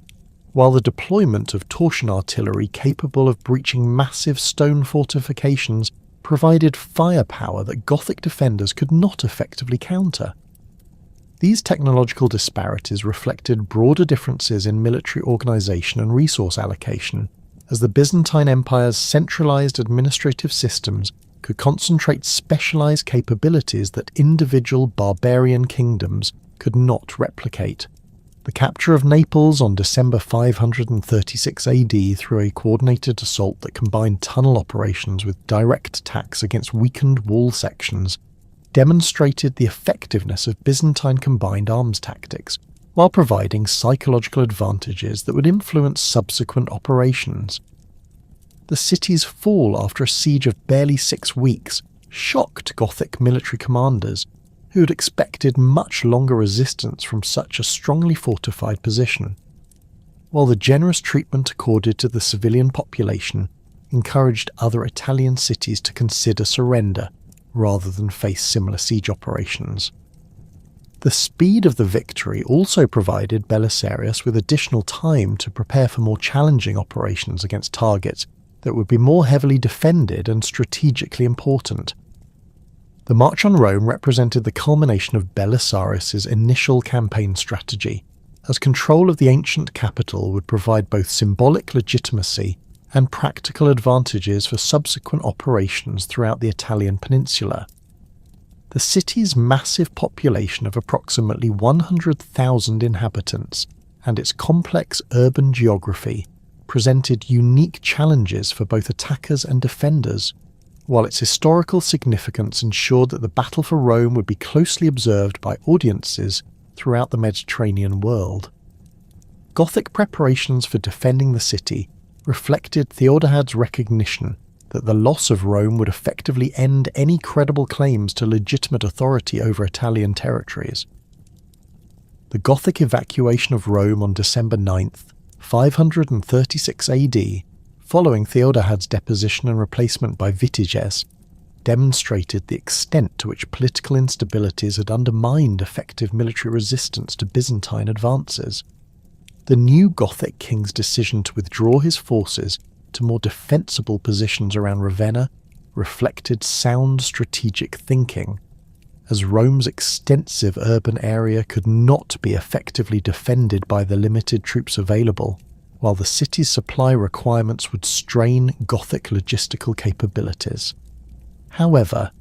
while the deployment of torsion artillery capable of breaching massive stone fortifications provided firepower that Gothic defenders could not effectively counter. These technological disparities reflected broader differences in military organisation and resource allocation, as the Byzantine Empire's centralised administrative systems could concentrate specialised capabilities that individual barbarian kingdoms could not replicate. The capture of Naples on December 536 AD through a coordinated assault that combined tunnel operations with direct attacks against weakened wall sections demonstrated the effectiveness of Byzantine combined arms tactics, while providing psychological advantages that would influence subsequent operations. The city's fall after a siege of barely 6 weeks shocked Gothic military commanders who had expected much longer resistance from such a strongly fortified position, while the generous treatment accorded to the civilian population encouraged other Italian cities to consider surrender rather than face similar siege operations. The speed of the victory also provided Belisarius with additional time to prepare for more challenging operations against targets that would be more heavily defended and strategically important. The march on Rome represented the culmination of Belisarius's initial campaign strategy, as control of the ancient capital would provide both symbolic legitimacy and practical advantages for subsequent operations throughout the Italian peninsula. The city's massive population of approximately 100,000 inhabitants and its complex urban geography presented unique challenges for both attackers and defenders, while its historical significance ensured that the battle for Rome would be closely observed by audiences throughout the Mediterranean world. Gothic preparations for defending the city reflected Theodahad's recognition that the loss of Rome would effectively end any credible claims to legitimate authority over Italian territories. The Gothic evacuation of Rome on December 9th, 536 AD, following Theodahad's deposition and replacement by Vitiges, demonstrated the extent to which political instabilities had undermined effective military resistance to Byzantine advances. The new Gothic king's decision to withdraw his forces to more defensible positions around Ravenna reflected sound strategic thinking, as Rome's extensive urban area could not be effectively defended by the limited troops available, while the city's supply requirements would strain Gothic logistical capabilities. However,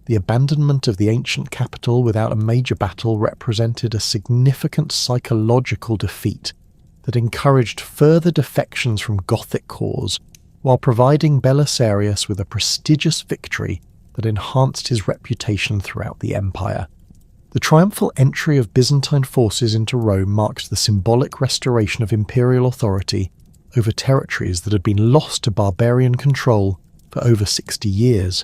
the abandonment of the ancient capital without a major battle represented a significant psychological defeat that encouraged further defections from Gothic cause, while providing Belisarius with a prestigious victory that enhanced his reputation throughout the empire. The triumphal entry of Byzantine forces into Rome marked the symbolic restoration of imperial authority over territories that had been lost to barbarian control for over 60 years.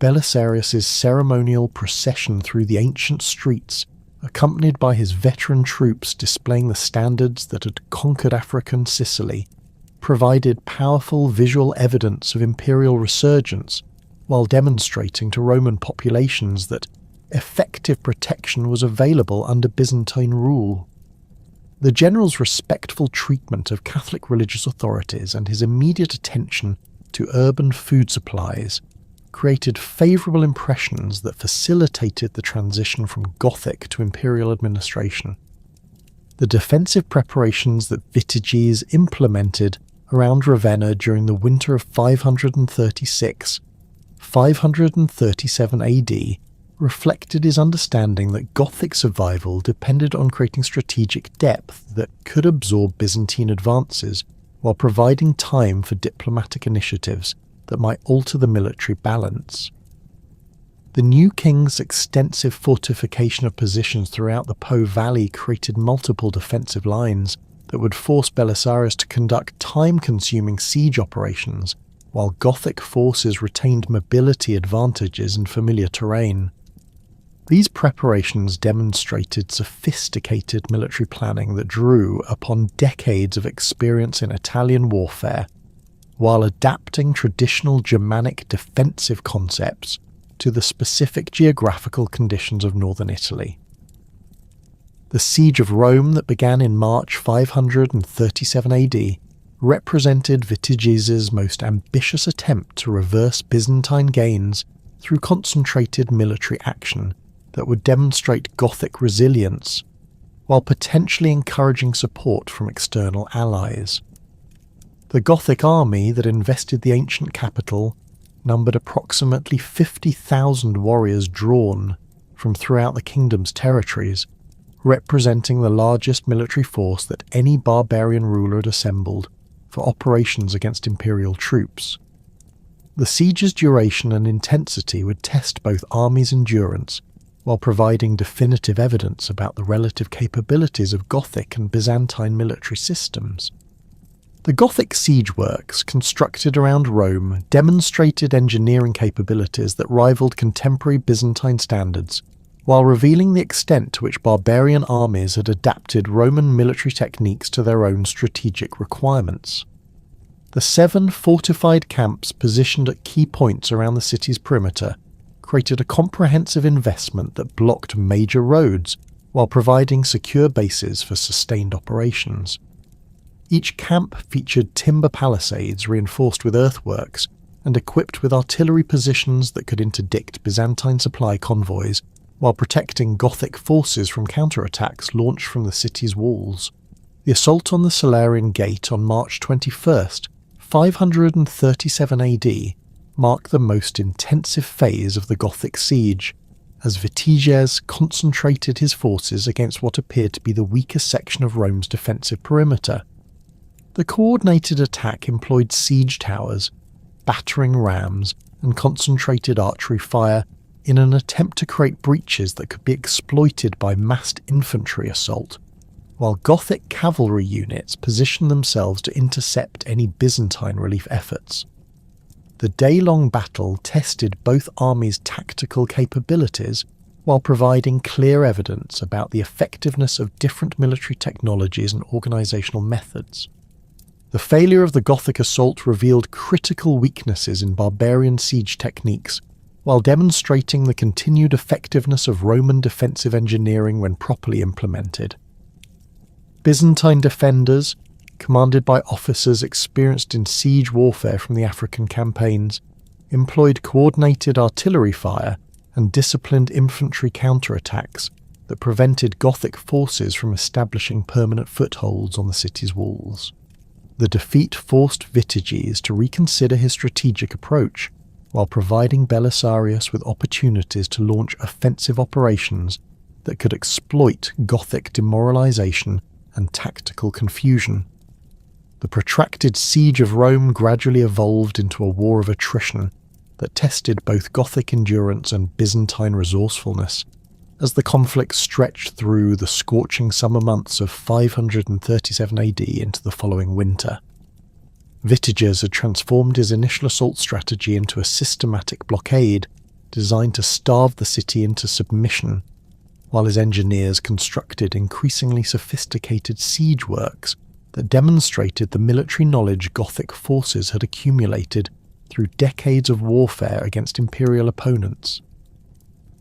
Belisarius's ceremonial procession through the ancient streets, accompanied by his veteran troops displaying the standards that had conquered African Sicily, provided powerful visual evidence of imperial resurgence, while demonstrating to Roman populations that effective protection was available under Byzantine rule. The general's respectful treatment of Catholic religious authorities and his immediate attention to urban food supplies created favourable impressions that facilitated the transition from Gothic to imperial administration. The defensive preparations that Vitiges implemented around Ravenna during the winter of 537 AD reflected his understanding that Gothic survival depended on creating strategic depth that could absorb Byzantine advances while providing time for diplomatic initiatives that might alter the military balance. The new king's extensive fortification of positions throughout the Po Valley created multiple defensive lines that would force Belisarius to conduct time-consuming siege operations, while Gothic forces retained mobility advantages in familiar terrain. These preparations demonstrated sophisticated military planning that drew upon decades of experience in Italian warfare, while adapting traditional Germanic defensive concepts to the specific geographical conditions of northern Italy. The siege of Rome that began in March 537 AD represented Vitiges' most ambitious attempt to reverse Byzantine gains through concentrated military action that would demonstrate Gothic resilience, while potentially encouraging support from external allies. The Gothic army that invested the ancient capital numbered approximately 50,000 warriors drawn from throughout the kingdom's territories, representing the largest military force that any barbarian ruler had assembled for operations against imperial troops. The siege's duration and intensity would test both armies' endurance, while providing definitive evidence about the relative capabilities of Gothic and Byzantine military systems. The Gothic siege works constructed around Rome demonstrated engineering capabilities that rivaled contemporary Byzantine standards, while revealing the extent to which barbarian armies had adapted Roman military techniques to their own strategic requirements. The 7 fortified camps positioned at key points around the city's perimeter created a comprehensive investment that blocked major roads while providing secure bases for sustained operations. Each camp featured timber palisades reinforced with earthworks and equipped with artillery positions that could interdict Byzantine supply convoys while protecting Gothic forces from counterattacks launched from the city's walls. The assault on the Salarian Gate on March 21st, 537 AD, marked the most intensive phase of the Gothic siege, as Vitiges concentrated his forces against what appeared to be the weakest section of Rome's defensive perimeter. The coordinated attack employed siege towers, battering rams, and concentrated archery fire in an attempt to create breaches that could be exploited by massed infantry assault, while Gothic cavalry units positioned themselves to intercept any Byzantine relief efforts. The day-long battle tested both armies' tactical capabilities while providing clear evidence about the effectiveness of different military technologies and organisational methods. The failure of the Gothic assault revealed critical weaknesses in barbarian siege techniques, while demonstrating the continued effectiveness of Roman defensive engineering when properly implemented. Byzantine defenders, commanded by officers experienced in siege warfare from the African campaigns, employed coordinated artillery fire and disciplined infantry counterattacks that prevented Gothic forces from establishing permanent footholds on the city's walls. The defeat forced Vitiges to reconsider his strategic approach, while providing Belisarius with opportunities to launch offensive operations that could exploit Gothic demoralization and tactical confusion. The protracted siege of Rome gradually evolved into a war of attrition that tested both Gothic endurance and Byzantine resourcefulness, as the conflict stretched through the scorching summer months of 537 AD into the following winter. Vitiges had transformed his initial assault strategy into a systematic blockade designed to starve the city into submission, while his engineers constructed increasingly sophisticated siege works that demonstrated the military knowledge Gothic forces had accumulated through decades of warfare against imperial opponents.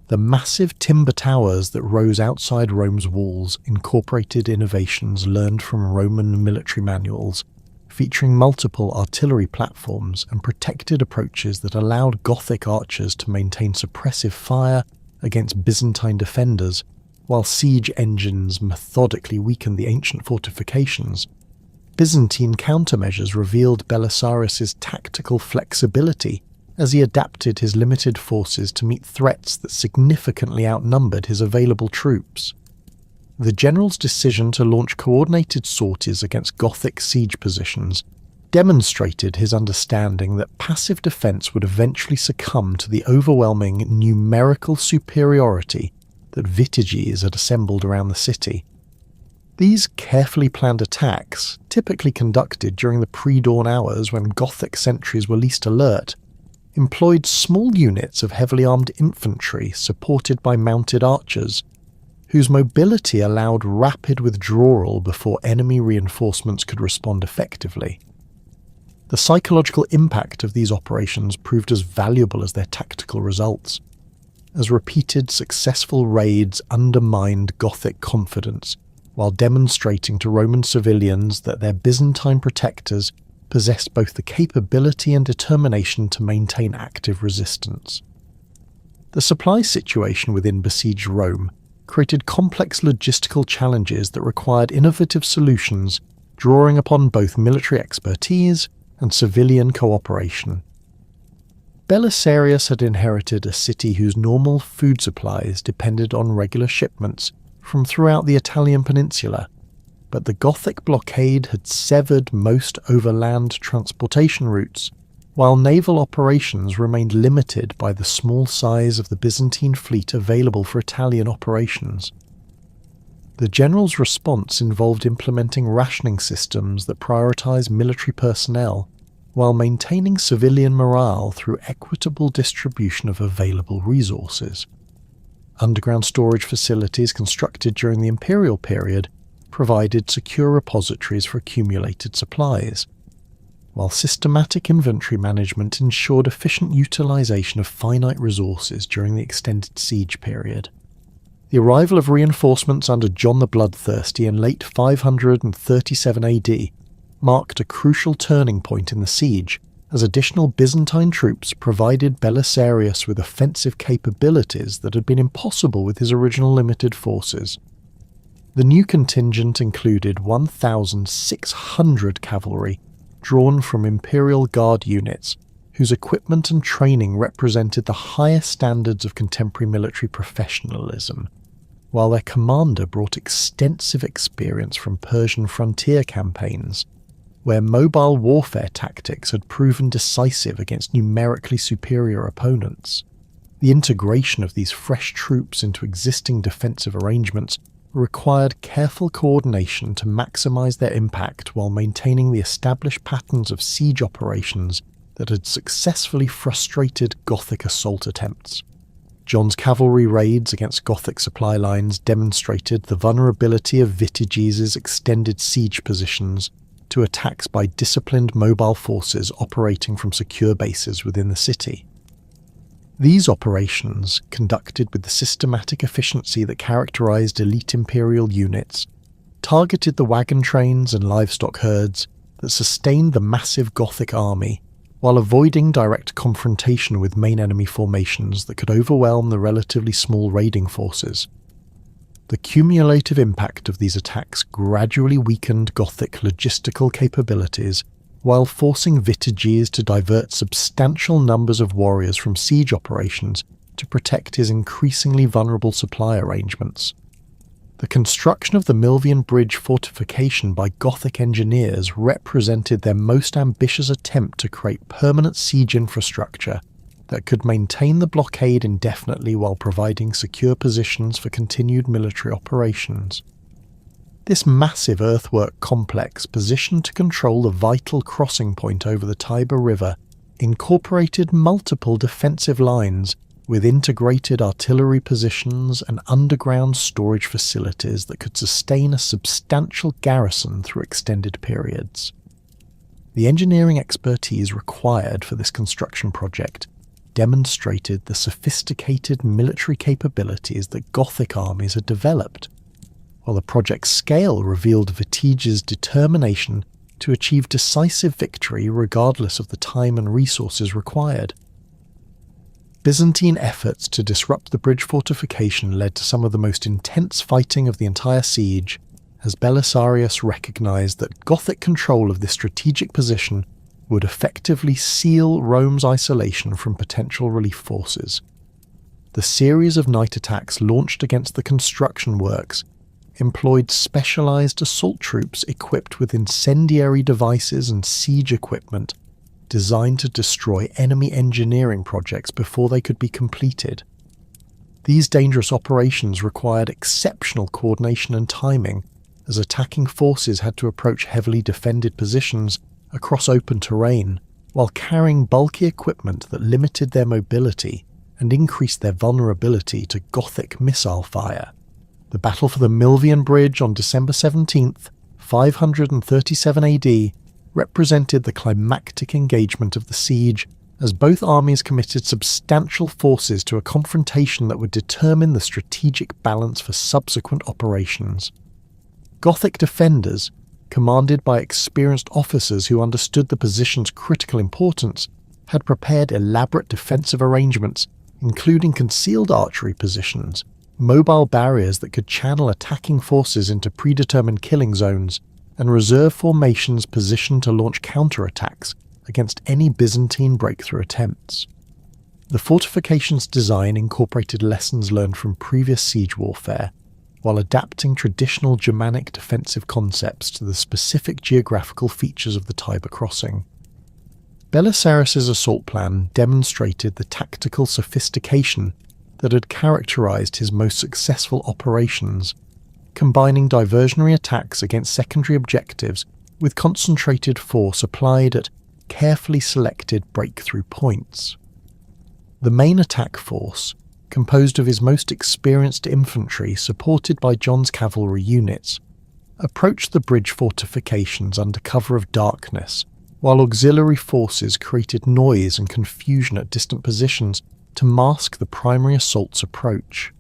The massive timber towers that rose outside Rome's walls incorporated innovations learned from Roman military manuals, featuring multiple artillery platforms and protected approaches that allowed Gothic archers to maintain suppressive fire against Byzantine defenders, while siege engines methodically weakened the ancient fortifications. Byzantine countermeasures revealed Belisarius's tactical flexibility as he adapted his limited forces to meet threats that significantly outnumbered his available troops. The general's decision to launch coordinated sorties against Gothic siege positions demonstrated his understanding that passive defence would eventually succumb to the overwhelming numerical superiority that Vitiges had assembled around the city. These carefully planned attacks, typically conducted during the pre-dawn hours when Gothic sentries were least alert, employed small units of heavily armed infantry supported by mounted archers, whose mobility allowed rapid withdrawal before enemy reinforcements could respond effectively. The psychological impact of these operations proved as valuable as their tactical results, as repeated successful raids undermined Gothic confidence while demonstrating to Roman civilians that their Byzantine protectors possessed both the capability and determination to maintain active resistance. The supply situation within besieged Rome created complex logistical challenges that required innovative solutions, drawing upon both military expertise and civilian cooperation. Belisarius had inherited a city whose normal food supplies depended on regular shipments from throughout the Italian peninsula, but the Gothic blockade had severed most overland transportation routes, while naval operations remained limited by the small size of the Byzantine fleet available for Italian operations. The general's response involved implementing rationing systems that prioritized military personnel, while maintaining civilian morale through equitable distribution of available resources. Underground storage facilities constructed during the imperial period provided secure repositories for accumulated supplies, while systematic inventory management ensured efficient utilization of finite resources during the extended siege period. The arrival of reinforcements under John the Bloodthirsty in late 537 AD marked a crucial turning point in the siege, as additional Byzantine troops provided Belisarius with offensive capabilities that had been impossible with his original limited forces. The new contingent included 1,600 cavalry, drawn from Imperial Guard units, whose equipment and training represented the highest standards of contemporary military professionalism, while their commander brought extensive experience from Persian frontier campaigns. where mobile warfare tactics had proven decisive against numerically superior opponents. The integration of these fresh troops into existing defensive arrangements required careful coordination to maximize their impact while maintaining the established patterns of siege operations that had successfully frustrated Gothic assault attempts. John's cavalry raids against Gothic supply lines demonstrated the vulnerability of Vitiges' extended siege positions to attacks by disciplined mobile forces operating from secure bases within the city. These operations, conducted with the systematic efficiency that characterized elite imperial units, targeted the wagon trains and livestock herds that sustained the massive Gothic army, while avoiding direct confrontation with main enemy formations that could overwhelm the relatively small raiding forces. The cumulative impact of these attacks gradually weakened Gothic logistical capabilities, while forcing Vitiges to divert substantial numbers of warriors from siege operations to protect his increasingly vulnerable supply arrangements. The construction of the Milvian Bridge fortification by Gothic engineers represented their most ambitious attempt to create permanent siege infrastructure that could maintain the blockade indefinitely while providing secure positions for continued military operations. This massive earthwork complex, positioned to control the vital crossing point over the Tiber River, incorporated multiple defensive lines with integrated artillery positions and underground storage facilities that could sustain a substantial garrison through extended periods. The engineering expertise required for this construction project demonstrated the sophisticated military capabilities that Gothic armies had developed, while the project's scale revealed Vitiges' determination to achieve decisive victory regardless of the time and resources required. Byzantine efforts to disrupt the bridge fortification led to some of the most intense fighting of the entire siege, as Belisarius recognized that Gothic control of this strategic position would effectively seal Rome's isolation from potential relief forces. The series of night attacks launched against the construction works employed specialized assault troops equipped with incendiary devices and siege equipment designed to destroy enemy engineering projects before they could be completed. These dangerous operations required exceptional coordination and timing, as attacking forces had to approach heavily defended positions across open terrain while carrying bulky equipment that limited their mobility and increased their vulnerability to Gothic missile fire. The battle for the Milvian Bridge on December 17th, 537 AD, represented the climactic engagement of the siege, as both armies committed substantial forces to a confrontation that would determine the strategic balance for subsequent operations. Gothic defenders, commanded by experienced officers who understood the position's critical importance, had prepared elaborate defensive arrangements, including concealed archery positions, mobile barriers that could channel attacking forces into predetermined killing zones, and reserve formations positioned to launch counterattacks against any Byzantine breakthrough attempts. The fortification's design incorporated lessons learned from previous siege warfare, while adapting traditional Germanic defensive concepts to the specific geographical features of the Tiber crossing. Belisarius' assault plan demonstrated the tactical sophistication that had characterized his most successful operations, combining diversionary attacks against secondary objectives with concentrated force applied at carefully selected breakthrough points. The main attack force, composed of his most experienced infantry supported by John's cavalry units, approached the bridge fortifications under cover of darkness, while auxiliary forces created noise and confusion at distant positions to mask the primary assault's approach.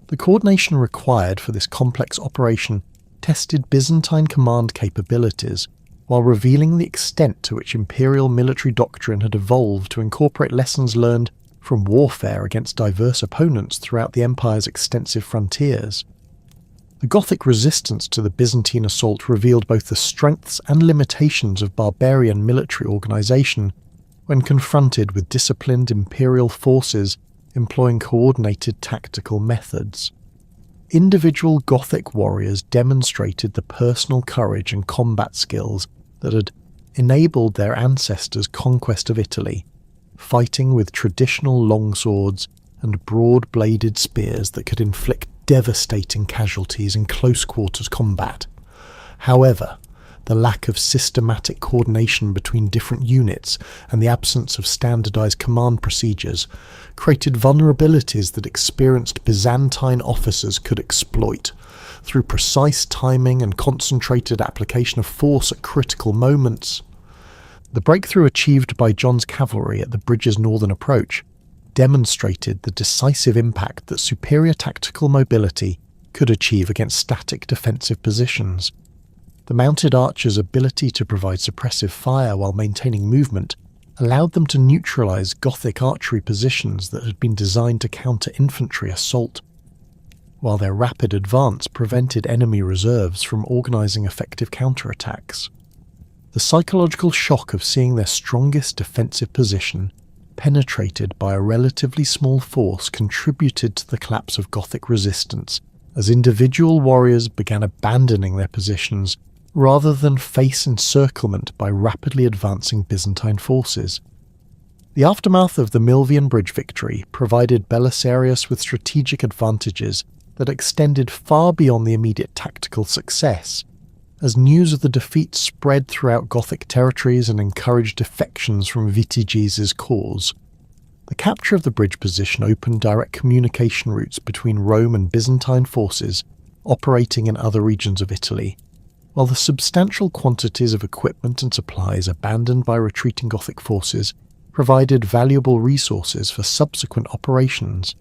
The coordination required for this complex operation tested Byzantine command capabilities, while revealing the extent to which imperial military doctrine had evolved to incorporate lessons learned from warfare against diverse opponents throughout the empire's extensive frontiers. The Gothic resistance to the Byzantine assault revealed both the strengths and limitations of barbarian military organisation when confronted with disciplined imperial forces employing coordinated tactical methods. Individual Gothic warriors demonstrated the personal courage and combat skills that had enabled their ancestors' conquest of Italy, fighting with traditional longswords and broad-bladed spears that could inflict devastating casualties in close-quarters combat. However, the lack of systematic coordination between different units and the absence of standardized command procedures created vulnerabilities that experienced Byzantine officers could exploit through precise timing and concentrated application of force at critical moments. The breakthrough achieved by John's cavalry at the bridge's northern approach demonstrated the decisive impact that superior tactical mobility could achieve against static defensive positions. The mounted archers' ability to provide suppressive fire while maintaining movement allowed them to neutralize Gothic archery positions that had been designed to counter infantry assault, while their rapid advance prevented enemy reserves from organizing effective counterattacks. The psychological shock of seeing their strongest defensive position penetrated by a relatively small force contributed to the collapse of Gothic resistance, as individual warriors began abandoning their positions rather than face encirclement by rapidly advancing Byzantine forces. The aftermath of the Milvian Bridge victory provided Belisarius with strategic advantages that extended far beyond the immediate tactical success, as news of the defeat spread throughout Gothic territories and encouraged defections from Vitiges' cause. The capture of the bridge position opened direct communication routes between Rome and Byzantine forces operating in other regions of Italy, while the substantial quantities of equipment and supplies abandoned by retreating Gothic forces provided valuable resources for subsequent operations.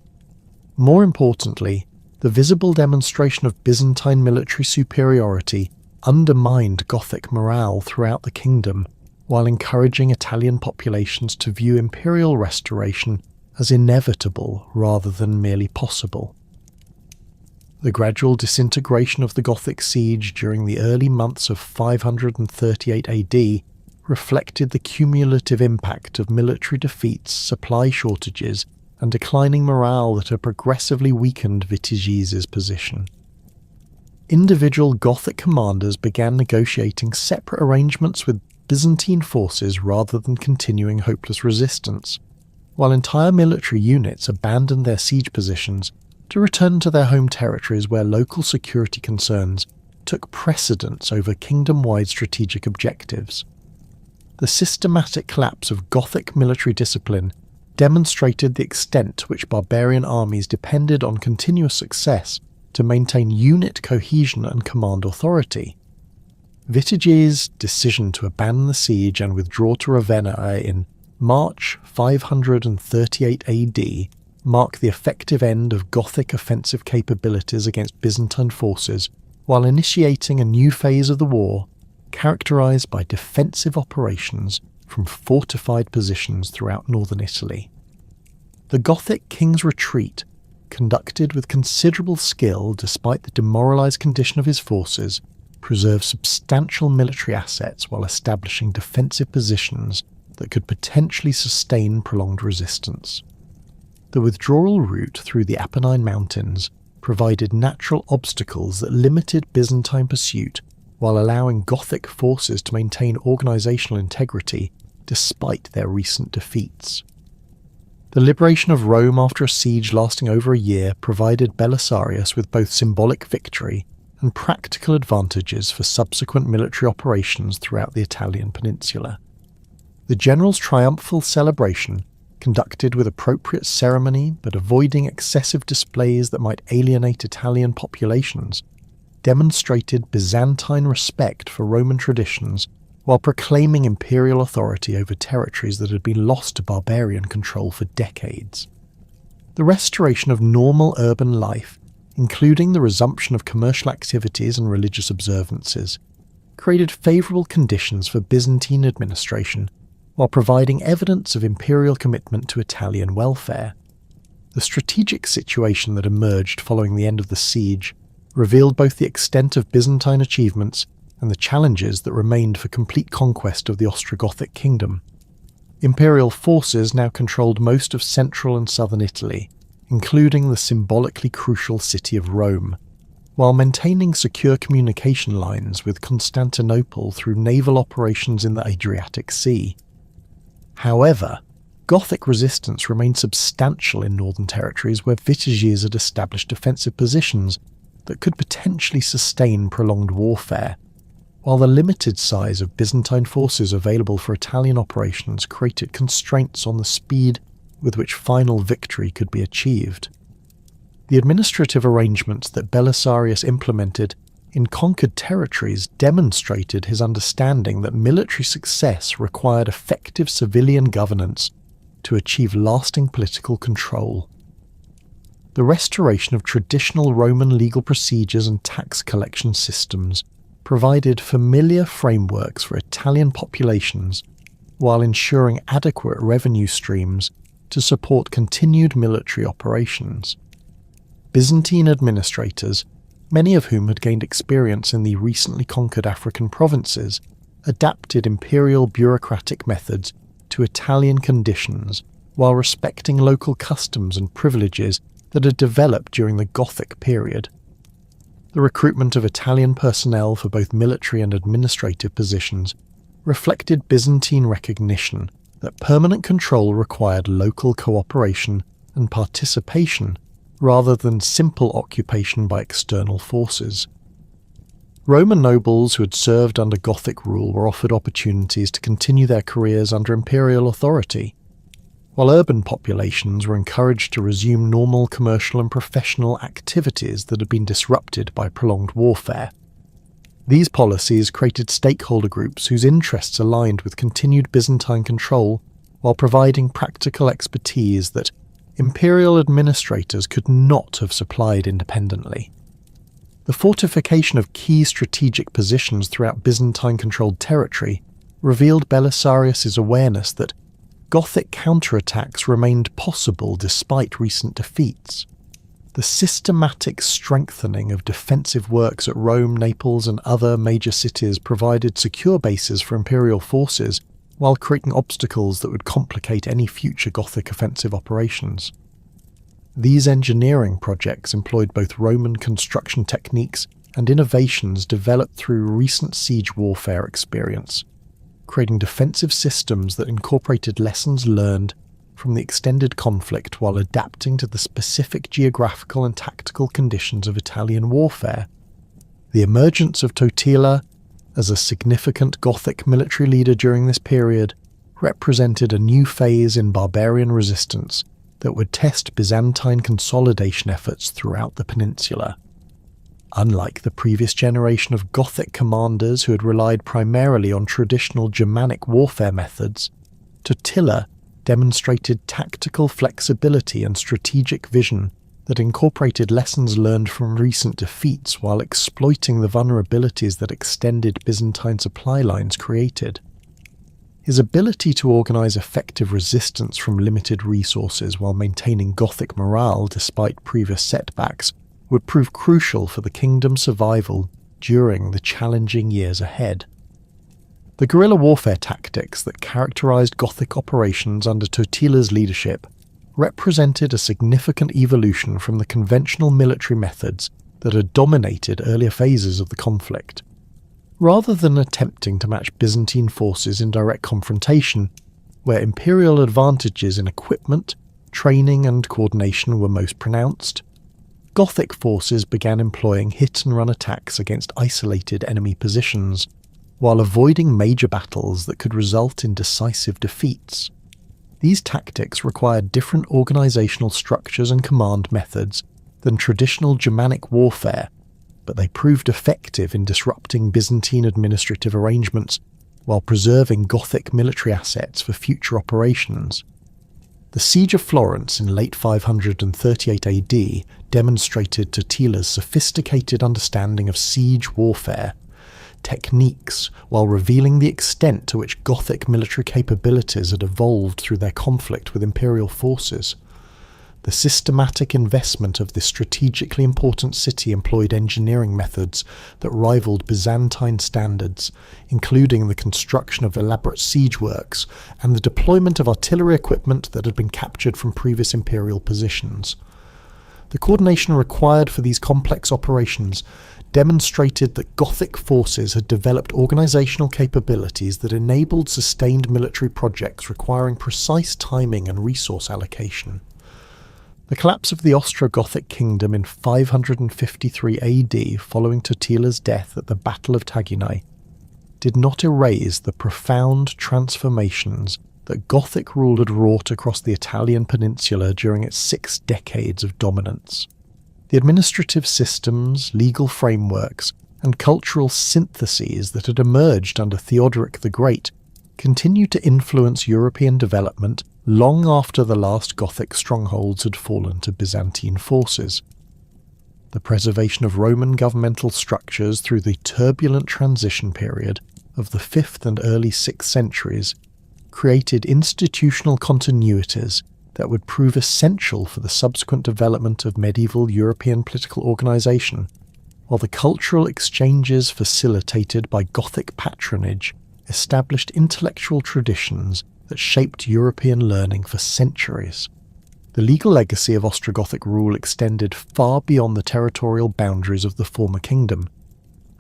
More importantly, the visible demonstration of Byzantine military superiority undermined Gothic morale throughout the kingdom, while encouraging Italian populations to view imperial restoration as inevitable rather than merely possible. The gradual disintegration of the Gothic siege during the early months of 538 AD reflected the cumulative impact of military defeats, supply shortages, and declining morale that had progressively weakened Vitiges' position. Individual Gothic commanders began negotiating separate arrangements with Byzantine forces rather than continuing hopeless resistance, while entire military units abandoned their siege positions to return to their home territories where local security concerns took precedence over kingdom-wide strategic objectives. The systematic collapse of Gothic military discipline demonstrated the extent to which barbarian armies depended on continuous success to maintain unit cohesion and command authority. Vitiges' decision to abandon the siege and withdraw to Ravenna in March 538 AD marked the effective end of Gothic offensive capabilities against Byzantine forces, while initiating a new phase of the war characterized by defensive operations from fortified positions throughout northern Italy. The Gothic king's retreat, conducted with considerable skill despite the demoralized condition of his forces, preserved substantial military assets while establishing defensive positions that could potentially sustain prolonged resistance. The withdrawal route through the Apennine Mountains provided natural obstacles that limited Byzantine pursuit while allowing Gothic forces to maintain organizational integrity despite their recent defeats. The liberation of Rome after a siege lasting over a year provided Belisarius with both symbolic victory and practical advantages for subsequent military operations throughout the Italian peninsula. The general's triumphal celebration, conducted with appropriate ceremony but avoiding excessive displays that might alienate Italian populations, demonstrated Byzantine respect for Roman traditions while proclaiming imperial authority over territories that had been lost to barbarian control for decades. The restoration of normal urban life, including the resumption of commercial activities and religious observances, created favourable conditions for Byzantine administration while providing evidence of imperial commitment to Italian welfare. The strategic situation that emerged following the end of the siege revealed both the extent of Byzantine achievements and the challenges that remained for complete conquest of the Ostrogothic Kingdom. Imperial forces now controlled most of central and southern Italy, including the symbolically crucial city of Rome, while maintaining secure communication lines with Constantinople through naval operations in the Adriatic Sea. However, Gothic resistance remained substantial in northern territories where Vitiges had established defensive positions that could potentially sustain prolonged warfare, while the limited size of Byzantine forces available for Italian operations created constraints on the speed with which final victory could be achieved. The administrative arrangements that Belisarius implemented in conquered territories demonstrated his understanding that military success required effective civilian governance to achieve lasting political control. The restoration of traditional Roman legal procedures and tax collection systems provided familiar frameworks for Italian populations while ensuring adequate revenue streams to support continued military operations. Byzantine administrators, many of whom had gained experience in the recently conquered African provinces, adapted imperial bureaucratic methods to Italian conditions while respecting local customs and privileges that had developed during the Gothic period. The recruitment of Italian personnel for both military and administrative positions reflected Byzantine recognition that permanent control required local cooperation and participation rather than simple occupation by external forces. Roman nobles who had served under Gothic rule were offered opportunities to continue their careers under imperial authority, while urban populations were encouraged to resume normal commercial and professional activities that had been disrupted by prolonged warfare. These policies created stakeholder groups whose interests aligned with continued Byzantine control while providing practical expertise that imperial administrators could not have supplied independently. The fortification of key strategic positions throughout Byzantine-controlled territory revealed Belisarius's awareness that Gothic counterattacks remained possible despite recent defeats. The systematic strengthening of defensive works at Rome, Naples, and other major cities provided secure bases for imperial forces while creating obstacles that would complicate any future Gothic offensive operations. These engineering projects employed both Roman construction techniques and innovations developed through recent siege warfare experience, creating defensive systems that incorporated lessons learned from the extended conflict while adapting to the specific geographical and tactical conditions of Italian warfare. The emergence of Totila as a significant Gothic military leader during this period represented a new phase in barbarian resistance that would test Byzantine consolidation efforts throughout the peninsula. Unlike the previous generation of Gothic commanders who had relied primarily on traditional Germanic warfare methods, Totila demonstrated tactical flexibility and strategic vision that incorporated lessons learned from recent defeats while exploiting the vulnerabilities that extended Byzantine supply lines created. His ability to organize effective resistance from limited resources while maintaining Gothic morale despite previous setbacks would prove crucial for the kingdom's survival during the challenging years ahead. The guerrilla warfare tactics that characterized Gothic operations under Totila's leadership represented a significant evolution from the conventional military methods that had dominated earlier phases of the conflict. Rather than attempting to match Byzantine forces in direct confrontation, where imperial advantages in equipment, training and coordination were most pronounced, Gothic forces began employing hit-and-run attacks against isolated enemy positions, while avoiding major battles that could result in decisive defeats. These tactics required different organizational structures and command methods than traditional Germanic warfare, but they proved effective in disrupting Byzantine administrative arrangements while preserving Gothic military assets for future operations. The Siege of Florence in late 538 AD demonstrated Totila's sophisticated understanding of siege warfare techniques while revealing the extent to which Gothic military capabilities had evolved through their conflict with imperial forces. The systematic investment of this strategically important city employed engineering methods that rivaled Byzantine standards, including the construction of elaborate siege works and the deployment of artillery equipment that had been captured from previous imperial positions. The coordination required for these complex operations demonstrated that Gothic forces had developed organisational capabilities that enabled sustained military projects requiring precise timing and resource allocation. The collapse of the Ostrogothic Kingdom in 553 AD, following Totila's death at the Battle of Taginae, did not erase the profound transformations that Gothic rule had wrought across the Italian peninsula during its 6 decades of dominance. The administrative systems, legal frameworks, and cultural syntheses that had emerged under Theodoric the Great continued to influence European development long after the last Gothic strongholds had fallen to Byzantine forces. The preservation of Roman governmental structures through the turbulent transition period of the 5th and early 6th centuries created institutional continuities that would prove essential for the subsequent development of medieval European political organisation, while the cultural exchanges facilitated by Gothic patronage established intellectual traditions that shaped European learning for centuries. The legal legacy of Ostrogothic rule extended far beyond the territorial boundaries of the former kingdom,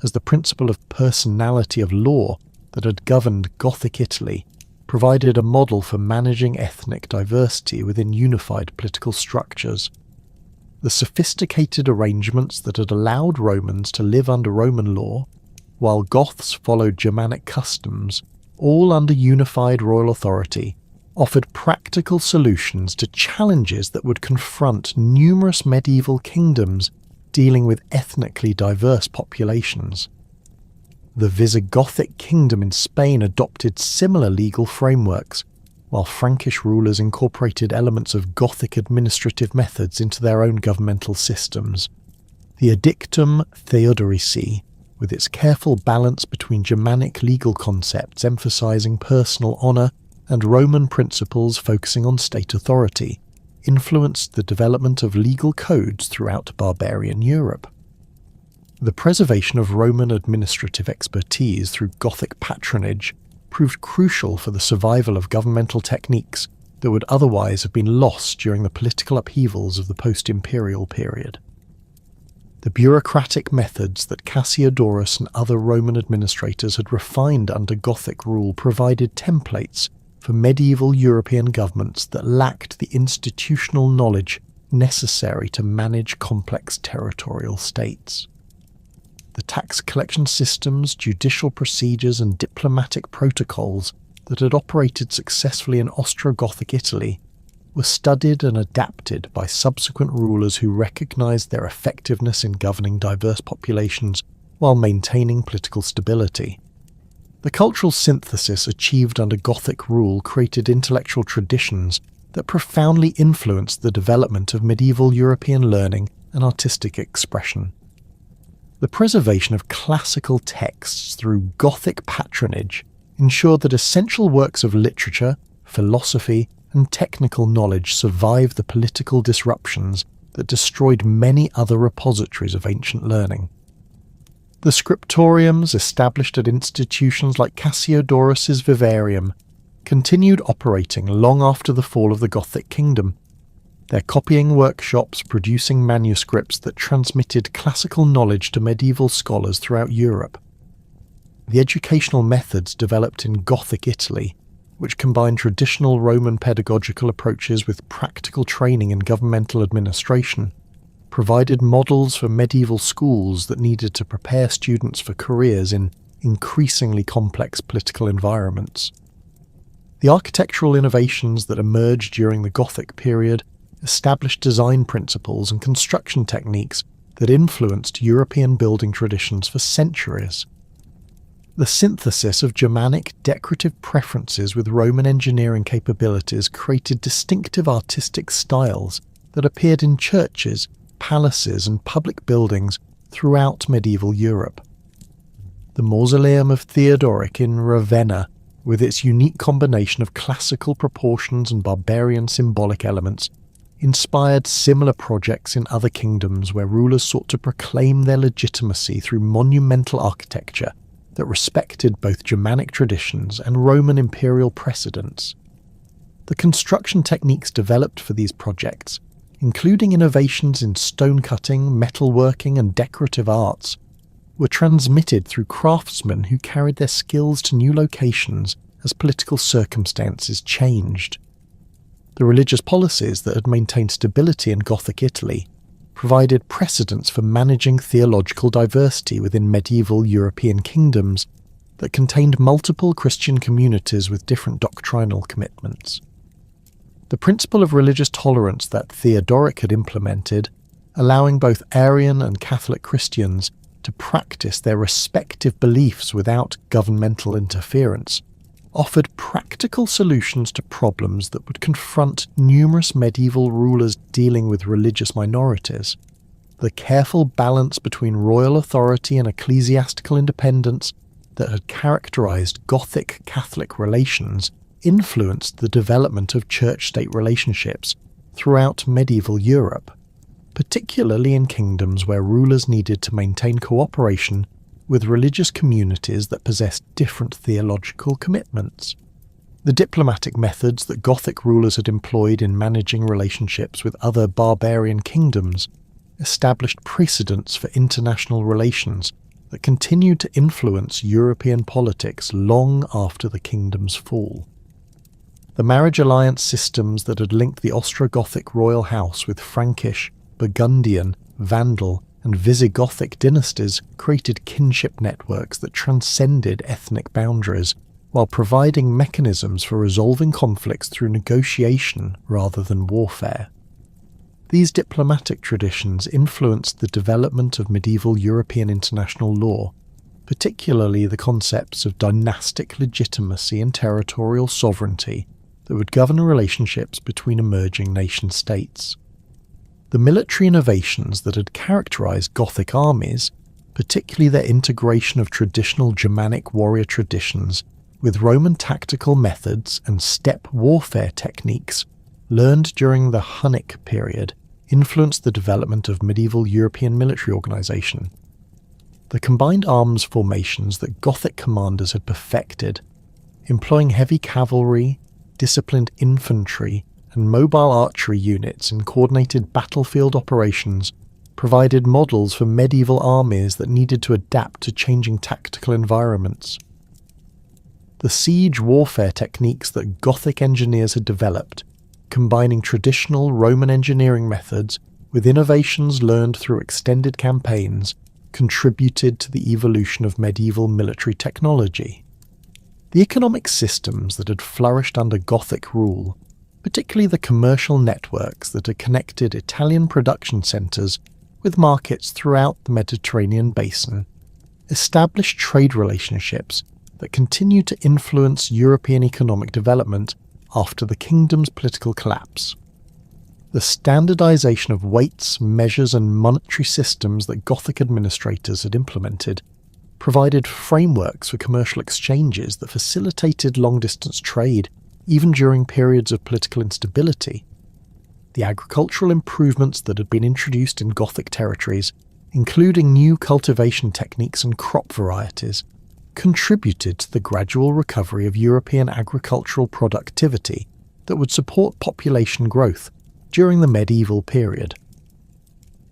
as the principle of personality of law that had governed Gothic Italy provided a model for managing ethnic diversity within unified political structures. The sophisticated arrangements that had allowed Romans to live under Roman law, while Goths followed Germanic customs, all under unified royal authority, offered practical solutions to challenges that would confront numerous medieval kingdoms dealing with ethnically diverse populations. The Visigothic kingdom in Spain adopted similar legal frameworks, while Frankish rulers incorporated elements of Gothic administrative methods into their own governmental systems. The Edictum Theodorici, with its careful balance between Germanic legal concepts emphasizing personal honour and Roman principles focusing on state authority, influenced the development of legal codes throughout barbarian Europe. The preservation of Roman administrative expertise through Gothic patronage proved crucial for the survival of governmental techniques that would otherwise have been lost during the political upheavals of the post-imperial period. The bureaucratic methods that Cassiodorus and other Roman administrators had refined under Gothic rule provided templates for medieval European governments that lacked the institutional knowledge necessary to manage complex territorial states. The tax collection systems, judicial procedures and diplomatic protocols that had operated successfully in Ostrogothic Italy were studied and adapted by subsequent rulers who recognised their effectiveness in governing diverse populations while maintaining political stability. The cultural synthesis achieved under Gothic rule created intellectual traditions that profoundly influenced the development of medieval European learning and artistic expression. The preservation of classical texts through Gothic patronage ensured that essential works of literature, philosophy, and technical knowledge survived the political disruptions that destroyed many other repositories of ancient learning. The scriptoriums established at institutions like Cassiodorus's vivarium continued operating long after the fall of the Gothic kingdom, their copying workshops producing manuscripts that transmitted classical knowledge to medieval scholars throughout Europe. The educational methods developed in Gothic Italy, which combined traditional Roman pedagogical approaches with practical training in governmental administration, provided models for medieval schools that needed to prepare students for careers in increasingly complex political environments. The architectural innovations that emerged during the Gothic period established design principles and construction techniques that influenced European building traditions for centuries. The synthesis of Germanic decorative preferences with Roman engineering capabilities created distinctive artistic styles that appeared in churches, palaces, and public buildings throughout medieval Europe. The mausoleum of Theodoric in Ravenna, with its unique combination of classical proportions and barbarian symbolic elements, inspired similar projects in other kingdoms where rulers sought to proclaim their legitimacy through monumental architecture that respected both Germanic traditions and Roman imperial precedents. The construction techniques developed for these projects including innovations in stone-cutting, metalworking and decorative arts, were transmitted through craftsmen who carried their skills to new locations as political circumstances changed. The religious policies that had maintained stability in Gothic Italy provided precedents for managing theological diversity within medieval European kingdoms that contained multiple Christian communities with different doctrinal commitments. The principle of religious tolerance that Theodoric had implemented, allowing both Arian and Catholic Christians to practice their respective beliefs without governmental interference, offered practical solutions to problems that would confront numerous medieval rulers dealing with religious minorities. The careful balance between royal authority and ecclesiastical independence that had characterized Gothic-Catholic relations influenced the development of church-state relationships throughout medieval Europe, particularly in kingdoms where rulers needed to maintain cooperation with religious communities that possessed different theological commitments. The diplomatic methods that Gothic rulers had employed in managing relationships with other barbarian kingdoms established precedents for international relations that continued to influence European politics long after the kingdom's fall. The marriage alliance systems that had linked the Ostrogothic royal house with Frankish, Burgundian, Vandal, and Visigothic dynasties created kinship networks that transcended ethnic boundaries, while providing mechanisms for resolving conflicts through negotiation rather than warfare. These diplomatic traditions influenced the development of medieval European international law, particularly the concepts of dynastic legitimacy and territorial sovereignty that would govern relationships between emerging nation-states. The military innovations that had characterized Gothic armies, particularly their integration of traditional Germanic warrior traditions with Roman tactical methods and steppe warfare techniques learned during the Hunnic period, influenced the development of medieval European military organization. The combined arms formations that Gothic commanders had perfected, employing heavy cavalry, disciplined infantry, and mobile archery units in coordinated battlefield operations, provided models for medieval armies that needed to adapt to changing tactical environments. The siege warfare techniques that Gothic engineers had developed, combining traditional Roman engineering methods with innovations learned through extended campaigns, contributed to the evolution of medieval military technology. The economic systems that had flourished under Gothic rule, particularly the commercial networks that had connected Italian production centres with markets throughout the Mediterranean basin, established trade relationships that continued to influence European economic development after the kingdom's political collapse. The standardization of weights, measures and monetary systems that Gothic administrators had implemented provided frameworks for commercial exchanges that facilitated long-distance trade even during periods of political instability. The agricultural improvements that had been introduced in Gothic territories, including new cultivation techniques and crop varieties, contributed to the gradual recovery of European agricultural productivity that would support population growth during the medieval period.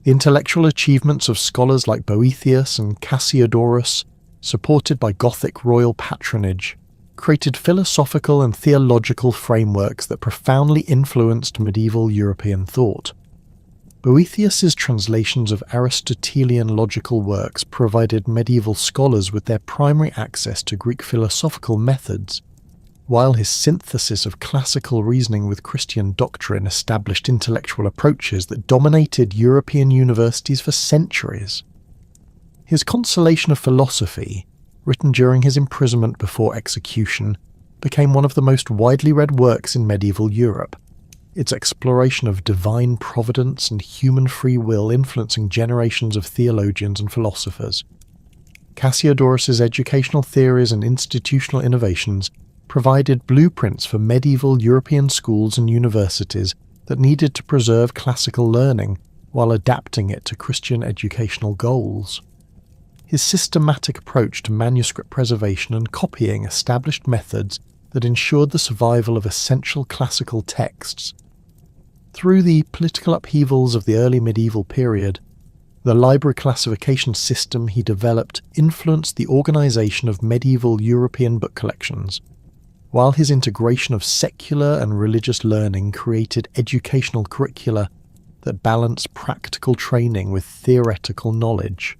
The intellectual achievements of scholars like Boethius and Cassiodorus, supported by Gothic royal patronage, created philosophical and theological frameworks that profoundly influenced medieval European thought. Boethius's translations of Aristotelian logical works provided medieval scholars with their primary access to Greek philosophical methods, while his synthesis of classical reasoning with Christian doctrine established intellectual approaches that dominated European universities for centuries. His Consolation of Philosophy, written during his imprisonment before execution, became one of the most widely read works in medieval Europe, its exploration of divine providence and human free will influencing generations of theologians and philosophers. Cassiodorus's educational theories and institutional innovations provided blueprints for medieval European schools and universities that needed to preserve classical learning while adapting it to Christian educational goals. His systematic approach to manuscript preservation and copying established methods that ensured the survival of essential classical texts. Through the political upheavals of the early medieval period, the library classification system he developed influenced the organisation of medieval European book collections, while his integration of secular and religious learning created educational curricula that balance practical training with theoretical knowledge.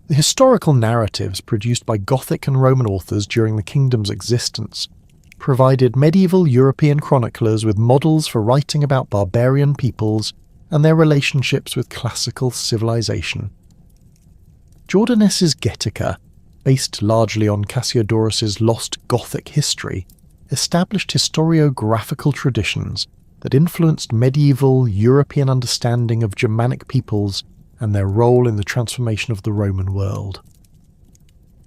The historical narratives produced by Gothic and Roman authors during the kingdom's existence provided medieval European chroniclers with models for writing about barbarian peoples and their relationships with classical civilization. Jordanes's Getica, based largely on Cassiodorus's lost Gothic history, established historiographical traditions that influenced medieval European understanding of Germanic peoples and their role in the transformation of the Roman world.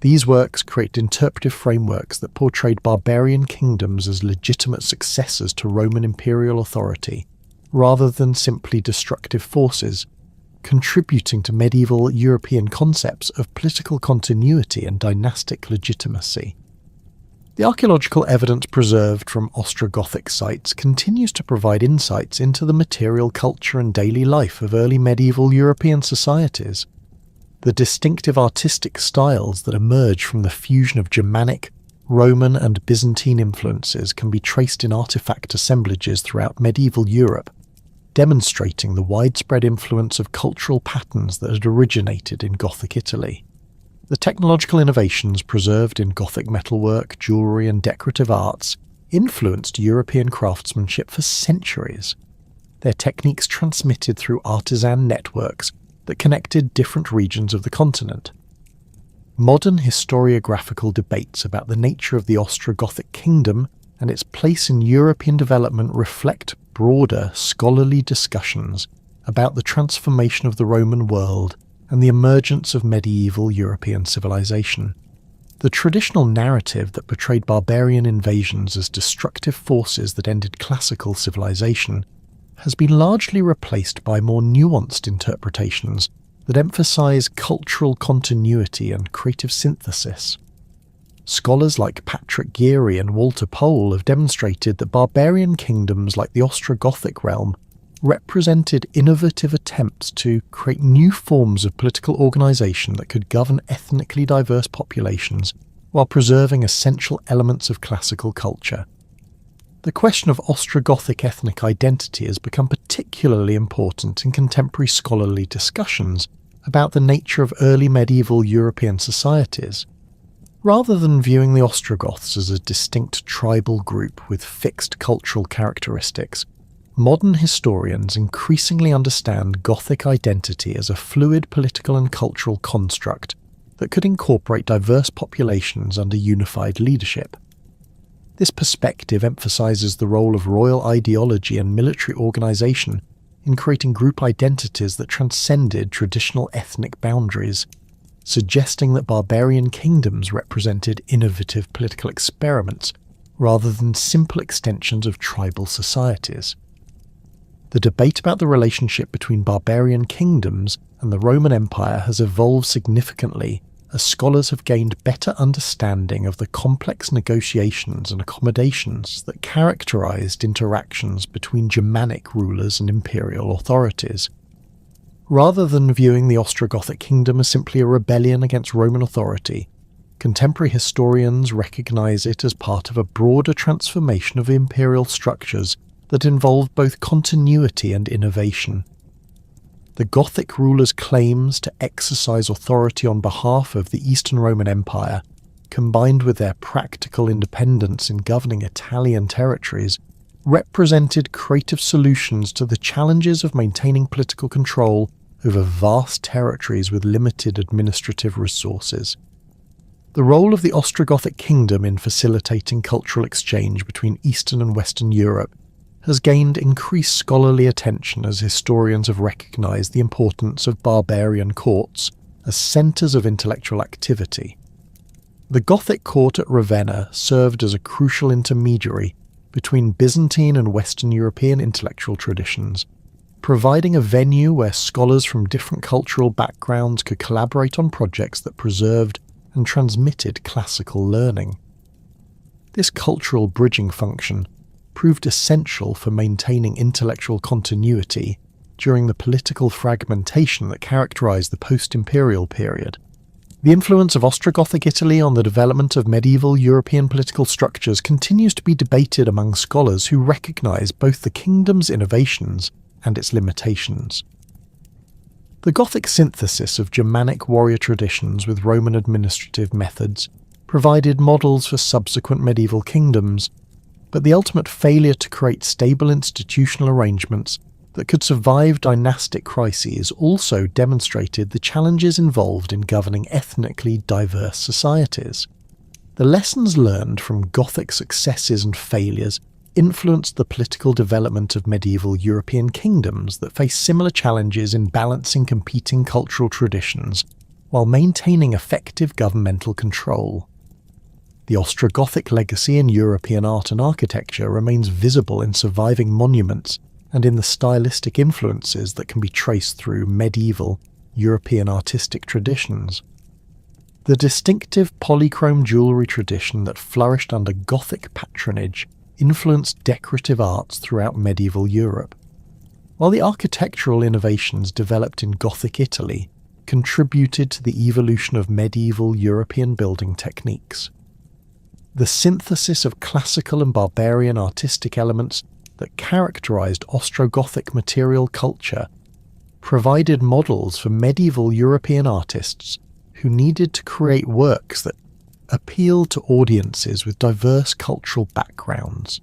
These works create interpretive frameworks that portrayed barbarian kingdoms as legitimate successors to Roman imperial authority, rather than simply destructive forces, contributing to medieval European concepts of political continuity and dynastic legitimacy. The archaeological evidence preserved from Ostrogothic sites continues to provide insights into the material culture and daily life of early medieval European societies. The distinctive artistic styles that emerge from the fusion of Germanic, Roman and Byzantine influences can be traced in artifact assemblages throughout medieval Europe, demonstrating the widespread influence of cultural patterns that had originated in Gothic Italy. The technological innovations preserved in Gothic metalwork, jewellery and decorative arts influenced European craftsmanship for centuries. Their techniques transmitted through artisan networks that connected different regions of the continent. Modern historiographical debates about the nature of the Ostrogothic Kingdom and its place in European development reflect broader scholarly discussions about the transformation of the Roman world and the emergence of medieval European civilization. The traditional narrative that portrayed barbarian invasions as destructive forces that ended classical civilization has been largely replaced by more nuanced interpretations that emphasize cultural continuity and creative synthesis. Scholars like Patrick Geary and Walter Pole have demonstrated that barbarian kingdoms like the Ostrogothic realm represented innovative attempts to create new forms of political organisation that could govern ethnically diverse populations while preserving essential elements of classical culture. The question of Ostrogothic ethnic identity has become particularly important in contemporary scholarly discussions about the nature of early medieval European societies. Rather than viewing the Ostrogoths as a distinct tribal group with fixed cultural characteristics, modern historians increasingly understand Gothic identity as a fluid political and cultural construct that could incorporate diverse populations under unified leadership. This perspective emphasizes the role of royal ideology and military organization in creating group identities that transcended traditional ethnic boundaries, suggesting that barbarian kingdoms represented innovative political experiments rather than simple extensions of tribal societies. The debate about the relationship between barbarian kingdoms and the Roman Empire has evolved significantly as scholars have gained better understanding of the complex negotiations and accommodations that characterized interactions between Germanic rulers and imperial authorities. Rather than viewing the Ostrogothic kingdom as simply a rebellion against Roman authority, contemporary historians recognize it as part of a broader transformation of imperial structures that involved both continuity and innovation. The Gothic rulers' claims to exercise authority on behalf of the Eastern Roman Empire, combined with their practical independence in governing Italian territories, represented creative solutions to the challenges of maintaining political control over vast territories with limited administrative resources. The role of the Ostrogothic kingdom in facilitating cultural exchange between Eastern and Western Europe has gained increased scholarly attention as historians have recognized the importance of barbarian courts as centers of intellectual activity. The Gothic court at Ravenna served as a crucial intermediary between Byzantine and Western European intellectual traditions, providing a venue where scholars from different cultural backgrounds could collaborate on projects that preserved and transmitted classical learning. This cultural bridging function proved essential for maintaining intellectual continuity during the political fragmentation that characterized the post-imperial period. The influence of Ostrogothic Italy on the development of medieval European political structures continues to be debated among scholars who recognize both the kingdom's innovations and its limitations. The Gothic synthesis of Germanic warrior traditions with Roman administrative methods provided models for subsequent medieval kingdoms, but the ultimate failure to create stable institutional arrangements that could survive dynastic crises also demonstrated the challenges involved in governing ethnically diverse societies. The lessons learned from Gothic successes and failures influenced the political development of medieval European kingdoms that face similar challenges in balancing competing cultural traditions while maintaining effective governmental control. The Ostrogothic legacy in European art and architecture remains visible in surviving monuments and in the stylistic influences that can be traced through medieval European artistic traditions. The distinctive polychrome jewellery tradition that flourished under Gothic patronage influenced decorative arts throughout medieval Europe, while the architectural innovations developed in Gothic Italy contributed to the evolution of medieval European building techniques. The synthesis of classical and barbarian artistic elements that characterized Ostrogothic material culture provided models for medieval European artists who needed to create works that appealed to audiences with diverse cultural backgrounds.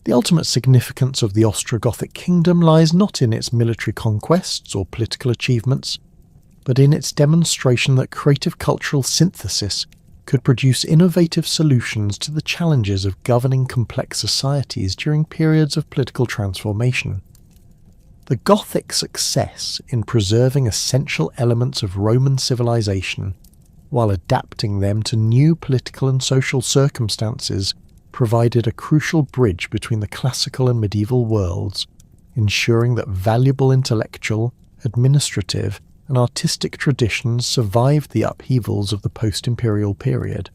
The ultimate significance of the Ostrogothic Kingdom lies not in its military conquests or political achievements, but in its demonstration that creative cultural synthesis could produce innovative solutions to the challenges of governing complex societies during periods of political transformation. The Gothic success in preserving essential elements of Roman civilization while adapting them to new political and social circumstances provided a crucial bridge between the classical and medieval worlds, ensuring that valuable intellectual, administrative, and artistic traditions survived the upheavals of the post-imperial period.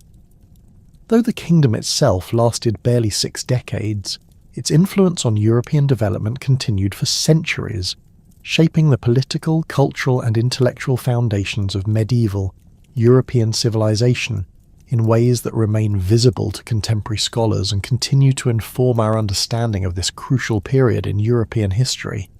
Though the kingdom itself lasted barely 6 decades, its influence on European development continued for centuries, shaping the political, cultural, and intellectual foundations of medieval European civilization in ways that remain visible to contemporary scholars and continue to inform our understanding of this crucial period in European history.